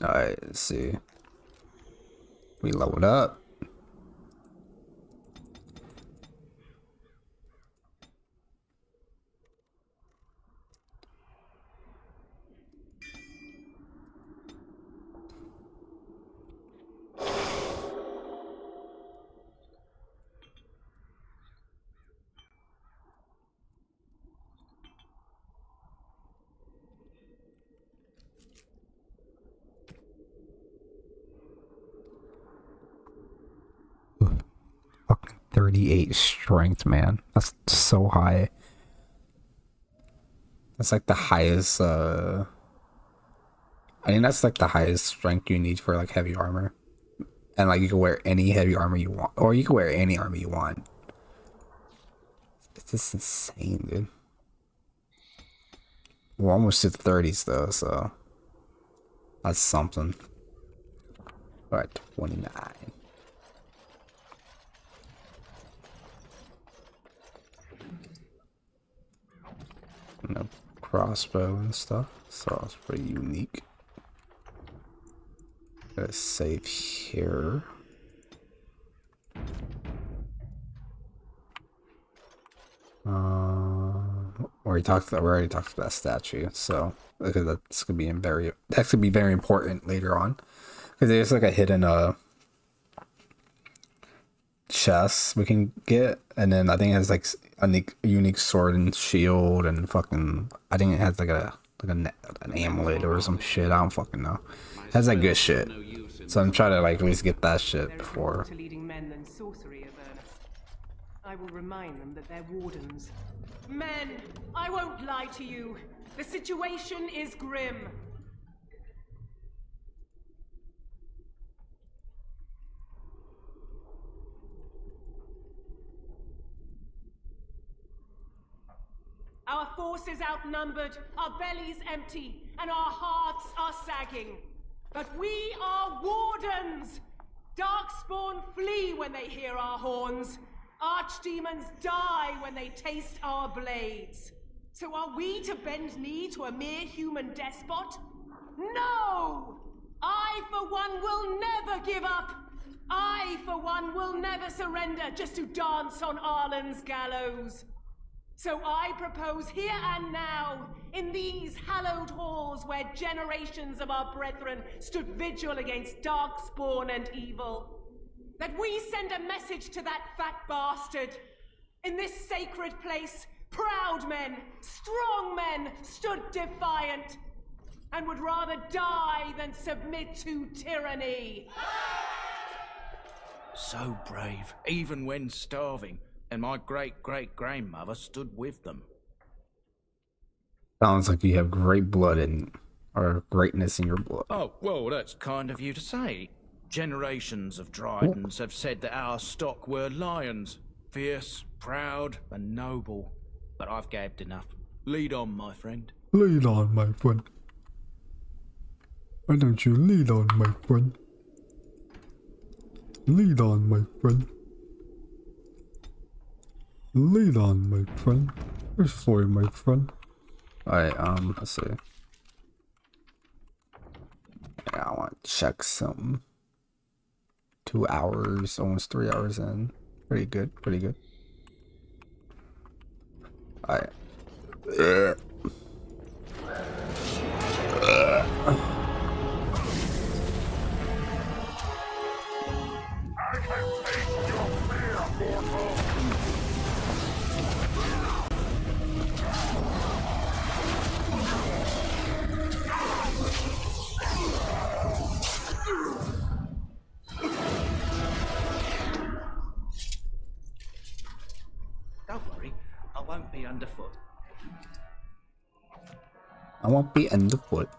Alright, let's see. We leveled up. Fucking 38 strength, man. That's so high. That's like the highest, I think that's like the highest strength you need for like heavy armor. And like you can wear any heavy armor you want. Or you can wear any armor you want. It's just insane, dude. We're almost to the 30s though, so that's something. Alright, 29. And a crossbow and stuff, so it's pretty unique. Gotta save here. We already talked about that statue, so because that's gonna be very important later on, because there's like a hidden chest we can get, and then I think it has like a unique sword and shield and fucking, I think it has like an amulet or some shit. I don't fucking know. It has that good shit, so I'm trying to like at least get that shit before. To leading men than sorcery, Avernus. I will remind them that they're wardens. Men, I won't lie to you. The situation is grim. Our forces outnumbered, our bellies empty, and our hearts are sagging. But we are wardens! Darkspawn flee when they hear our horns. Archdemons die when they taste our blades. So are we to bend knee to a mere human despot? No! I, for one, will never give up. I, for one, will never surrender just to dance on Arlen's gallows. So I propose here and now, in these hallowed halls where generations of our brethren stood vigil against darkspawn and evil, that we send a message to that fat bastard. In this sacred place, proud men, strong men stood defiant, and would rather die than submit to tyranny. So brave, even when starving. And my great-great-grandmother stood with them. Sounds like you have great blood or greatness in your blood. Oh, well, that's kind of you to say. Generations of Dryadens have said that our stock were lions. Fierce, proud, and noble. But I've gabbed enough. Lead on, my friend. Lead on, my friend. Why don't you lead on, my friend? Lead on, my friend. Lead on, my friend. Where's Floyd, my friend? Alright, let's see. Yeah, I want to check something. 2 hours, almost 3 hours in. Pretty good, pretty good. Alright. Don't worry, I won't be underfoot. I won't be underfoot.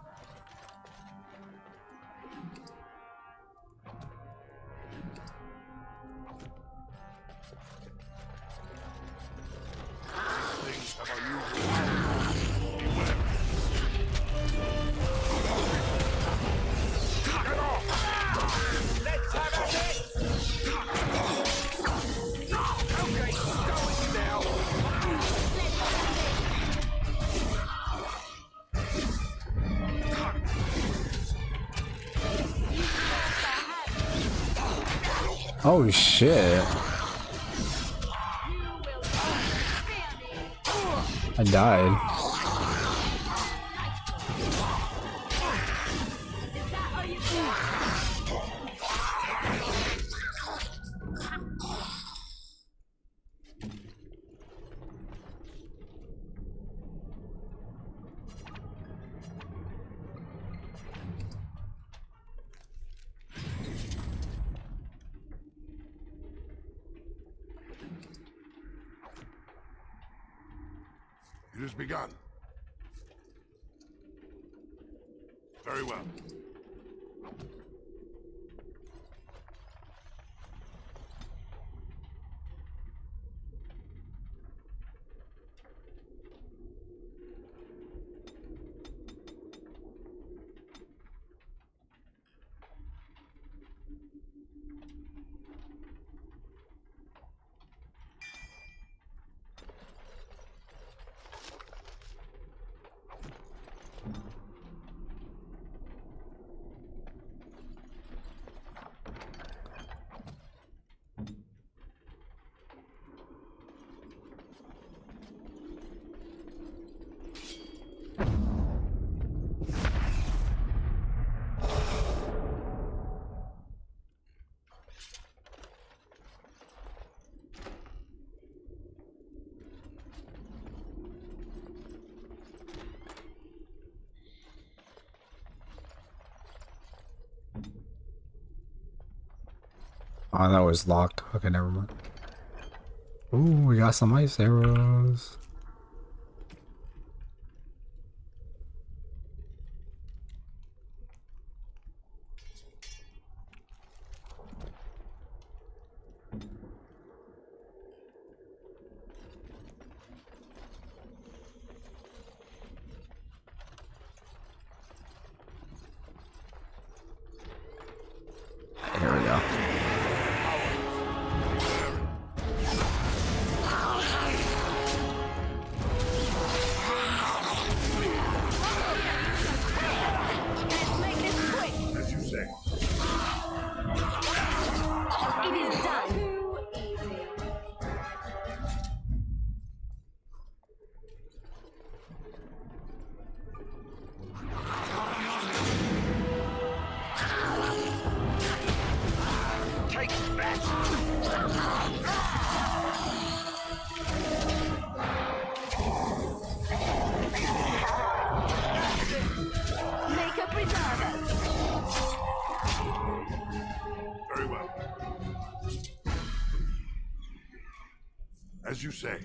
Oh shit. I died. It has begun. Very well. Oh, that was locked. Okay, never mind. Ooh, we got some ice arrows. Here we go. As you say. It is done. Take that! Make a preserver. Very well. As you say.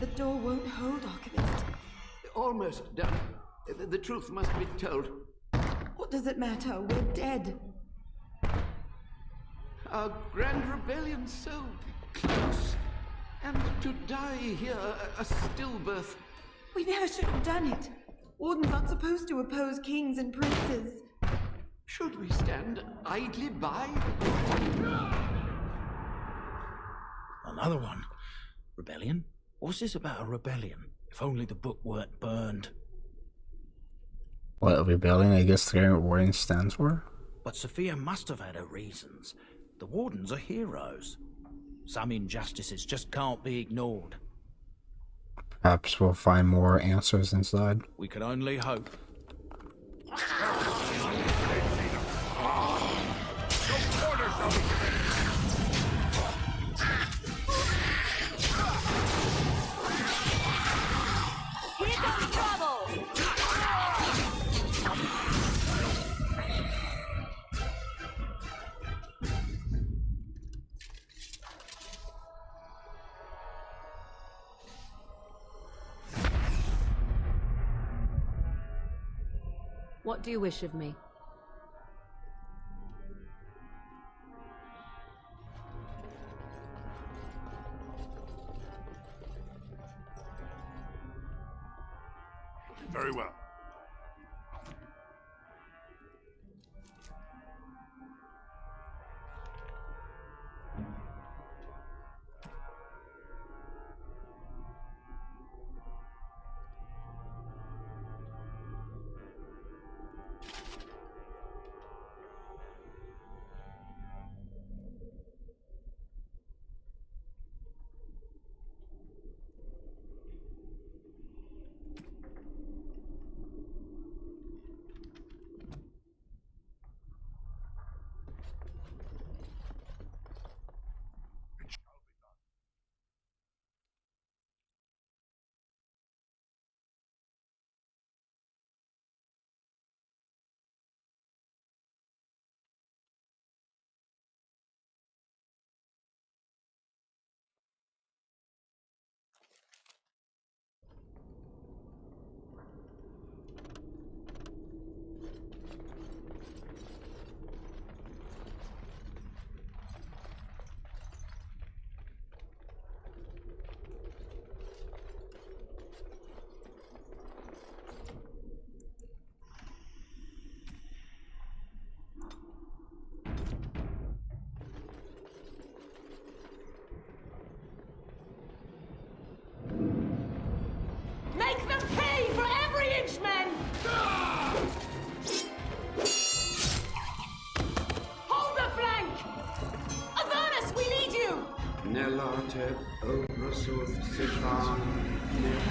The door won't hold, Archivist. Almost done. The truth must be told. What does it matter? We're dead. Our grand rebellion so close. And to die here, a stillbirth. We never should have done it. Wardens aren't supposed to oppose kings and princes. Should we stand idly by? Another one. Rebellion? What's this about a rebellion? If only the book weren't burned. What, rebellion? I guess the current warning stands for? But Sophia must have had her reasons. The Wardens are heroes. Some injustices just can't be ignored. Perhaps we'll find more answers inside. We can only hope. Here comes trouble! What do you wish of me? Very well. Make them pay for every inch, men! Hold the flank! Avernus, we need you! Nelate Obrasuf Sifan Net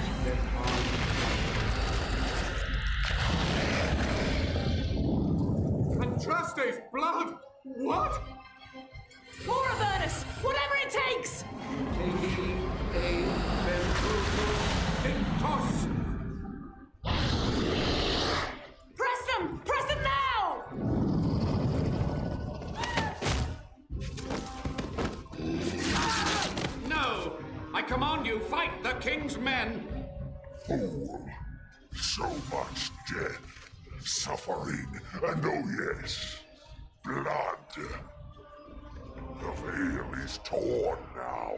Andraste's blood! What? More Avernus! Whatever it takes! Press them! Press them now! No! I command you, fight the king's men! Fool. So much death, suffering, and oh yes, blood. The veil is torn now.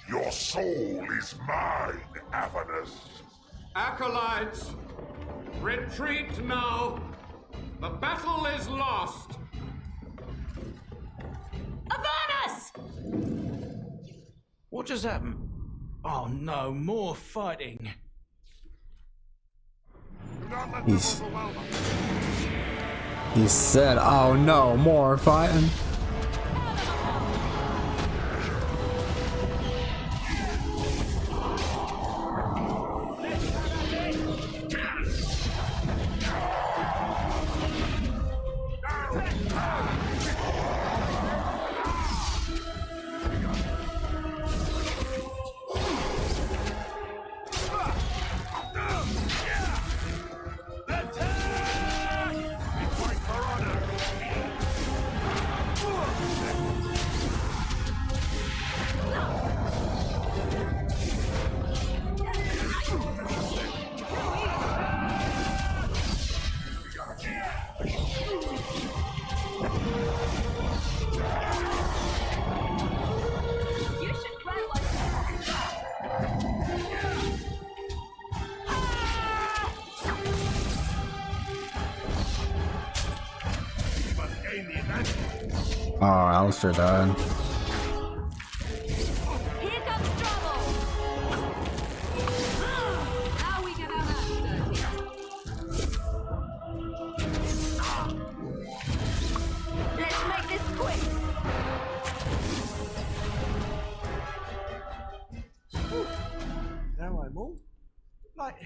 Your soul is mine, Avernus. Acolytes, retreat now! The battle is lost! Avernus! What just happened? Oh no, more fighting. He said, oh no, more fighting. Oh, Alistair died. Here comes trouble!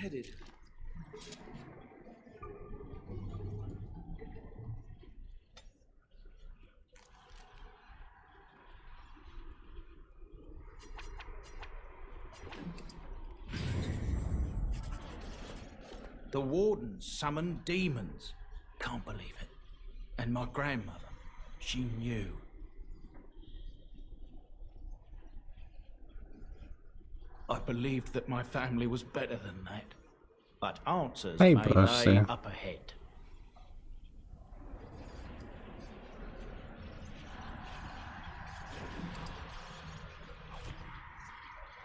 headed? The wardens summoned demons. Can't believe it. And my grandmother, she knew. I believed that my family was better than that. But answers Hey, may Buster. lay up ahead.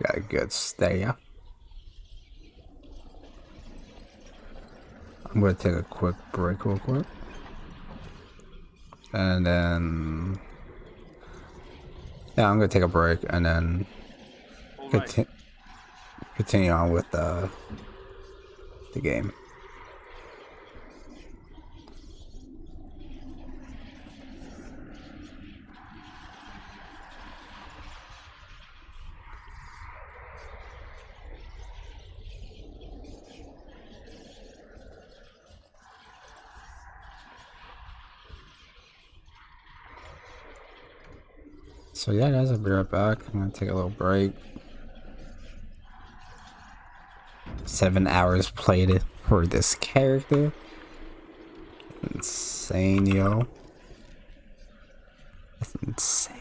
Got a good stare. I'm gonna take a quick break real quick. And then... yeah, I'm gonna take a break and then continue on with the game. So yeah guys, I'll be right back. I'm gonna take a little break. 7 hours played for this character. Insane, yo. That's insane.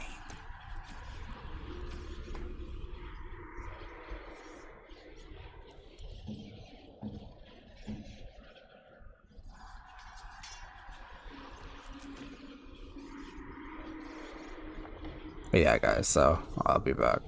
But yeah guys, so I'll be back.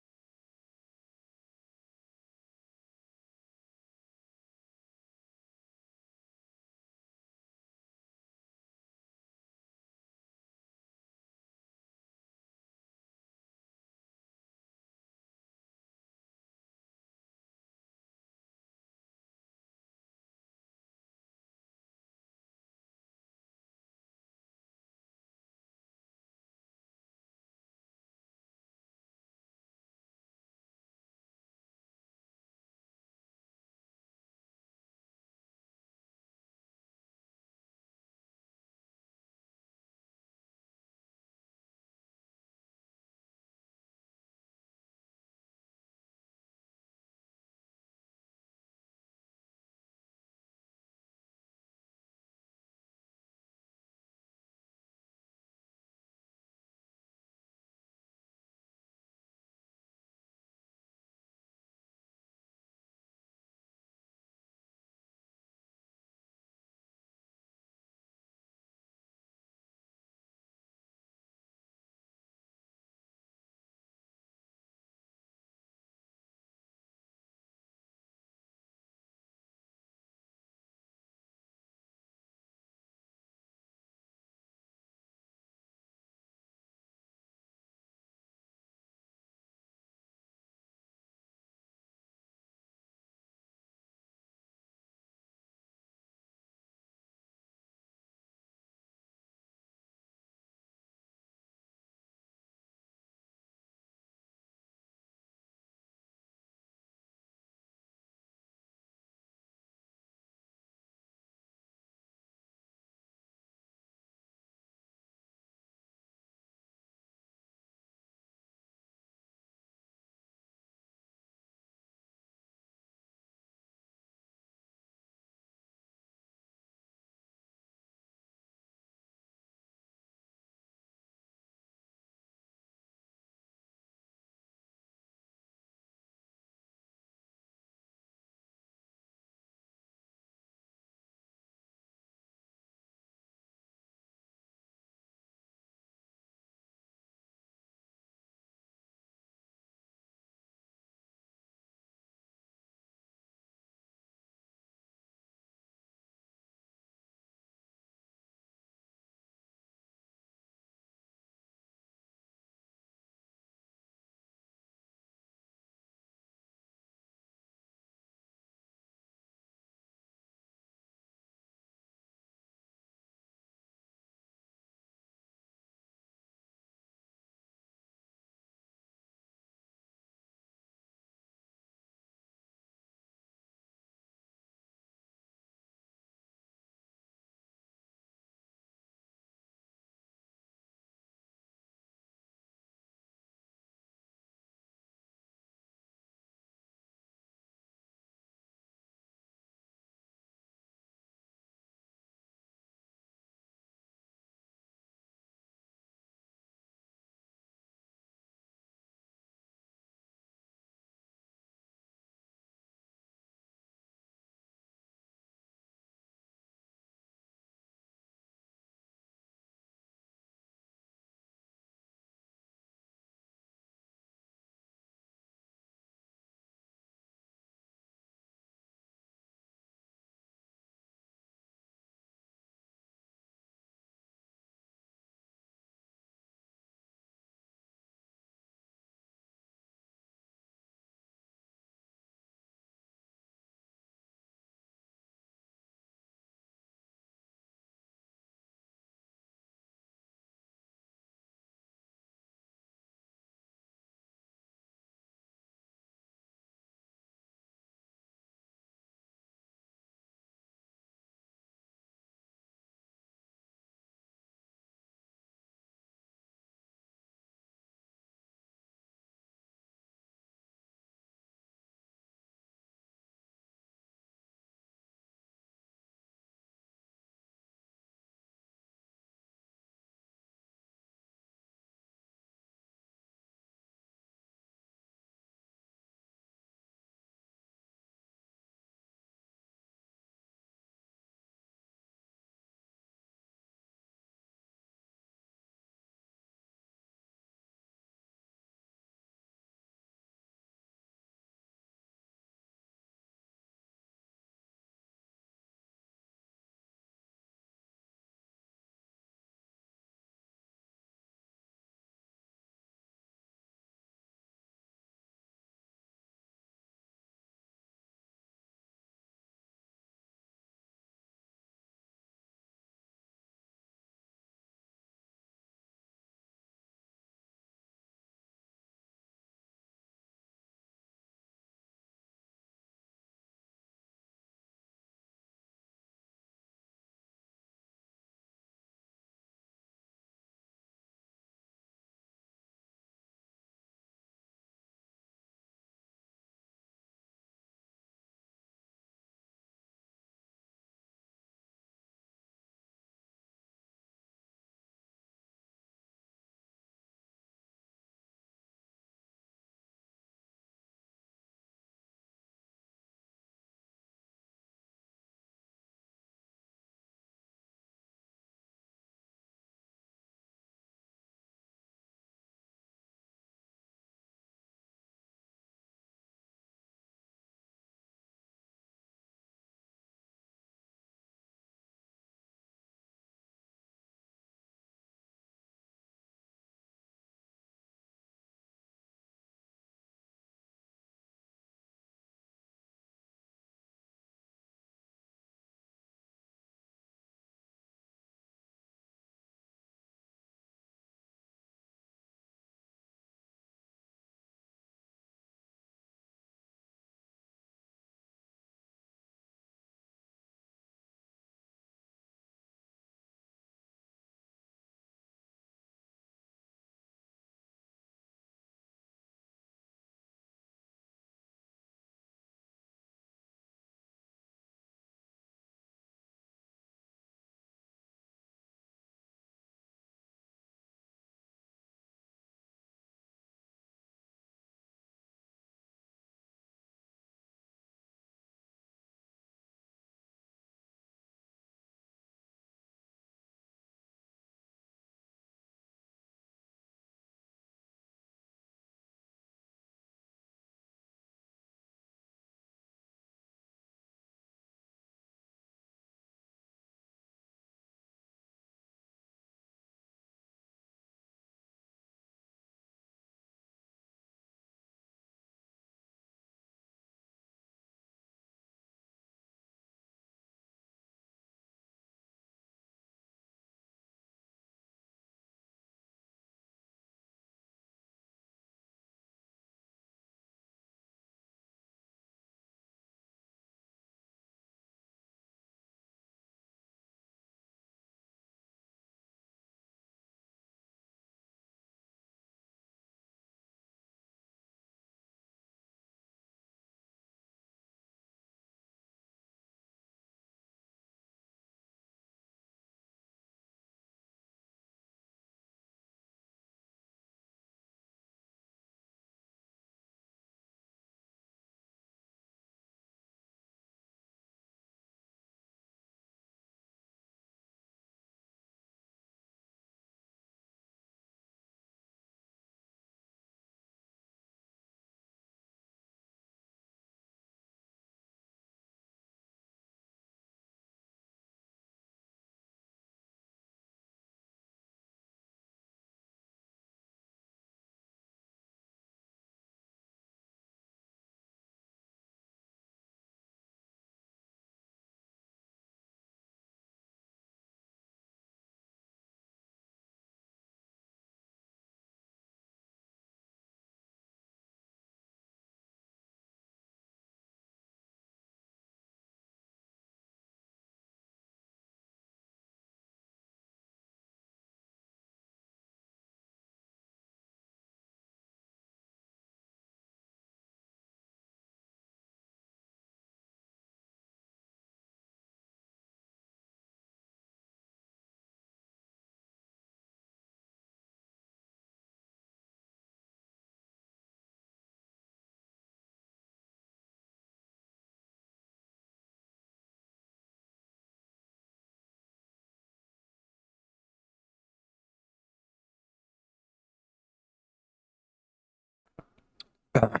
Got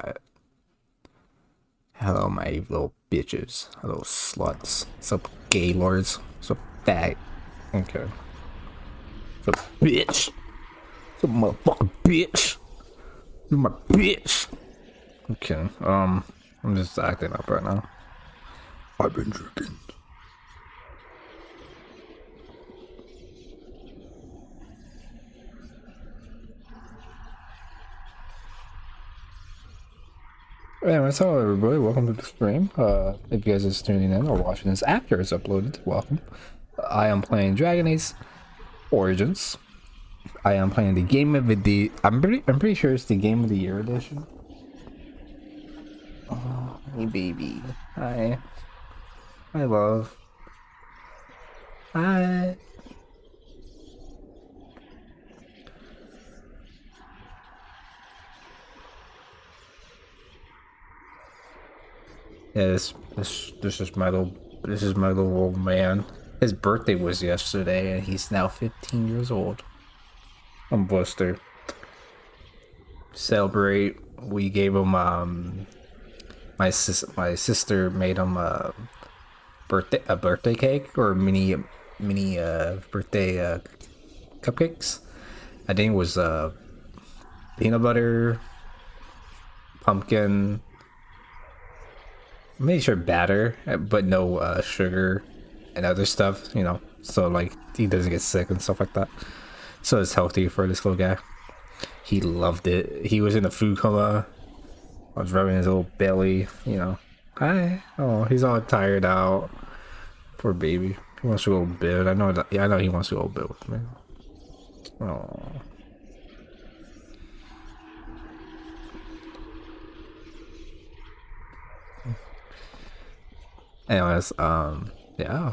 it. Hello, my little bitches. Hello, sluts. What's up, gay lords? What's up, fag? Okay. What's up, bitch? What's up, motherfucking bitch? You my bitch. Okay. I'm just acting up right now. I've been drinking. Anyways, hello everybody, welcome to the stream. If you guys are just tuning in or watching this after it's uploaded, welcome. I am playing Dragon Age Origins. I am playing the game of the I'm pretty sure it's the Game of the Year edition. Oh, hey baby. Hi. Hi love. Hi. Yeah, this is my little old man. His birthday was yesterday, and he's now 15 years old. I'm Buster. Celebrate. We gave him my sister made him a birthday cake or mini birthday cupcakes. I think it was peanut butter, pumpkin. I'm pretty sure batter, but no sugar and other stuff, you know, so like he doesn't get sick and stuff like that. So it's healthy for this little guy. He loved it. He was in a food coma. I was rubbing his little belly, you know. Hi. Oh, he's all tired out. Poor baby. He wants to go to bed. I know that. Yeah, I know he wants to go to bed with me. Oh. Anyways, yeah.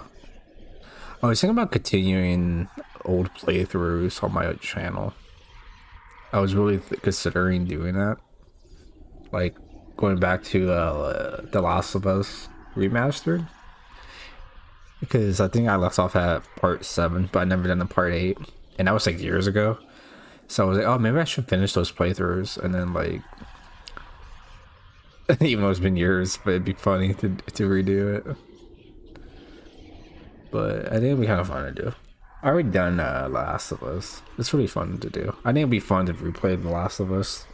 I was thinking about continuing old playthroughs on my channel. I was really considering doing that. Like, going back to The Last of Us Remastered. Because I think I left off at part 7, but I never done the part 8. And that was like years ago. So I was like, oh, maybe I should finish those playthroughs. And then like... even though it's been years, but it'd be funny to redo it. But I think it'd be kind of fun to do. I already done Last of Us. It's really fun to do. I think it'd be fun to replay The Last of Us.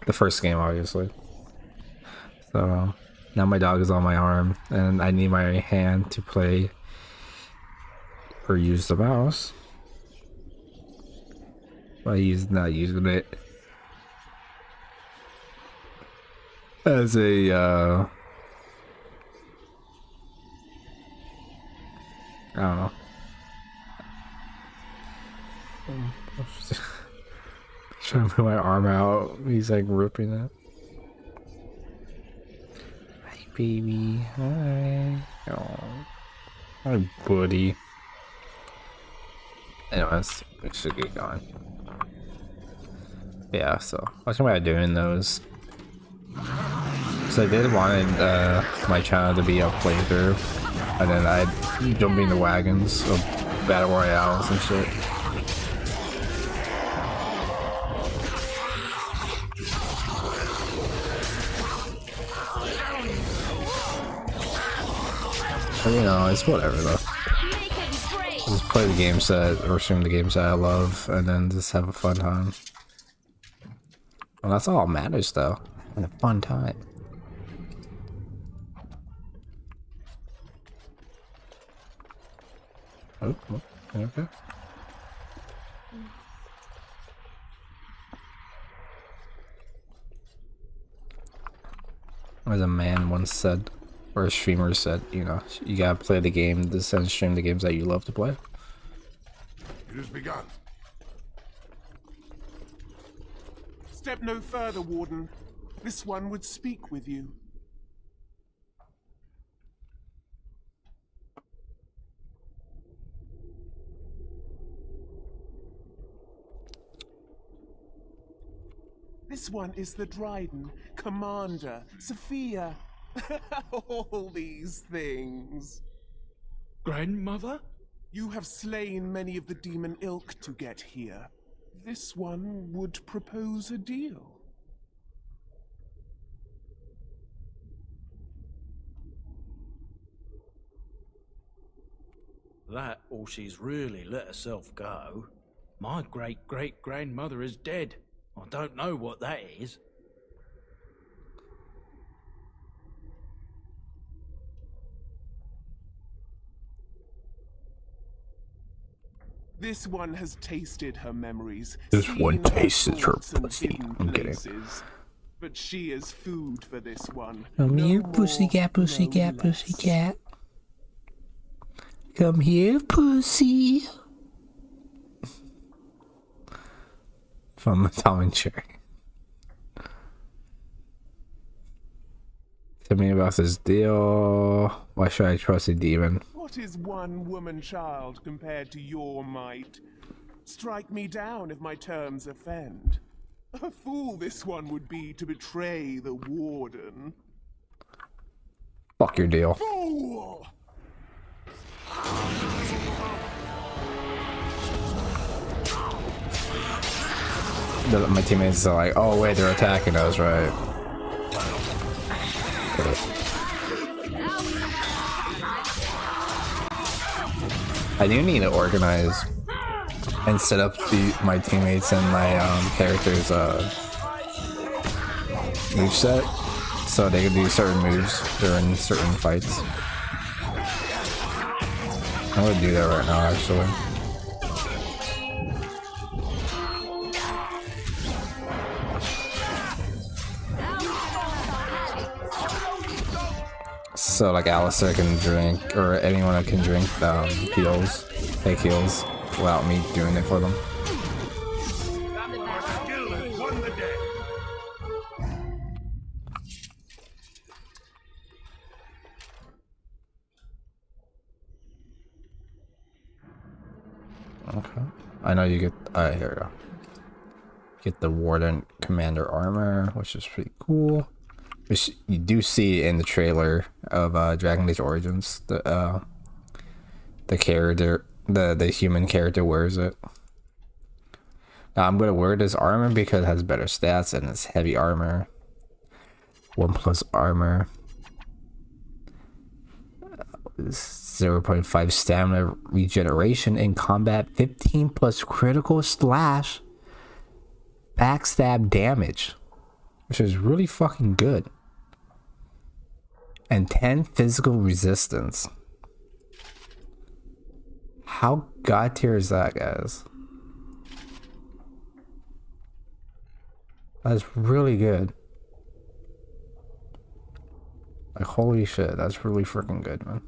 The first game, obviously. So now my dog is on my arm, and I need my hand to play or use the mouse. But he's not using it as a I don't know. Trying to put my arm out. He's like ripping it. Hi baby. Hi. Oh. Hi buddy. Anyways, we should get going. Yeah, so I was thinking about doing those. So I did wanted my channel to be a playthrough, and then I'd jump in the wagons of battle royales and shit. But, you know, it's whatever though. Just play the games that, or stream the games that I love, and then just have a fun time. Well, that's all that matters though. And a fun time. Oh, okay. As a man once said, or a streamer said, you know, you gotta play the game, and stream the games that you love to play. It has begun. Step no further, Warden. This one would speak with you. This one is the Dryden, Commander, Sophia. All these things. Grandmother? You have slain many of the demon ilk to get here. This one would propose a deal. That, or she's really let herself go. My great-great-grandmother is dead. I don't know what that is. This one has tasted her memories. This seen one tasted her thoughts and pussy. hidden I'm kidding. places. But she is food for this one. Come No here, more, pussycat, pussycat, no less. pussycat. Come here, pussy. From Tom and Jerry. Tell me about this deal. Why should I trust a demon? What is one woman child compared to your might? Strike me down if my terms offend. A fool this one would be to betray the warden. Fuck your deal. Fool! My teammates are like, oh wait, they're attacking us, right? I do need to organize and set up my teammates and my characters' moveset so they can do certain moves during certain fights. I'm gonna do that right now, actually. So like Alistair can drink, or anyone that can drink heals, fake heals, without me doing it for them. Okay. I know you get, here we go. Get the Warden Commander armor, which is pretty cool. Which you do see in the trailer of Dragon Age Origins. The character, the human character wears it. Now I'm gonna wear this armor because it has better stats and it's heavy armor. 1+ armor. 0.5 stamina regeneration in combat. 15+ critical slash backstab damage, which is really fucking good. And 10 physical resistance. How god tier is that, guys? That's really good. Like, holy shit, that's really freaking good, man.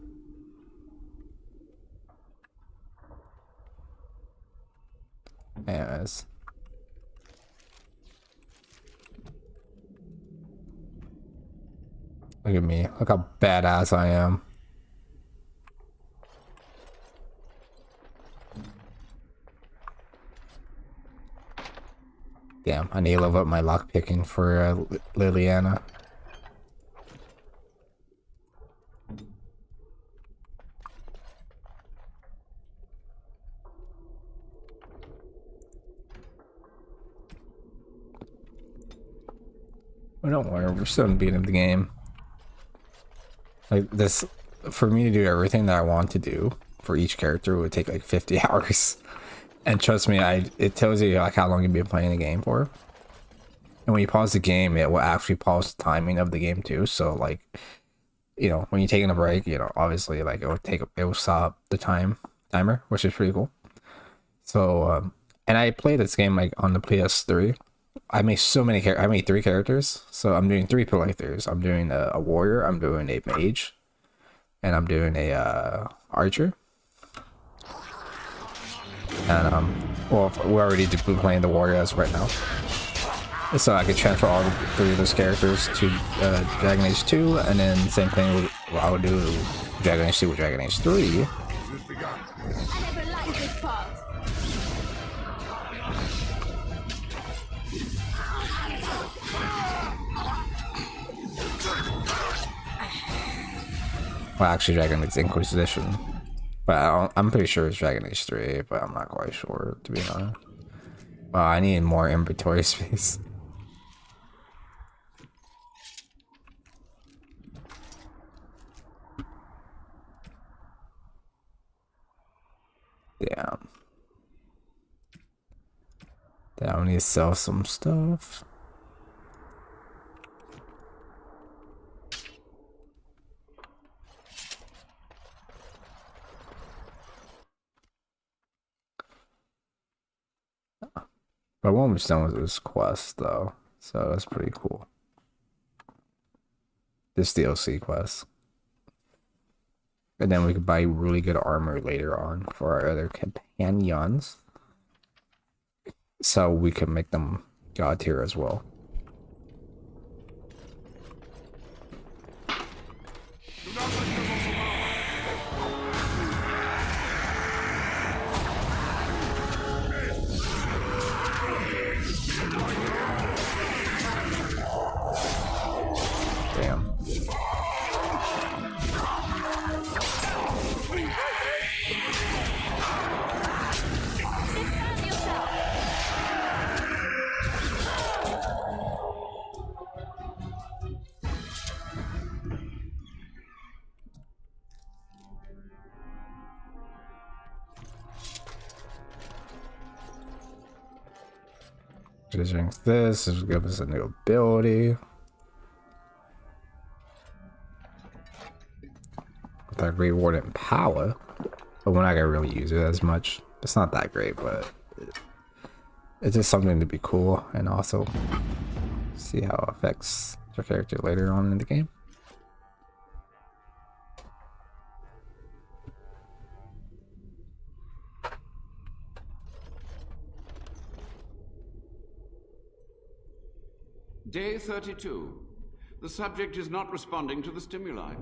Anyways. Look at me. Look how badass I am. Damn, I need to level up my lockpicking for Liliana. Well, don't worry, we're still in the beginning of the game. Like this, for me to do everything that I want to do for each character would take like 50 hours. And trust me, it tells you like how long you've been playing the game for. And when you pause the game, it will actually pause the timing of the game too. So like, you know, when you're taking a break, you know, obviously like it will stop the timer, which is pretty cool. So and I played this game like on the PS3. I made so many I made 3 characters, so I'm doing 3 playthroughs. I'm doing a warrior, I'm doing a mage, and I'm doing a archer. And well, we're already playing the warriors right now, so I could transfer all 3 of those characters to Dragon Age 2, and then same thing with what I would do Dragon Age 2 with Dragon Age 3. Well, actually, Dragon Age Inquisition. But I'm pretty sure it's Dragon Age 3, but I'm not quite sure, to be honest. Well, I need more inventory space. Yeah. Then I need to sell some stuff. But we're almost done with this quest though, so that's pretty cool. This DLC quest. And then we could buy really good armor later on for our other companions. So we can make them god tier as well. Damn. Drink this will give us a new ability. With our Great Warden power, but we're not gonna really use it as much. It's not that great, but it's just something to be cool and also see how it affects your character later on in the game. Day 32. The subject is not responding to the stimuli.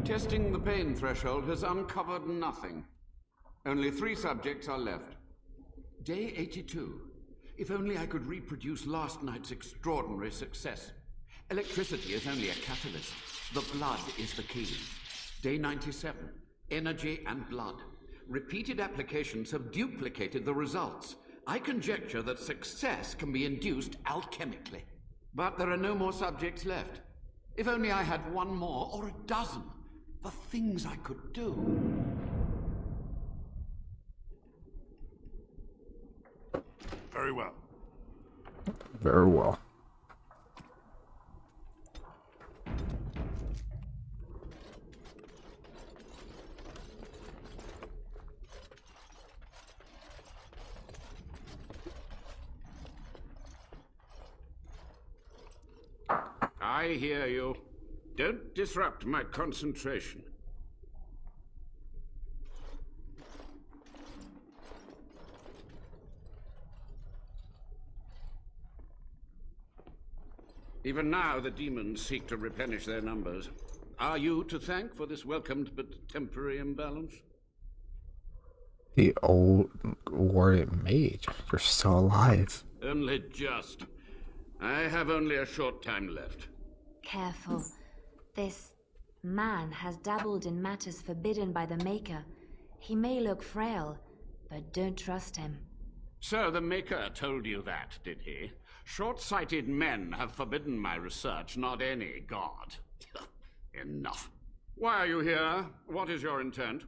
Testing the pain threshold has uncovered nothing. Only 3 subjects are left. Day 82. If only I could reproduce last night's extraordinary success. Electricity is only a catalyst. The blood is the key. Day 97. Energy and blood. Repeated applications have duplicated the results. I conjecture that success can be induced alchemically. But there are no more subjects left. If only I had 1 more, or a dozen. The things I could do. Very well. Very well. I hear you. Don't disrupt my concentration. Even now, the demons seek to replenish their numbers. Are you to thank for this welcomed but temporary imbalance? The old Warden Mage, you're still alive. Only just. I have only a short time left. Careful. This man has dabbled in matters forbidden by the Maker. He may look frail, but don't trust him. So the Maker told you that, did he? Short-sighted men have forbidden my research, not any god. Enough. Why are you here? What is your intent?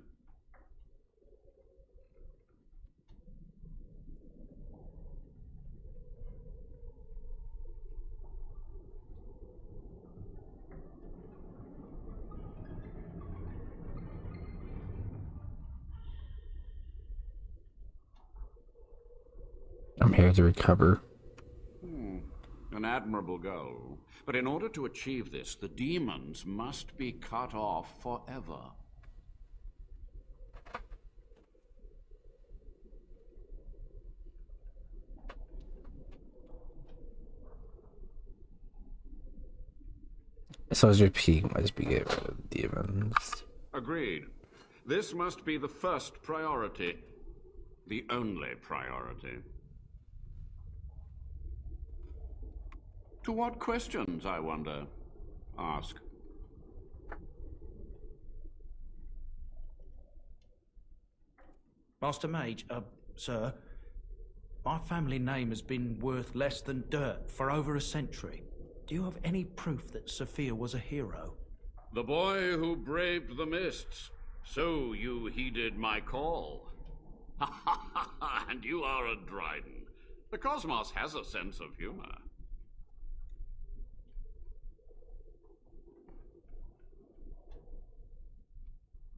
I'm here to recover. An admirable goal. But in order to achieve this, the demons must be cut off forever. So your peak must be get rid of demons. Agreed. This must be the first priority. The only priority. To what questions, I wonder? Ask. Master Mage, sir, my family name has been worth less than dirt for over a century. Do you have any proof that Sophia was a hero? The boy who braved the mists. So you heeded my call. And you are a Dryden. The cosmos has a sense of humor.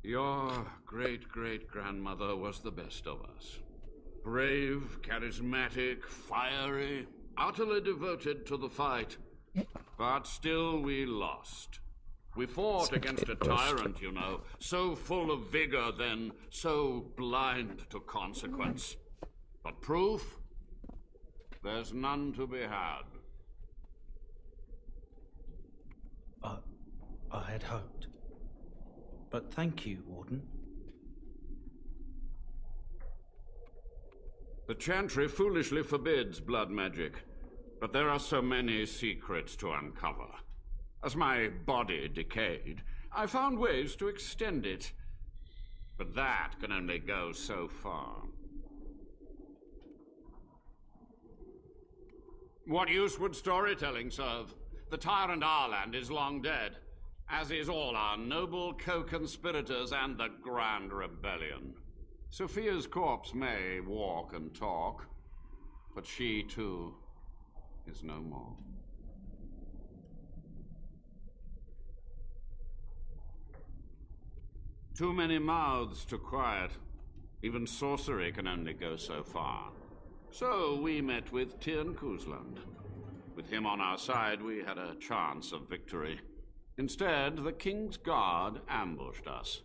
Your great-great-grandmother was the best of us. Brave, charismatic, fiery, utterly devoted to the fight. But still we lost. We fought against a tyrant, you know, so full of vigor then, so blind to consequence. But proof? There's none to be had. I had hoped. But thank you, Warden. The Chantry foolishly forbids blood magic, but there are so many secrets to uncover. As my body decayed, I found ways to extend it. But that can only go so far. What use would storytelling serve? The tyrant Arland is long dead, as is all our noble co-conspirators and the Grand Rebellion. Sophia's corpse may walk and talk, but she, too, is no more. Too many mouths to quiet. Even sorcery can only go so far. So we met with Tyrn Kuzland. With him on our side, we had a chance of victory. Instead, the King's Guard ambushed us.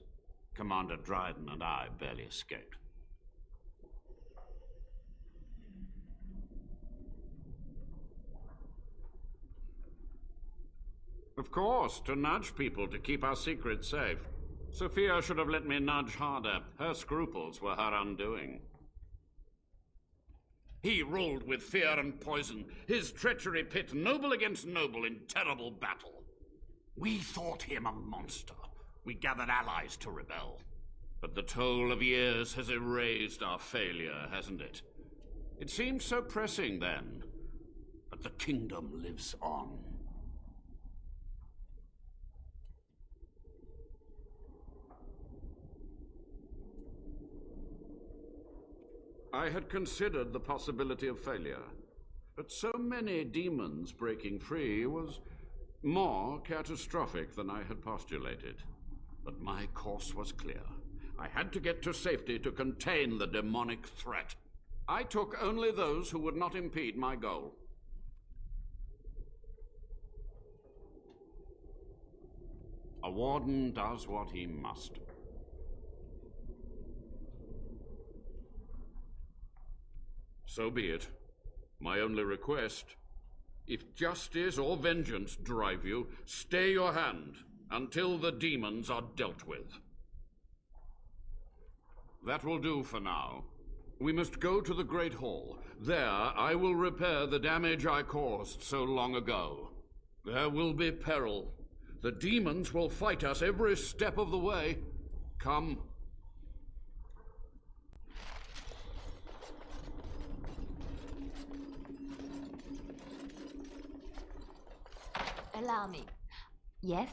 Commander Dryden and I barely escaped. Of course, to nudge people to keep our secrets safe. Sophia should have let me nudge harder. Her scruples were her undoing. He ruled with fear and poison, his treachery pit noble against noble in terrible battle. We thought him a monster. We gathered allies to rebel. But the toll of years has erased our failure, hasn't it? It seemed so pressing then, but the kingdom lives on. I had considered the possibility of failure, but so many demons breaking free was more catastrophic than I had postulated. But my course was clear. I had to get to safety to contain the demonic threat. I took only those who would not impede my goal. A warden does what he must. So be it. My only request, if justice or vengeance drive you, stay your hand until the demons are dealt with. That will do for now. We must go to the Great Hall. There, I will repair the damage I caused so long ago. There will be peril. The demons will fight us every step of the way. Come. Allow me. Yes?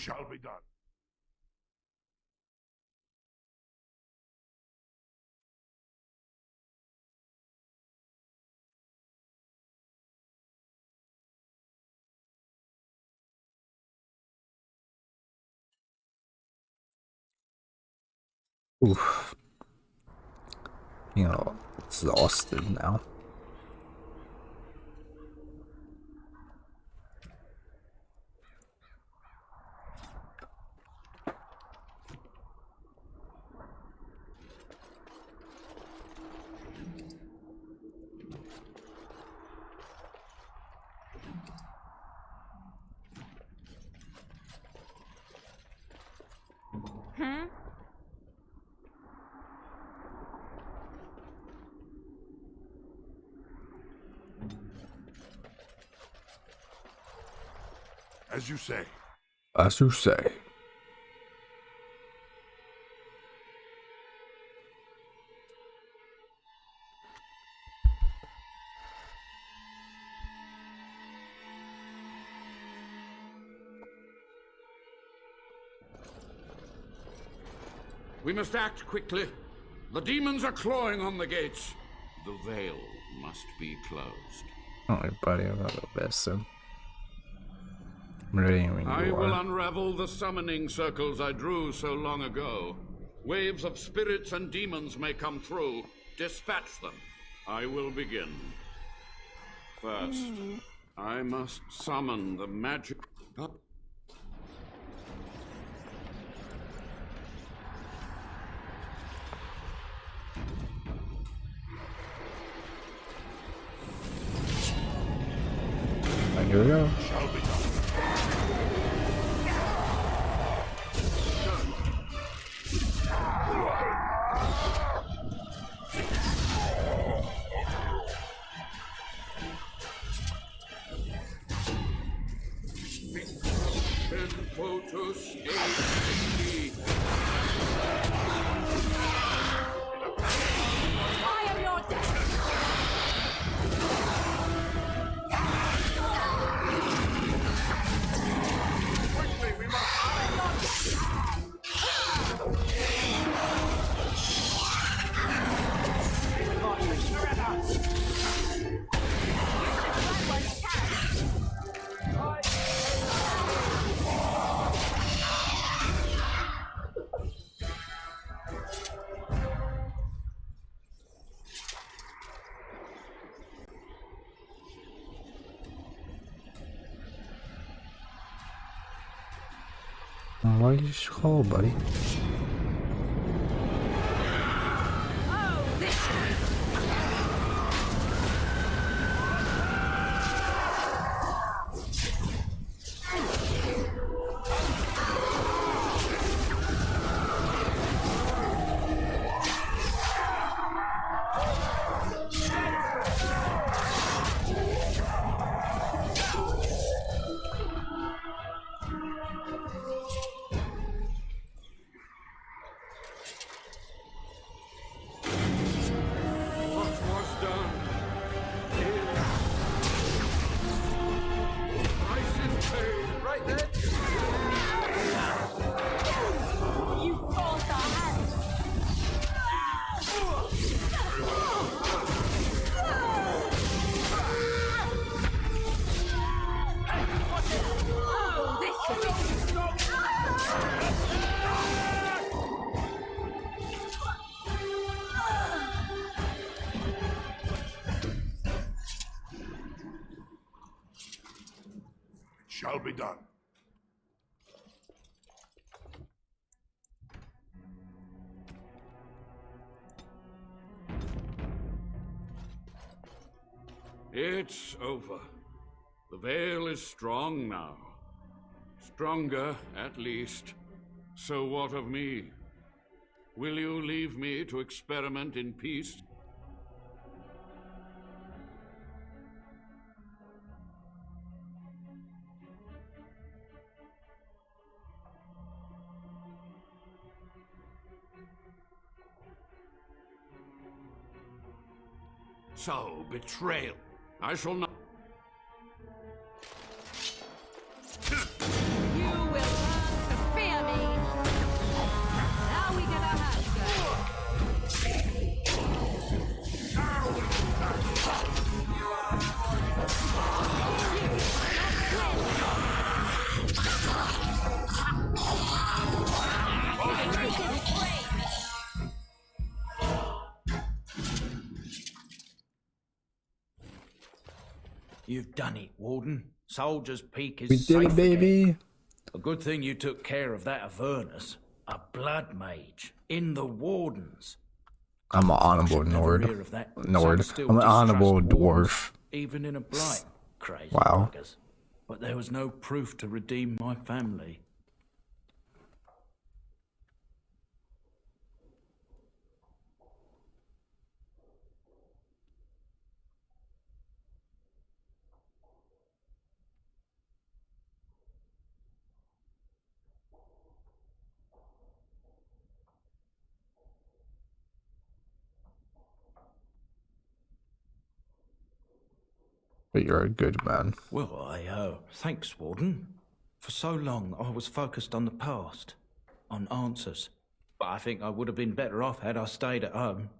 shall be done. Oof. You know, exhausted now. Hmm? As you say. As you say. We must act quickly. The demons are clawing on the gates. The veil must be closed. Alright, buddy, I'll go best soon. I'm ready when I you will are. unravel the summoning circles I drew so long ago. Waves of spirits and demons may come through. Dispatch them. I will begin. First, I must summon the magic... Here we go. Shall be done. Votus I am your death! Why are you so cold, buddy? Shall be done. It's over. The veil is strong now. Stronger, at least. So what of me? Will you leave me to experiment in peace? So, betrayal. I shall not... You will learn You've done it, Warden. Soldier's Peak is We safe did it, baby. again. A good thing you took care of that Avernus. A blood mage in the Wardens. I'm an honorable Nord. Rear of that. Nord. Some still I'm an honorable distrust wardens, dwarf. even in a blight. Crazy Wow. buggers. But there was no proof to redeem my family. But you're a good man. Well, thanks, Warden. For so long, I was focused on the past, on answers. But I think I would have been better off had I stayed at home.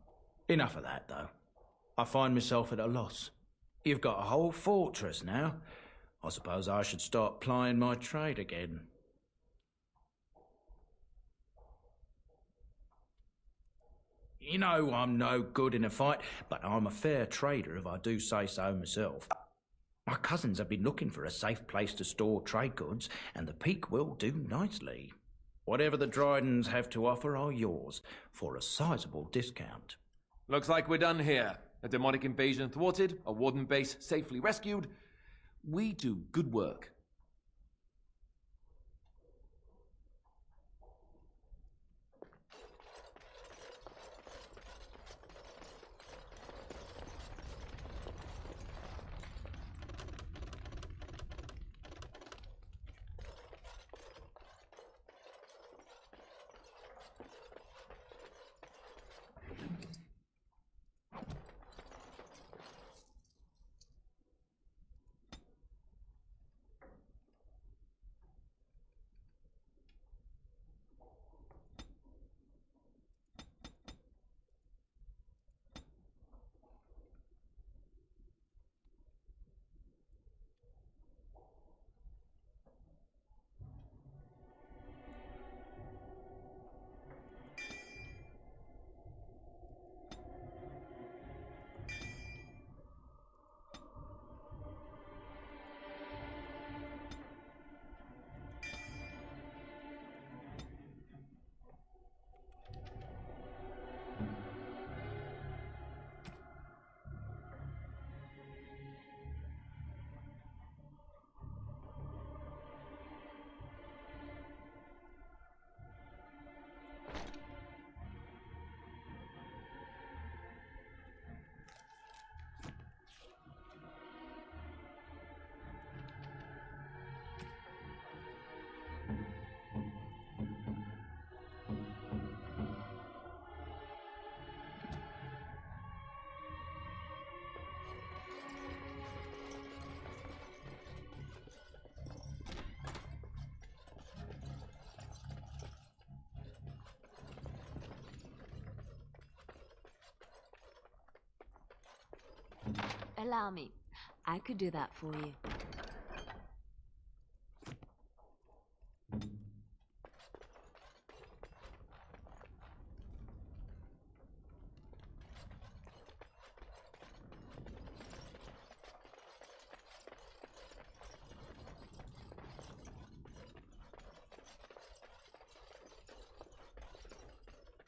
Enough of that, though. I find myself at a loss. You've got a whole fortress now. I suppose I should start plying my trade again. You know I'm no good in a fight, but I'm a fair trader if I do say so myself. My cousins have been looking for a safe place to store trade goods, and the Peak will do nicely. Whatever the Drydens have to offer are yours, for a sizable discount. Looks like we're done here. A demonic invasion thwarted, a warden base safely rescued. We do good work. Allow me. I could do that for you.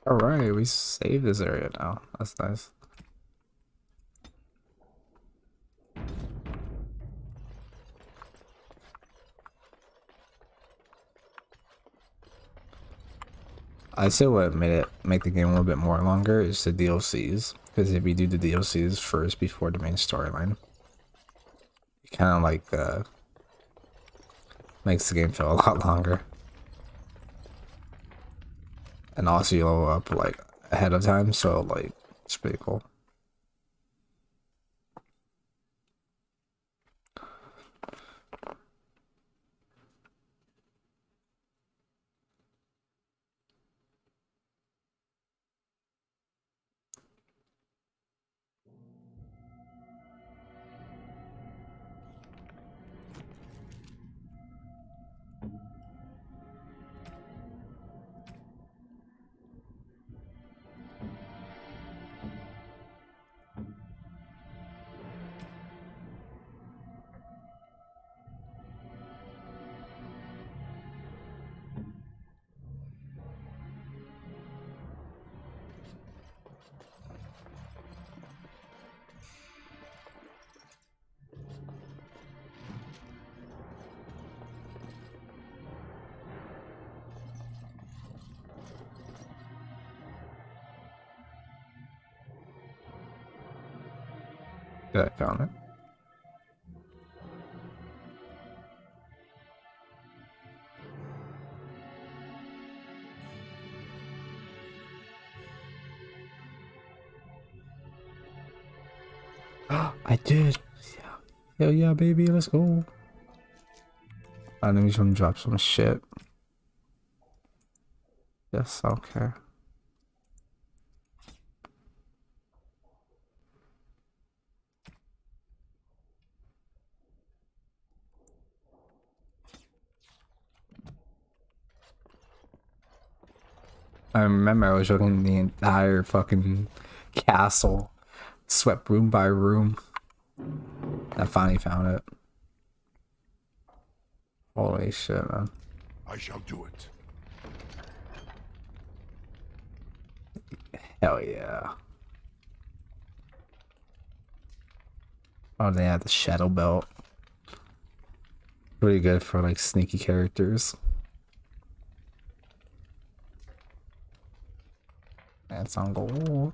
Alright, we saved this area now. That's nice. I still would make the game a little bit more longer is the DLCs, because if you do the DLCs first before the main storyline, it kind of like makes the game feel a lot longer. And also you level up like ahead of time, so like it's pretty cool. Yeah, I found it. I did. Yeah. Hell yeah, baby. Let's go. I know he's gonna drop some shit. Yes, okay. I remember I was looking at the entire fucking castle, swept room by room. I finally found it. Holy shit, man. I shall do it. Hell yeah. Oh, they had the Shadow Belt. Pretty good for like sneaky characters. That's on gold.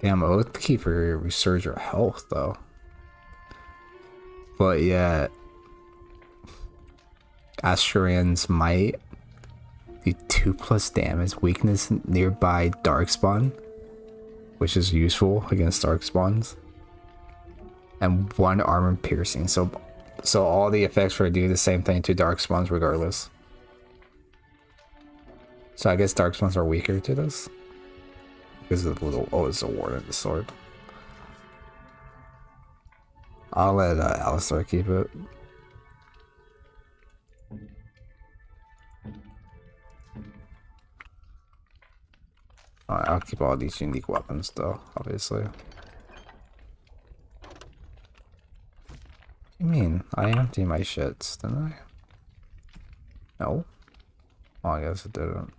Damn, Oathkeeper restores your health though. But yeah, Astarian's Might do 2+ damage weakness nearby Darkspawn, which is useful against Darkspawns, and 1 armor piercing. So all the effects will do the same thing to Darkspawns regardless. So I guess Darkspawns are weaker to this. Because of the little, oh, it's a ward of the sword. I'll let Alistar keep it. Alright, I'll keep all these unique weapons though, obviously. What do you mean? I emptied my shits, didn't I? No? Oh, I guess it didn't.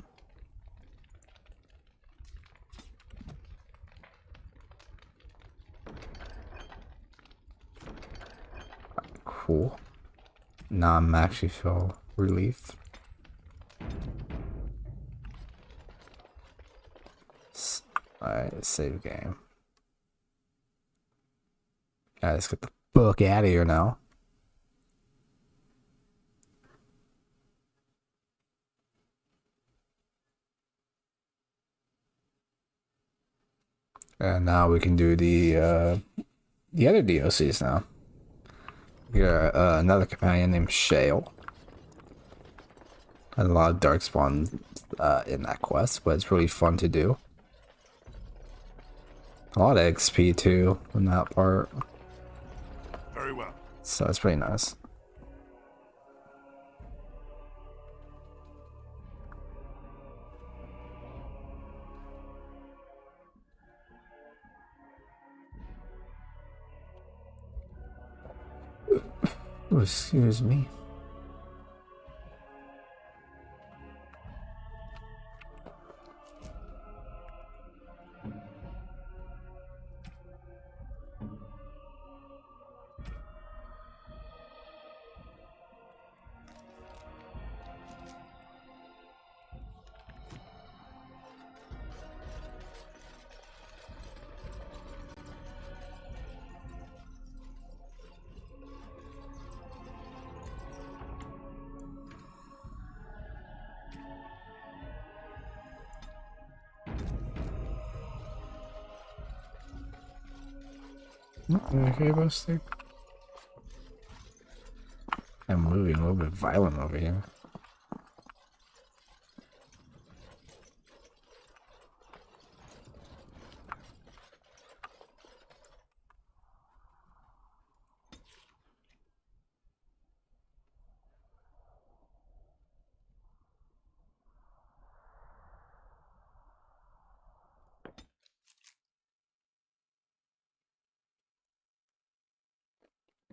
Cool. Now I'm actually feel relief. Alright, save game. Alright, let's get the fuck out of here now. And now we can do the other DLCs now. We got another companion named Shale. Had a lot of Darkspawn in that quest, but it's really fun to do. A lot of XP too in that part. Very well. So it's pretty nice. Oh, excuse me. Okay, Busty. I'm moving a little bit violent over here.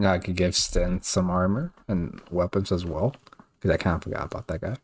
Now I could give Sten some armor and weapons as well, because I kind of forgot about that guy.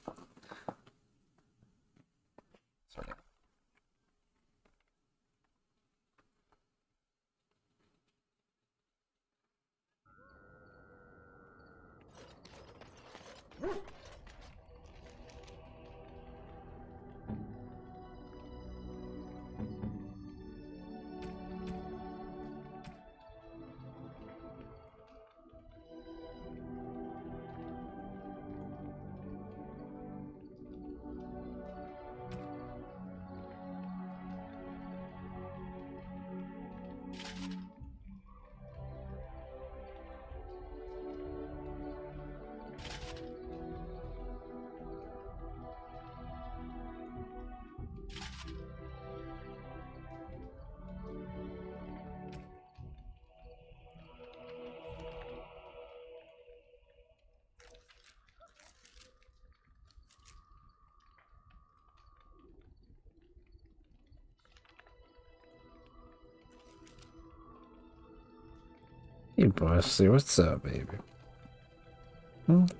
Hey, Busty, what's up, baby?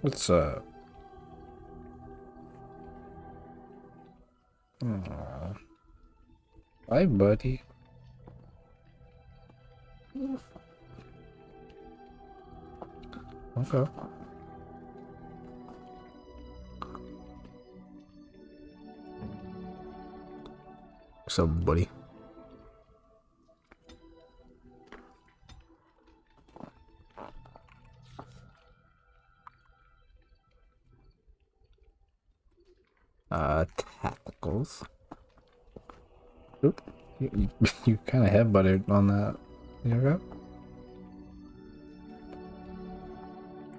What's up? Aww. Hi, buddy. Okay. What's up, buddy? Tacticals. Oop. You kind of headbutted on that. There you go.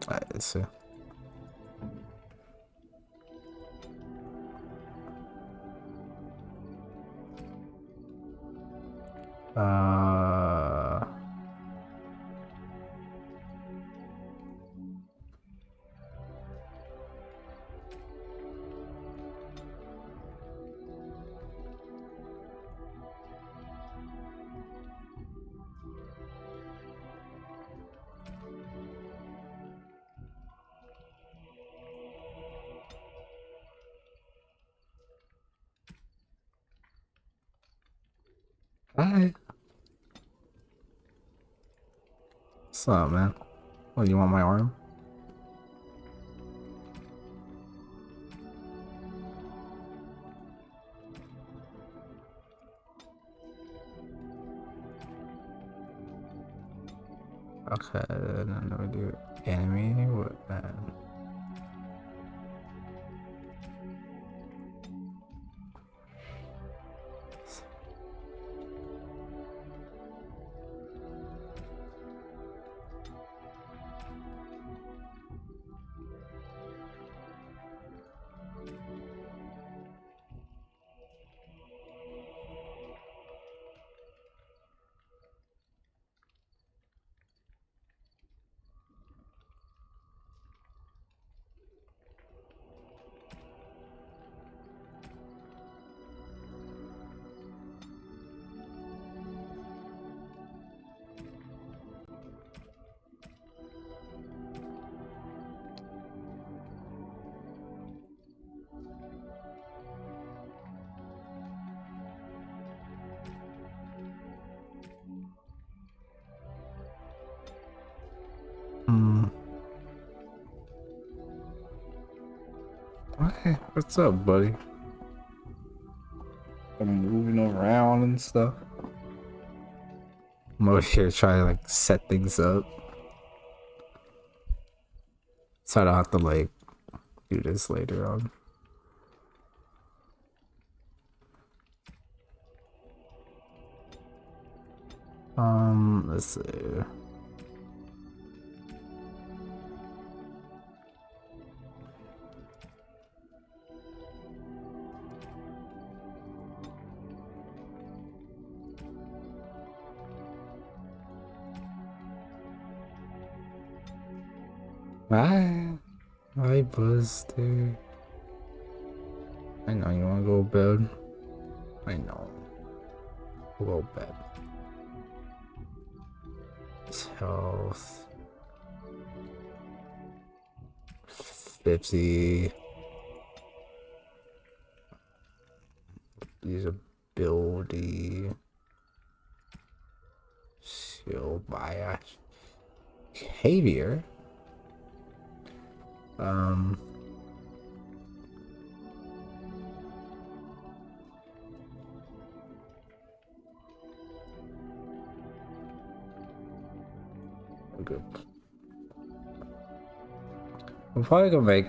I see. Hi. What's up, man? What, you want my arm? Okay, then we do enemy. What? Hey, what's up, buddy? I'm moving around and stuff. I'm over here trying to like set things up, so I don't have to like do this later on. Let's see. Hi, Buzz, dude. I know you wanna go to bed. I know. We'll go to bed. Health. 50. Usability. Shield bias. Behavior. Good. I'm probably gonna make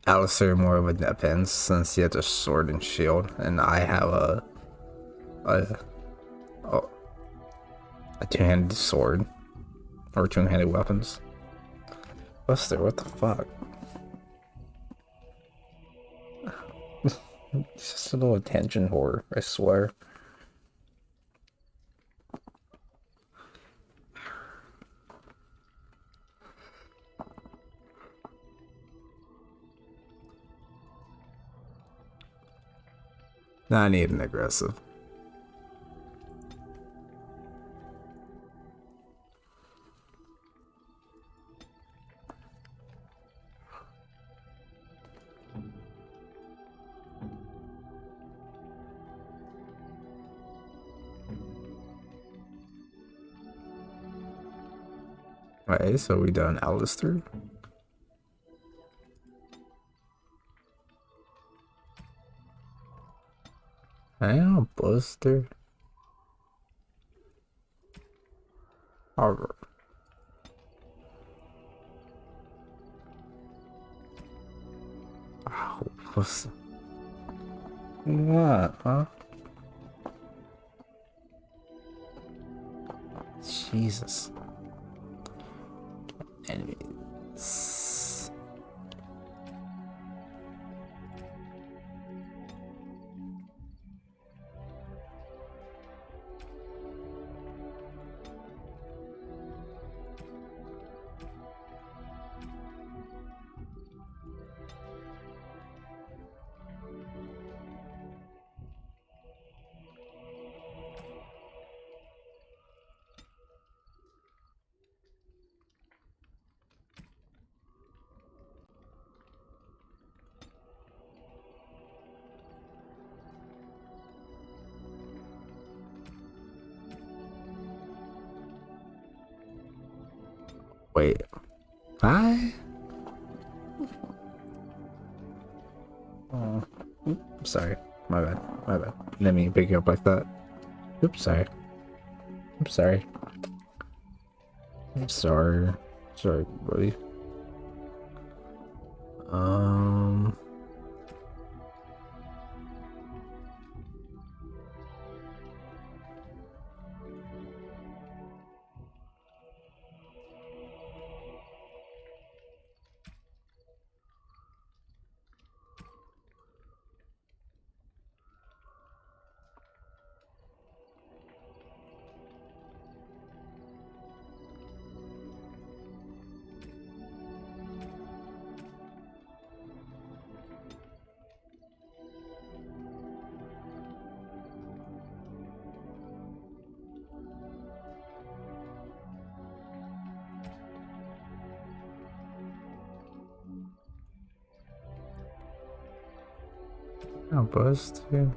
Alistair more of a defense since he has a sword and shield, and I have a two-handed sword or two-handed weapons. Buster, what the fuck? It's just a little attention whore, I swear. Now I need an aggressive. Okay, so we done Alistair. Hang on, Buster. Alright. Oh, what's what, huh? Jesus. Enemies. Wait. Hi? Oh. Oops, sorry. My bad. My bad. Didn't mean to pick you up like that. Oops, sorry. I'm sorry. I'm sorry. Sorry, buddy. I'll bust you.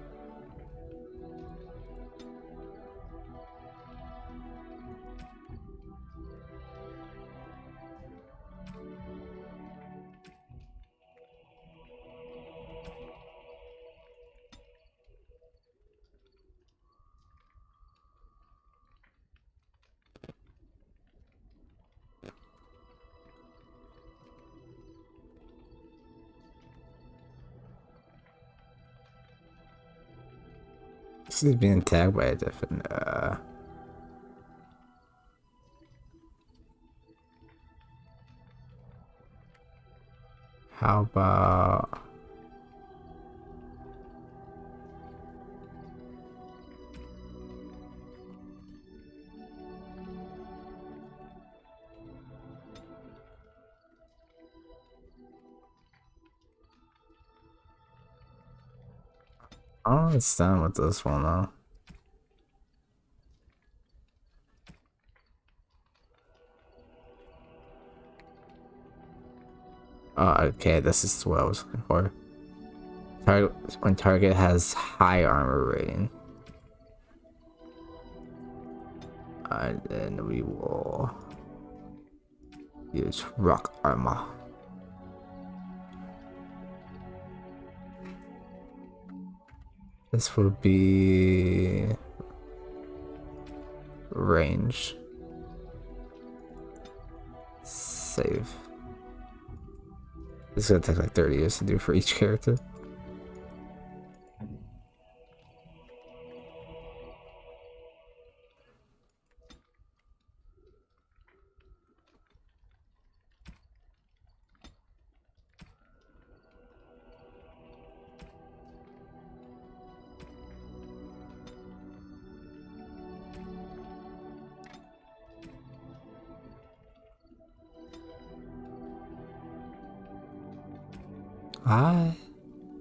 This is being tagged by a different, how about... I don't understand with this one though. Okay, this is what I was looking for. When target has high armor rating. And then we will use rock armor. This will be range. Save. This is gonna take like 30 years to do for each character.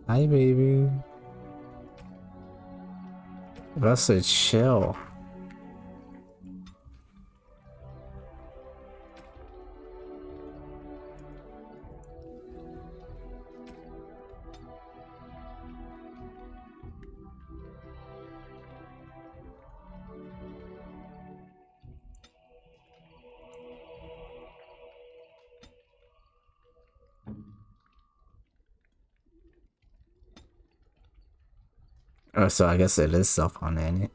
Hi baby. That's a chill. Oh, so I guess it is self-on, ain't it?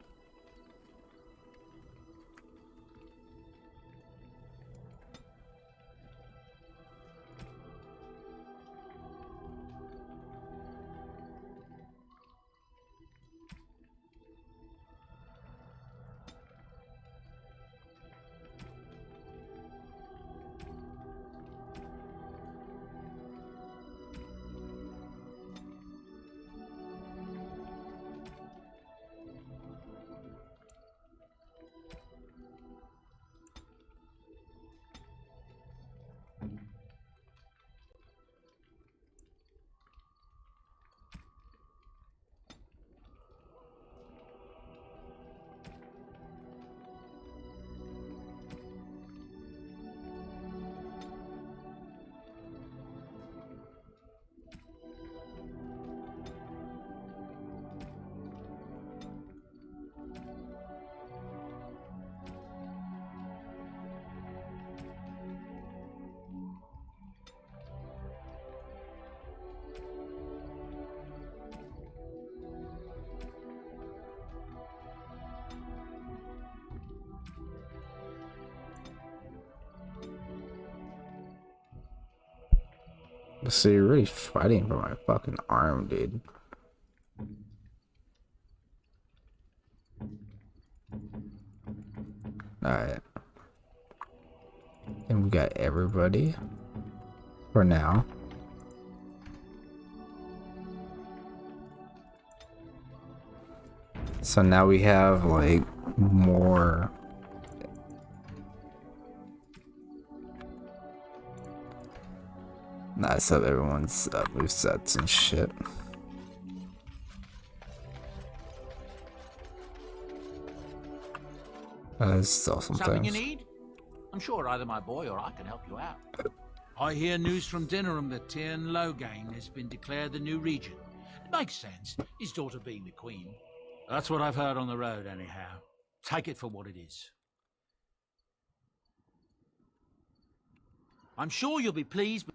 So you're really fighting for my fucking arm, dude. Alright. And we got everybody for now. So now we have like more. Nice up everyone's movesets and shit. There's still some Something you things. need? I'm sure either my boy or I can help you out. I hear news from Dinnerham that Tyrn Loghain has been declared the new regent. It makes sense, his daughter being the queen. That's what I've heard on the road, anyhow. Take it for what it is. I'm sure you'll be pleased.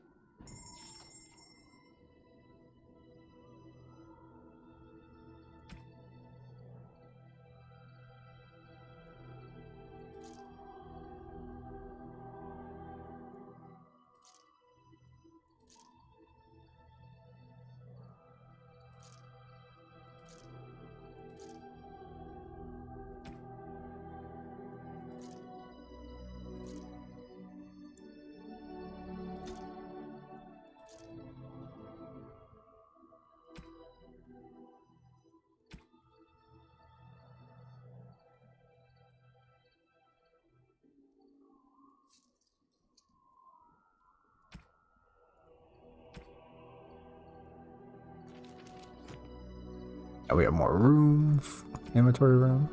And we have more room, inventory room.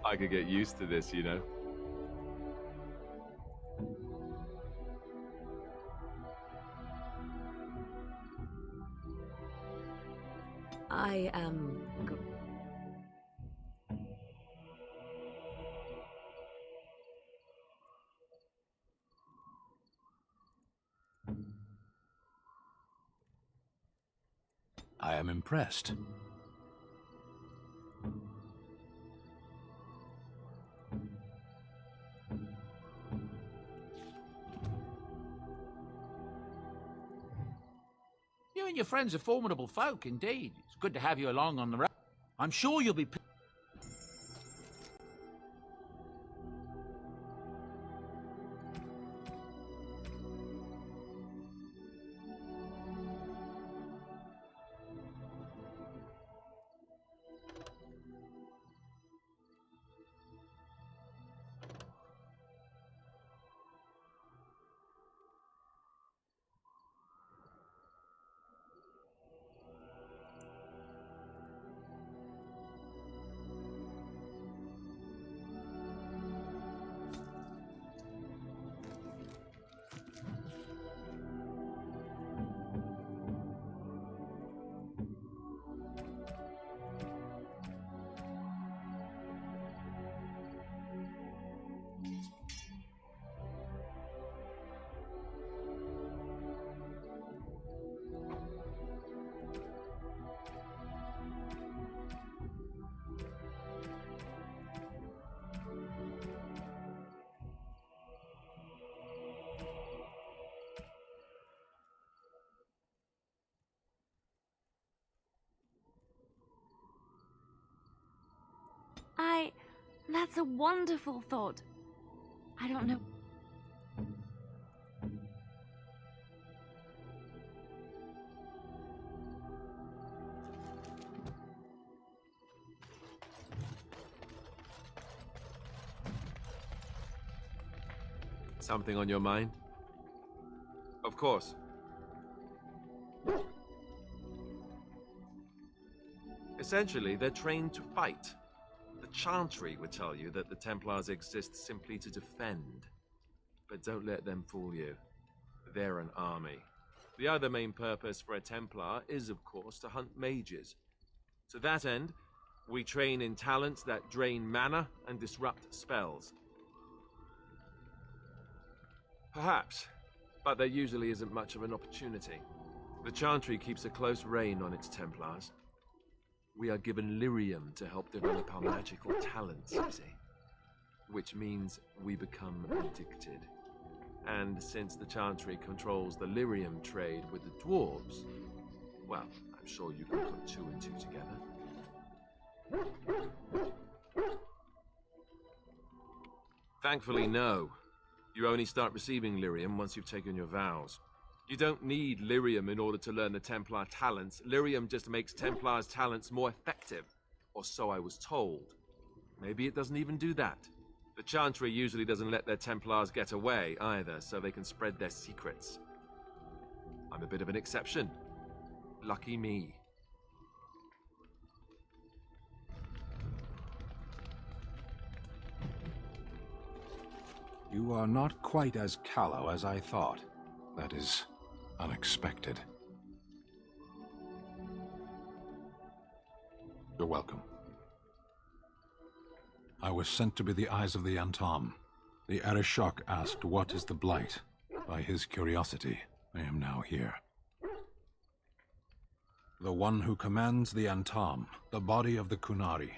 I could get used to this, you know. I am... I am impressed. You and your friends are formidable folk, indeed. It's good to have you along on the road. I'm sure you'll be... That's a wonderful thought. I don't know. Something on your mind? Of course. Essentially, they're trained to fight. The Chantry would tell you that the Templars exist simply to defend. But don't let them fool you. They're an army. The other main purpose for a Templar is, of course, to hunt mages. To that end, we train in talents that drain mana and disrupt spells. Perhaps, but there usually isn't much of an opportunity. The Chantry keeps a close rein on its Templars. We are given lyrium to help develop our magical talents, you see. Which means we become addicted. And since the Chantry controls the lyrium trade with the dwarves, well, I'm sure you can put 2 and 2 together. Thankfully, no. You only start receiving lyrium once you've taken your vows. You don't need lyrium in order to learn the Templar talents. Lyrium just makes Templars' talents more effective. Or so I was told. Maybe it doesn't even do that. The Chantry usually doesn't let their Templars get away either, so they can spread their secrets. I'm a bit of an exception. Lucky me. You are not quite as callow as I thought. That is unexpected. You're welcome. I was sent to be the eyes of the Antam. The Arishok asked what is the Blight. By his curiosity, I am now here. The one who commands the Antam, the body of the Qunari.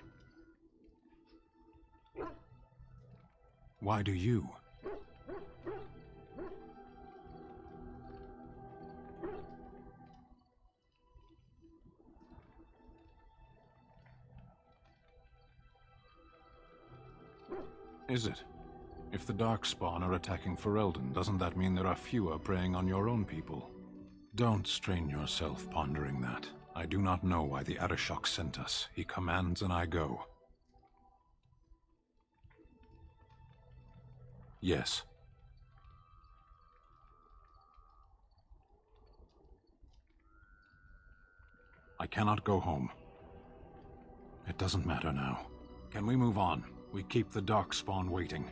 Why do you? Is it? If the Darkspawn are attacking Ferelden, doesn't that mean there are fewer preying on your own people? Don't strain yourself pondering that. I do not know why the Arishok sent us. He commands and I go. Yes. I cannot go home. It doesn't matter now. Can we move on? We keep the Darkspawn waiting.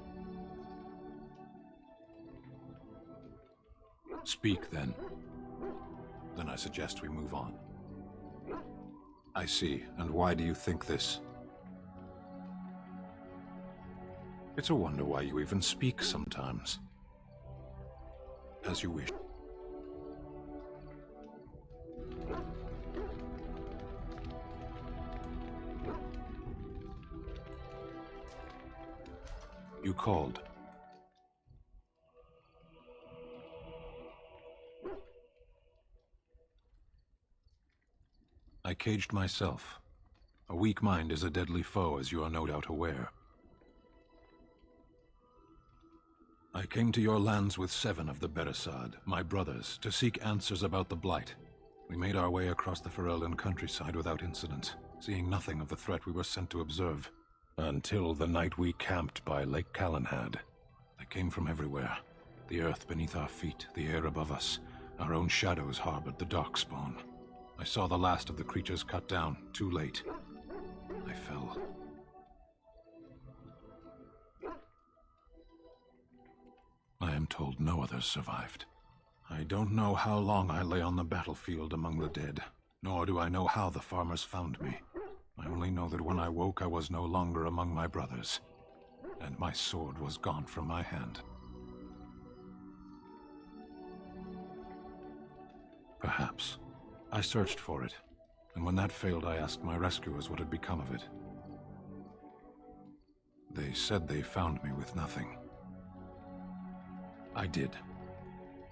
Speak, then. Then I suggest we move on. I see. And why do you think this? It's a wonder why you even speak sometimes. As you wish. You called. I caged myself. A weak mind is a deadly foe, as you are no doubt aware. I came to your lands with 7 of the Beresad, my brothers, to seek answers about the Blight. We made our way across the Ferelden countryside without incident, seeing nothing of the threat we were sent to observe. Until the night we camped by Lake Calenhad. They came from everywhere. The earth beneath our feet, the air above us. Our own shadows harbored the Darkspawn. I saw the last of the creatures cut down, too late. I fell. I am told no others survived. I don't know how long I lay on the battlefield among the dead, nor do I know how the farmers found me. I only know that when I woke, I was no longer among my brothers, and my sword was gone from my hand. Perhaps. I searched for it, and when that failed, I asked my rescuers what had become of it. They said they found me with nothing. I did.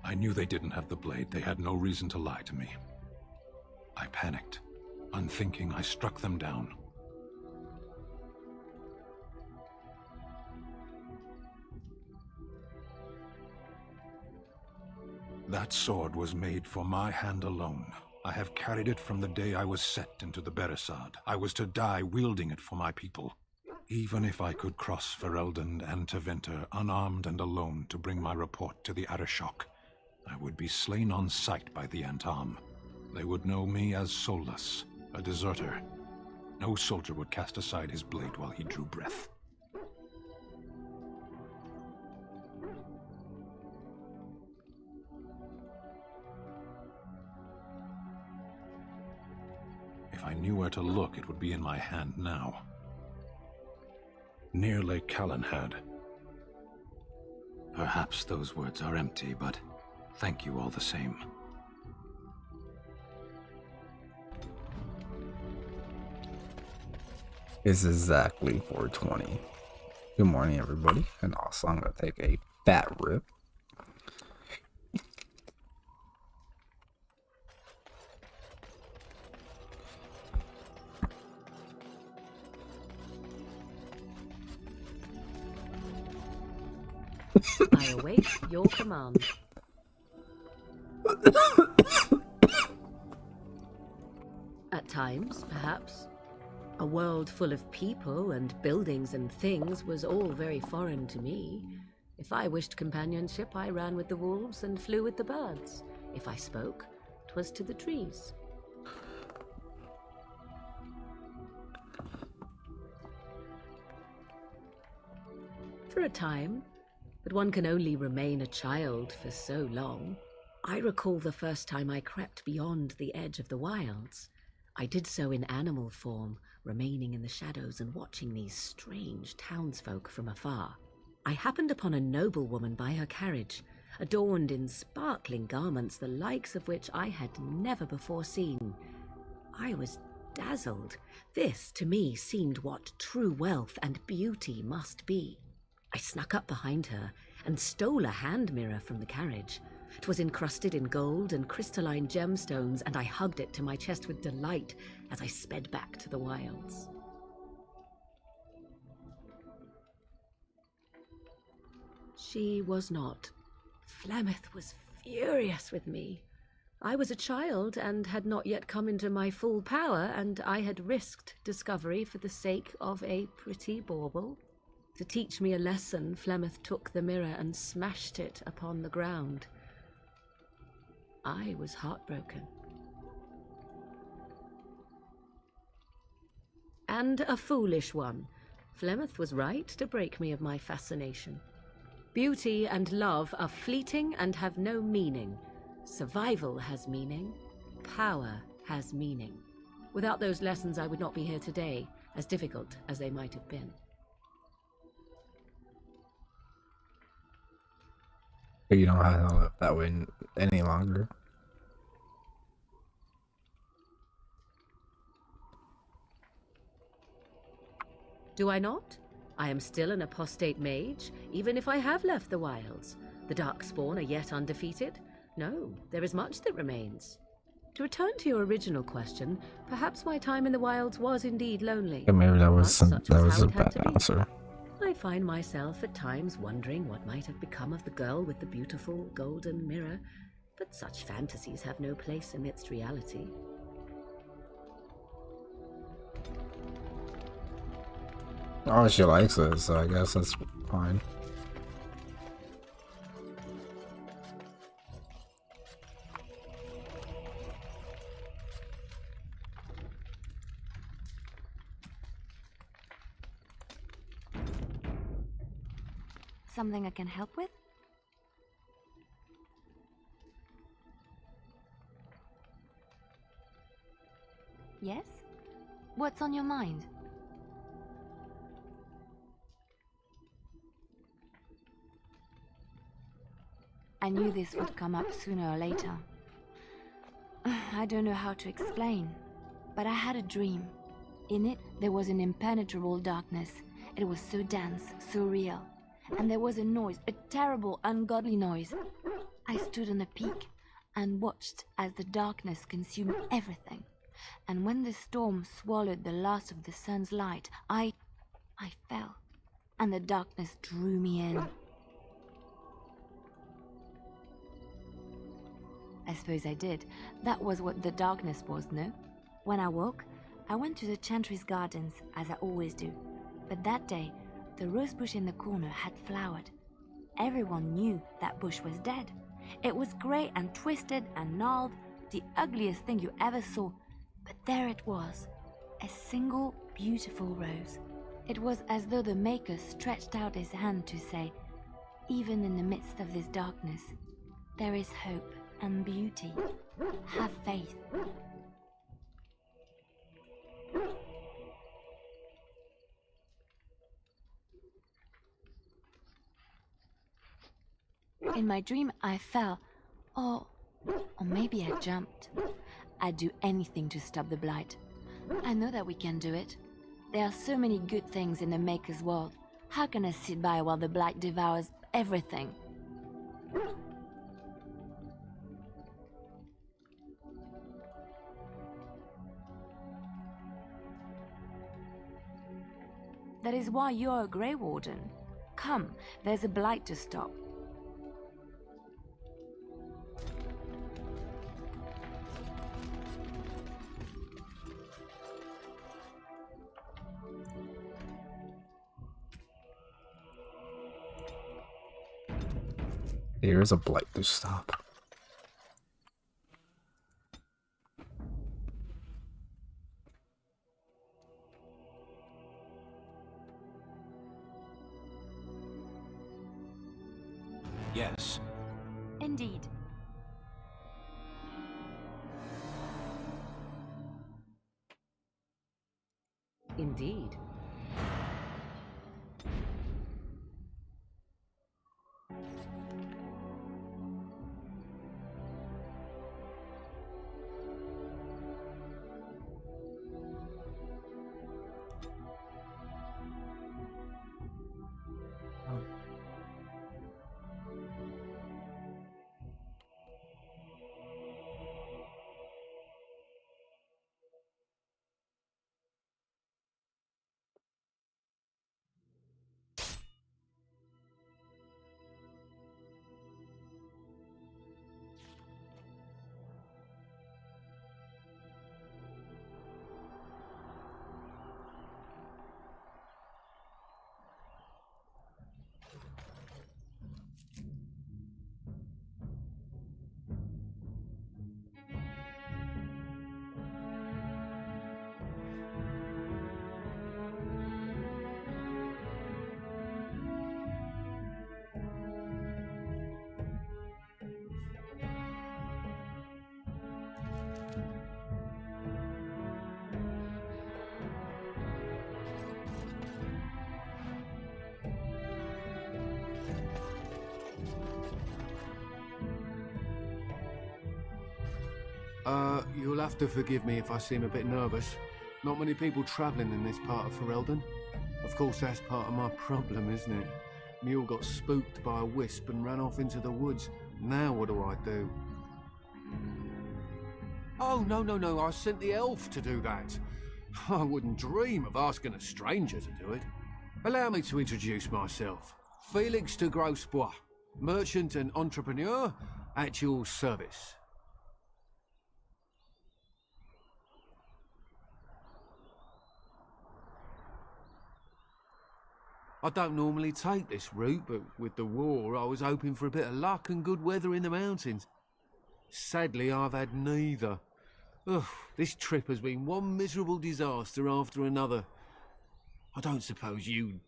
I knew they didn't have the blade. They had no reason to lie to me. I panicked. Unthinking, I struck them down. That sword was made for my hand alone. I have carried it from the day I was set into the Beresad. I was to die wielding it for my people. Even if I could cross Ferelden and Tevinter unarmed and alone to bring my report to the Arishok, I would be slain on sight by the Antam. They would know me as soulless, a deserter. No soldier would cast aside his blade while he drew breath. If I knew where to look, it would be in my hand now. Near Lake Calenhad. Perhaps those words are empty, but thank you all the same. It's exactly 4:20. Good morning, everybody. And also, I'm going to take a fat rip. I await your command. At times, perhaps. A world full of people and buildings and things was all very foreign to me. If I wished companionship, I ran with the wolves and flew with the birds. If I spoke, 'twas to the trees. For a time, but one can only remain a child for so long. I recall the first time I crept beyond the edge of the wilds. I did so in animal form, remaining in the shadows and watching these strange townsfolk from afar. I happened upon a noblewoman by her carriage, adorned in sparkling garments the likes of which I had never before seen. I was dazzled. This, to me, seemed what true wealth and beauty must be. I snuck up behind her and stole a hand mirror from the carriage. It was encrusted in gold and crystalline gemstones, and I hugged it to my chest with delight as I sped back to the wilds. She was not. Flemeth was furious with me. I was a child and had not yet come into my full power, and I had risked discovery for the sake of a pretty bauble. To teach me a lesson, Flemeth took the mirror and smashed it upon the ground. I was heartbroken. And a foolish one, Flemeth was right to break me of my fascination. Beauty and love are fleeting and have no meaning. Survival has meaning. Power has meaning. Without those lessons, I would not be here today, as difficult as they might have been. But you don't have to live that way any longer. Do I not? I am still an apostate mage, even if I have left the wilds. The Darkspawn are yet undefeated? No, there is much that remains. To return to your original question, perhaps my time in the wilds was indeed lonely. Yeah, maybe that was But such a how it had bad to be. answer. I find myself at times wondering what might have become of the girl with the beautiful golden mirror, but such fantasies have no place amidst reality. Oh, she likes it, so I guess that's fine. Something I can help with? Yes? What's on your mind? I knew this would come up sooner or later. I don't know how to explain, but I had a dream. In it, there was an impenetrable darkness. It was so dense, so real. And there was a noise, a terrible, ungodly noise. I stood on a peak and watched as the darkness consumed everything. And when the storm swallowed the last of the sun's light, I fell, and the darkness drew me in. I suppose I did. That was what the darkness was, no? When I woke, I went to the Chantry's gardens, as I always do. But that day, the rose bush in the corner had flowered. Everyone knew that bush was dead. It was grey and twisted and gnarled, the ugliest thing you ever saw. But there it was, a single beautiful rose. It was as though the Maker stretched out his hand to say, even in the midst of this darkness, there is hope and beauty. Have faith. In my dream, I fell, or maybe I jumped. I'd do anything to stop the blight. I know that we can do it. There are so many good things in the Maker's world. How can I sit by while the blight devours everything? That is why you're a Grey Warden. Come, there's a blight to stop. Here's a blight to stop. Yes. Indeed. Indeed. You'll have to forgive me if I seem a bit nervous. Not many people travelling in this part of Ferelden. Of course, that's part of my problem, isn't it? Mule got spooked by a wisp and ran off into the woods. Now what do I do? Oh, no, I sent the elf to do that. I wouldn't dream of asking a stranger to do it. Allow me to introduce myself. Felix de Grosbois, merchant and entrepreneur at your service. I don't normally take this route, but with the war, I was hoping for a bit of luck and good weather in the mountains. Sadly, I've had neither. Ugh, this trip has been one miserable disaster after another. I don't suppose you'd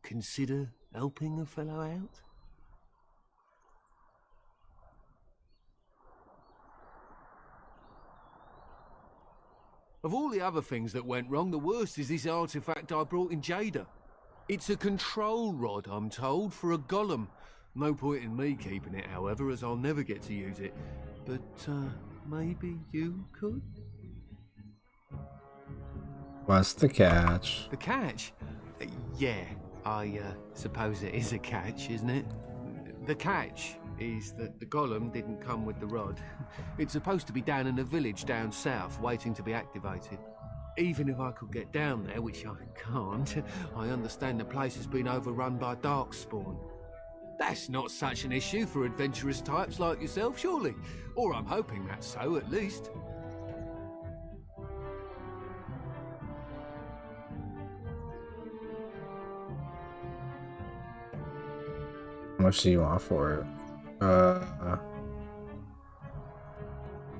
consider helping a fellow out? Of all the other things that went wrong, the worst is this artifact I brought in Jada. It's a control rod, I'm told, for a golem. No point in me keeping it, however, as I'll never get to use it. But, maybe you could? What's the catch? The catch? Yeah, I suppose it is a catch, isn't it? The catch is that the golem didn't come with the rod. It's supposed to be down in a village down south, waiting to be activated. Even if I could get down there, which I can't, I understand the place has been overrun by darkspawn. That's not such an issue for adventurous types like yourself, surely? Or I'm hoping that's so, at least. How much do you want for it?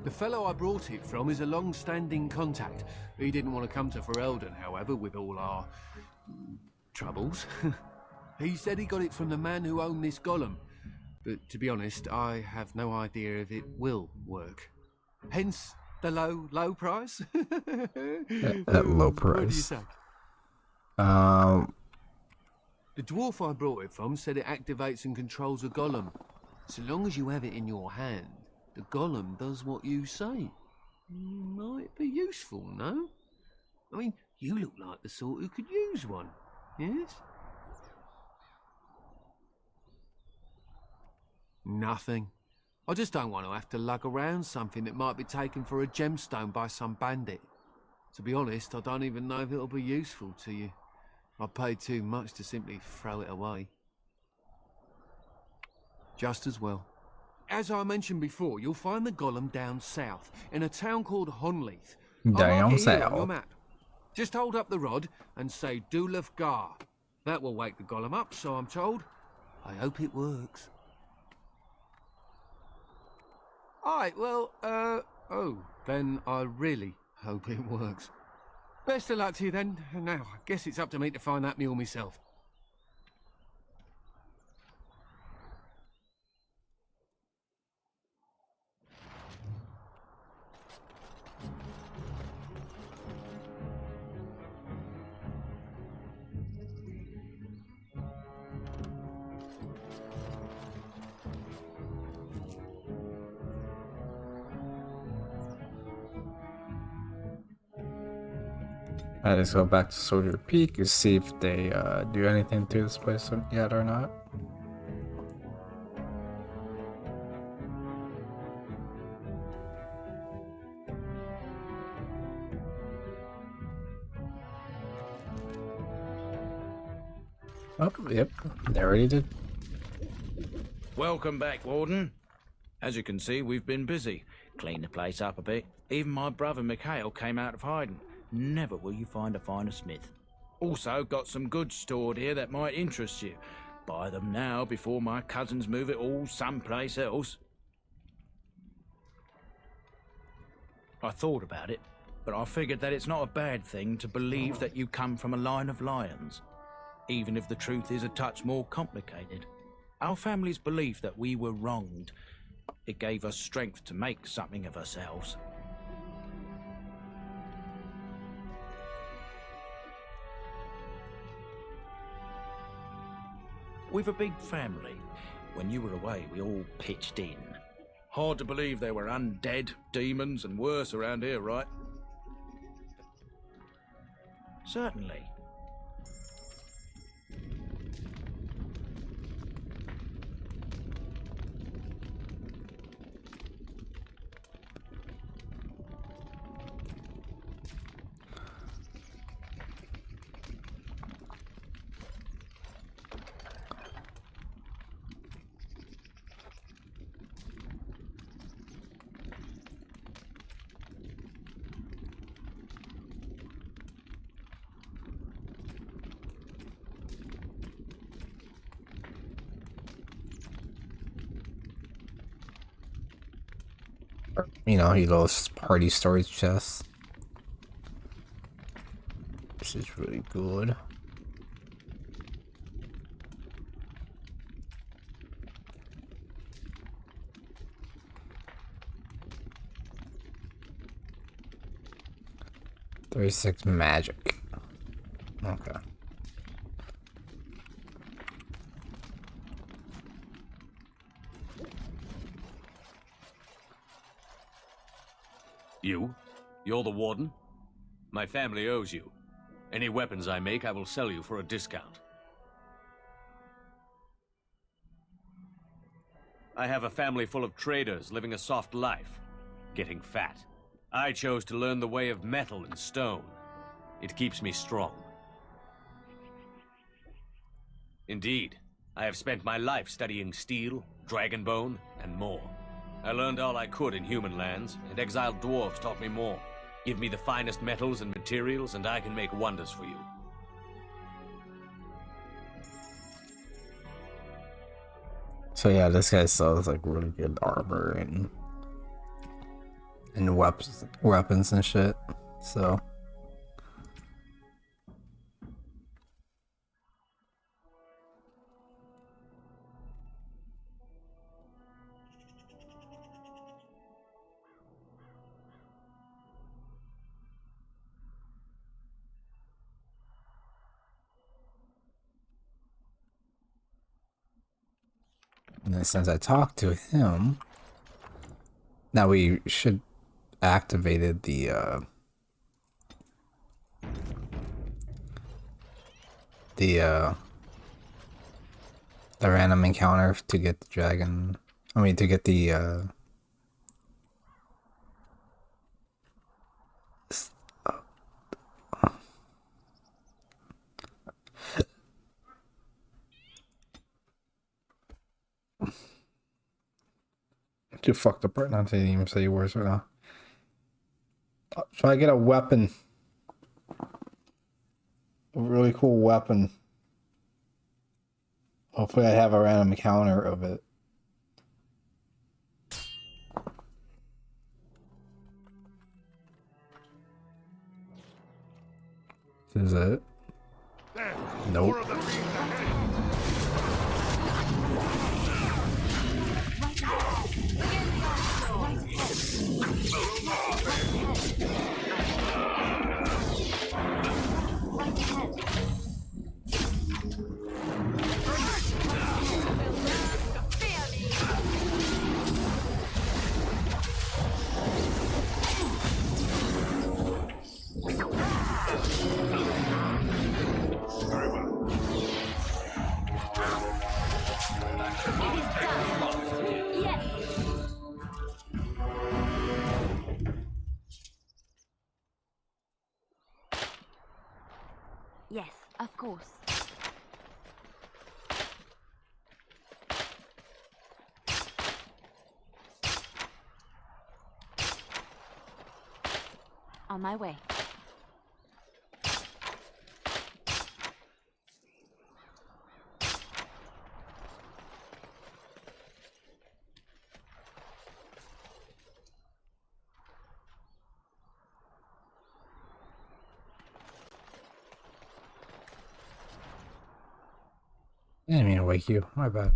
The fellow I brought it from is a long-standing contact. He didn't want to come to Ferelden, however, with all our troubles. He said he got it from the man who owned this golem. But to be honest, I have no idea if it will work. Hence the low price. At low price. What do you say? The dwarf I brought it from said it activates and controls a golem. So long as you have it in your hand, the golem does what you say. Might be useful, no? I mean, you look like the sort who could use one, yes? Nothing. I just don't want to have to lug around something that might be taken for a gemstone by some bandit. To be honest, I don't even know if it'll be useful to you. I paid too much to simply throw it away. Just as well. As I mentioned before, you'll find the golem down south, in a town called Honleith. Down south. On your map. Just hold up the rod and say Dulaf Gar. That will wake the golem up, so I'm told. I hope it works. Alright, well, then I really hope it works. Best of luck to you then. Now, I guess it's up to me to find that mule myself. Alright, let's go back to Soldier Peak and see if they do anything to this place yet or not. Oh, yep, they already did. Welcome back, Warden. As you can see, we've been busy. Cleaned the place up a bit. Even my brother Mikhail came out of hiding. Never will you find a finer smith. Also got some goods stored here that might interest you. Buy them now before my cousins move it all someplace else. I thought about it, but I figured that it's not a bad thing to believe that you come from a line of lions, even if the truth is a touch more complicated. Our family's belief that we were wronged, it gave us strength to make something of ourselves. We've a big family. When you were away, we all pitched in. Hard to believe there were undead, demons, and worse around here, right? Certainly. You know, he loves party storage chests. This is really good. $36 magic. Okay. You? You're the warden? My family owes you. Any weapons I make, I will sell you for a discount. I have a family full of traders living a soft life, getting fat. I chose to learn the way of metal and stone. It keeps me strong. Indeed, I have spent my life studying steel, dragonbone, and more. I learned all I could in human lands, and exiled dwarves taught me more. Give me the finest metals and materials, and I can make wonders for you. So yeah, this guy sells like really good armor and weapons and shit. So and then since I talked to him, now we should activated the random encounter to get the dragon. I mean, to get the too fucked up right now to even say words right now. So I get a weapon. A really cool weapon. Hopefully I have a random encounter of it. This is it? Nope. Yes, of course. On my way. I didn't mean to wake you. My bad.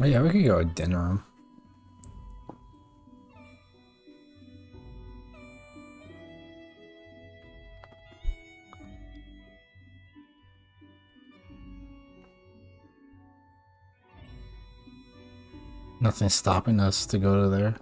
Oh, yeah, we could go to dinner. Nothing's stopping us to go to there.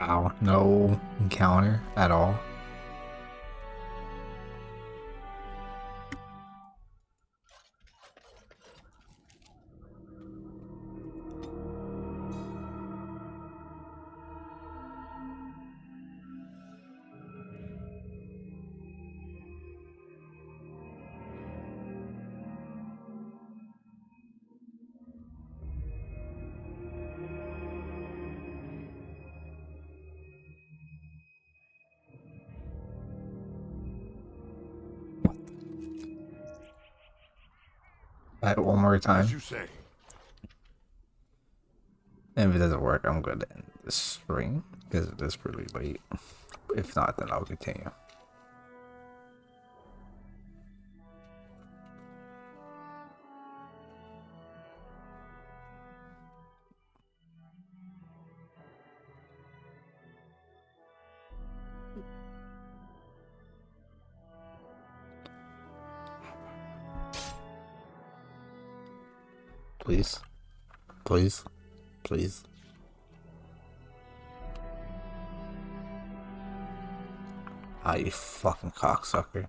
Wow, no encounter at all. One more time. As you say. And if it doesn't work, I'm going to end this stream because it is really late. If not, then I'll continue. Please. Please. Please. Ah, you fucking cocksucker.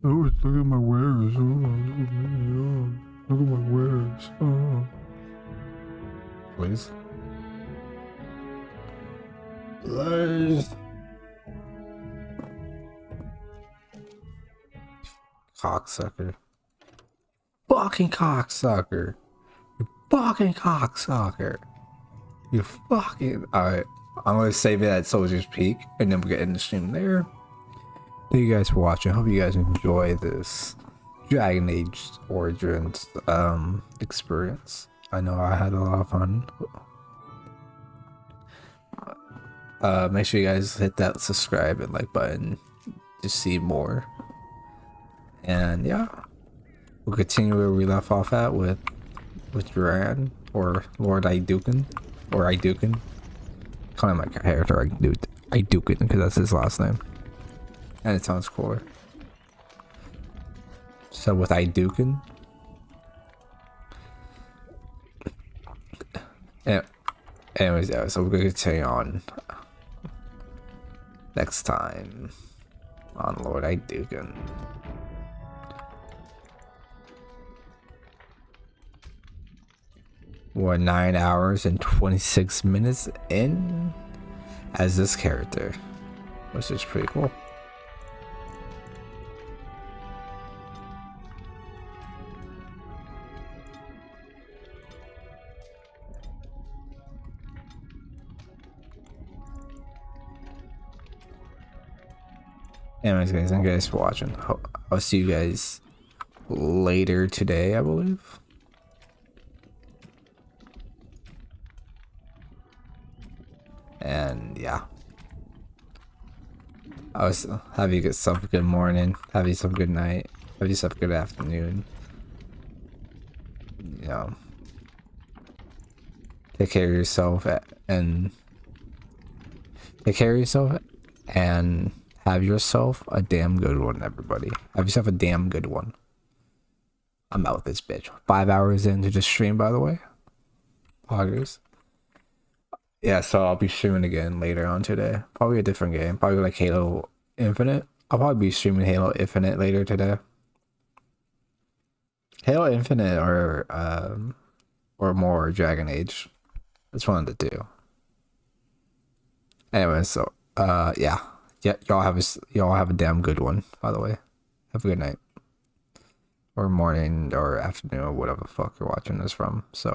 Oh, look at my wares. Oh, look at my wares. Oh. Please. Please. Cocksucker. Fucking cocksucker. You fucking cocksucker. You fucking... Alright. I'm gonna save it at Soldier's Peak and then we'll get in the stream there. Thank you guys for watching. I hope you guys enjoy this Dragon Age Origins experience. I know I had a lot of fun. Make sure you guys hit that subscribe and like button to see more. And yeah, we'll continue where we left off at with Duran or Lord Iduken or Iduken. Calling my character Iduken because that's his last name, and it sounds cooler. So with Iduken, yeah. Anyways, yeah. So we're gonna continue on next time on Lord Iduken. We're 9 hours and 26 minutes in as this character, which is pretty cool. Anyways, guys, thank you guys for watching. I'll see you guys later today, I believe. And yeah, I was have you yourself a good morning, have yourself a good night, have yourself a good afternoon. You know, take care of yourself and have yourself a damn good one, everybody. Have yourself a damn good one. I'm out with this bitch. 5 hours into the stream, by the way. Poggers. Yeah, so I'll be streaming again later on today. Probably a different game. Probably like Halo Infinite. I'll probably be streaming Halo Infinite later today. Halo Infinite or or more Dragon Age. It's one of the two. Anyway, so yeah, y'all have a damn good one. By the way, have a good night, or morning, or afternoon, or whatever the fuck you're watching this from. So.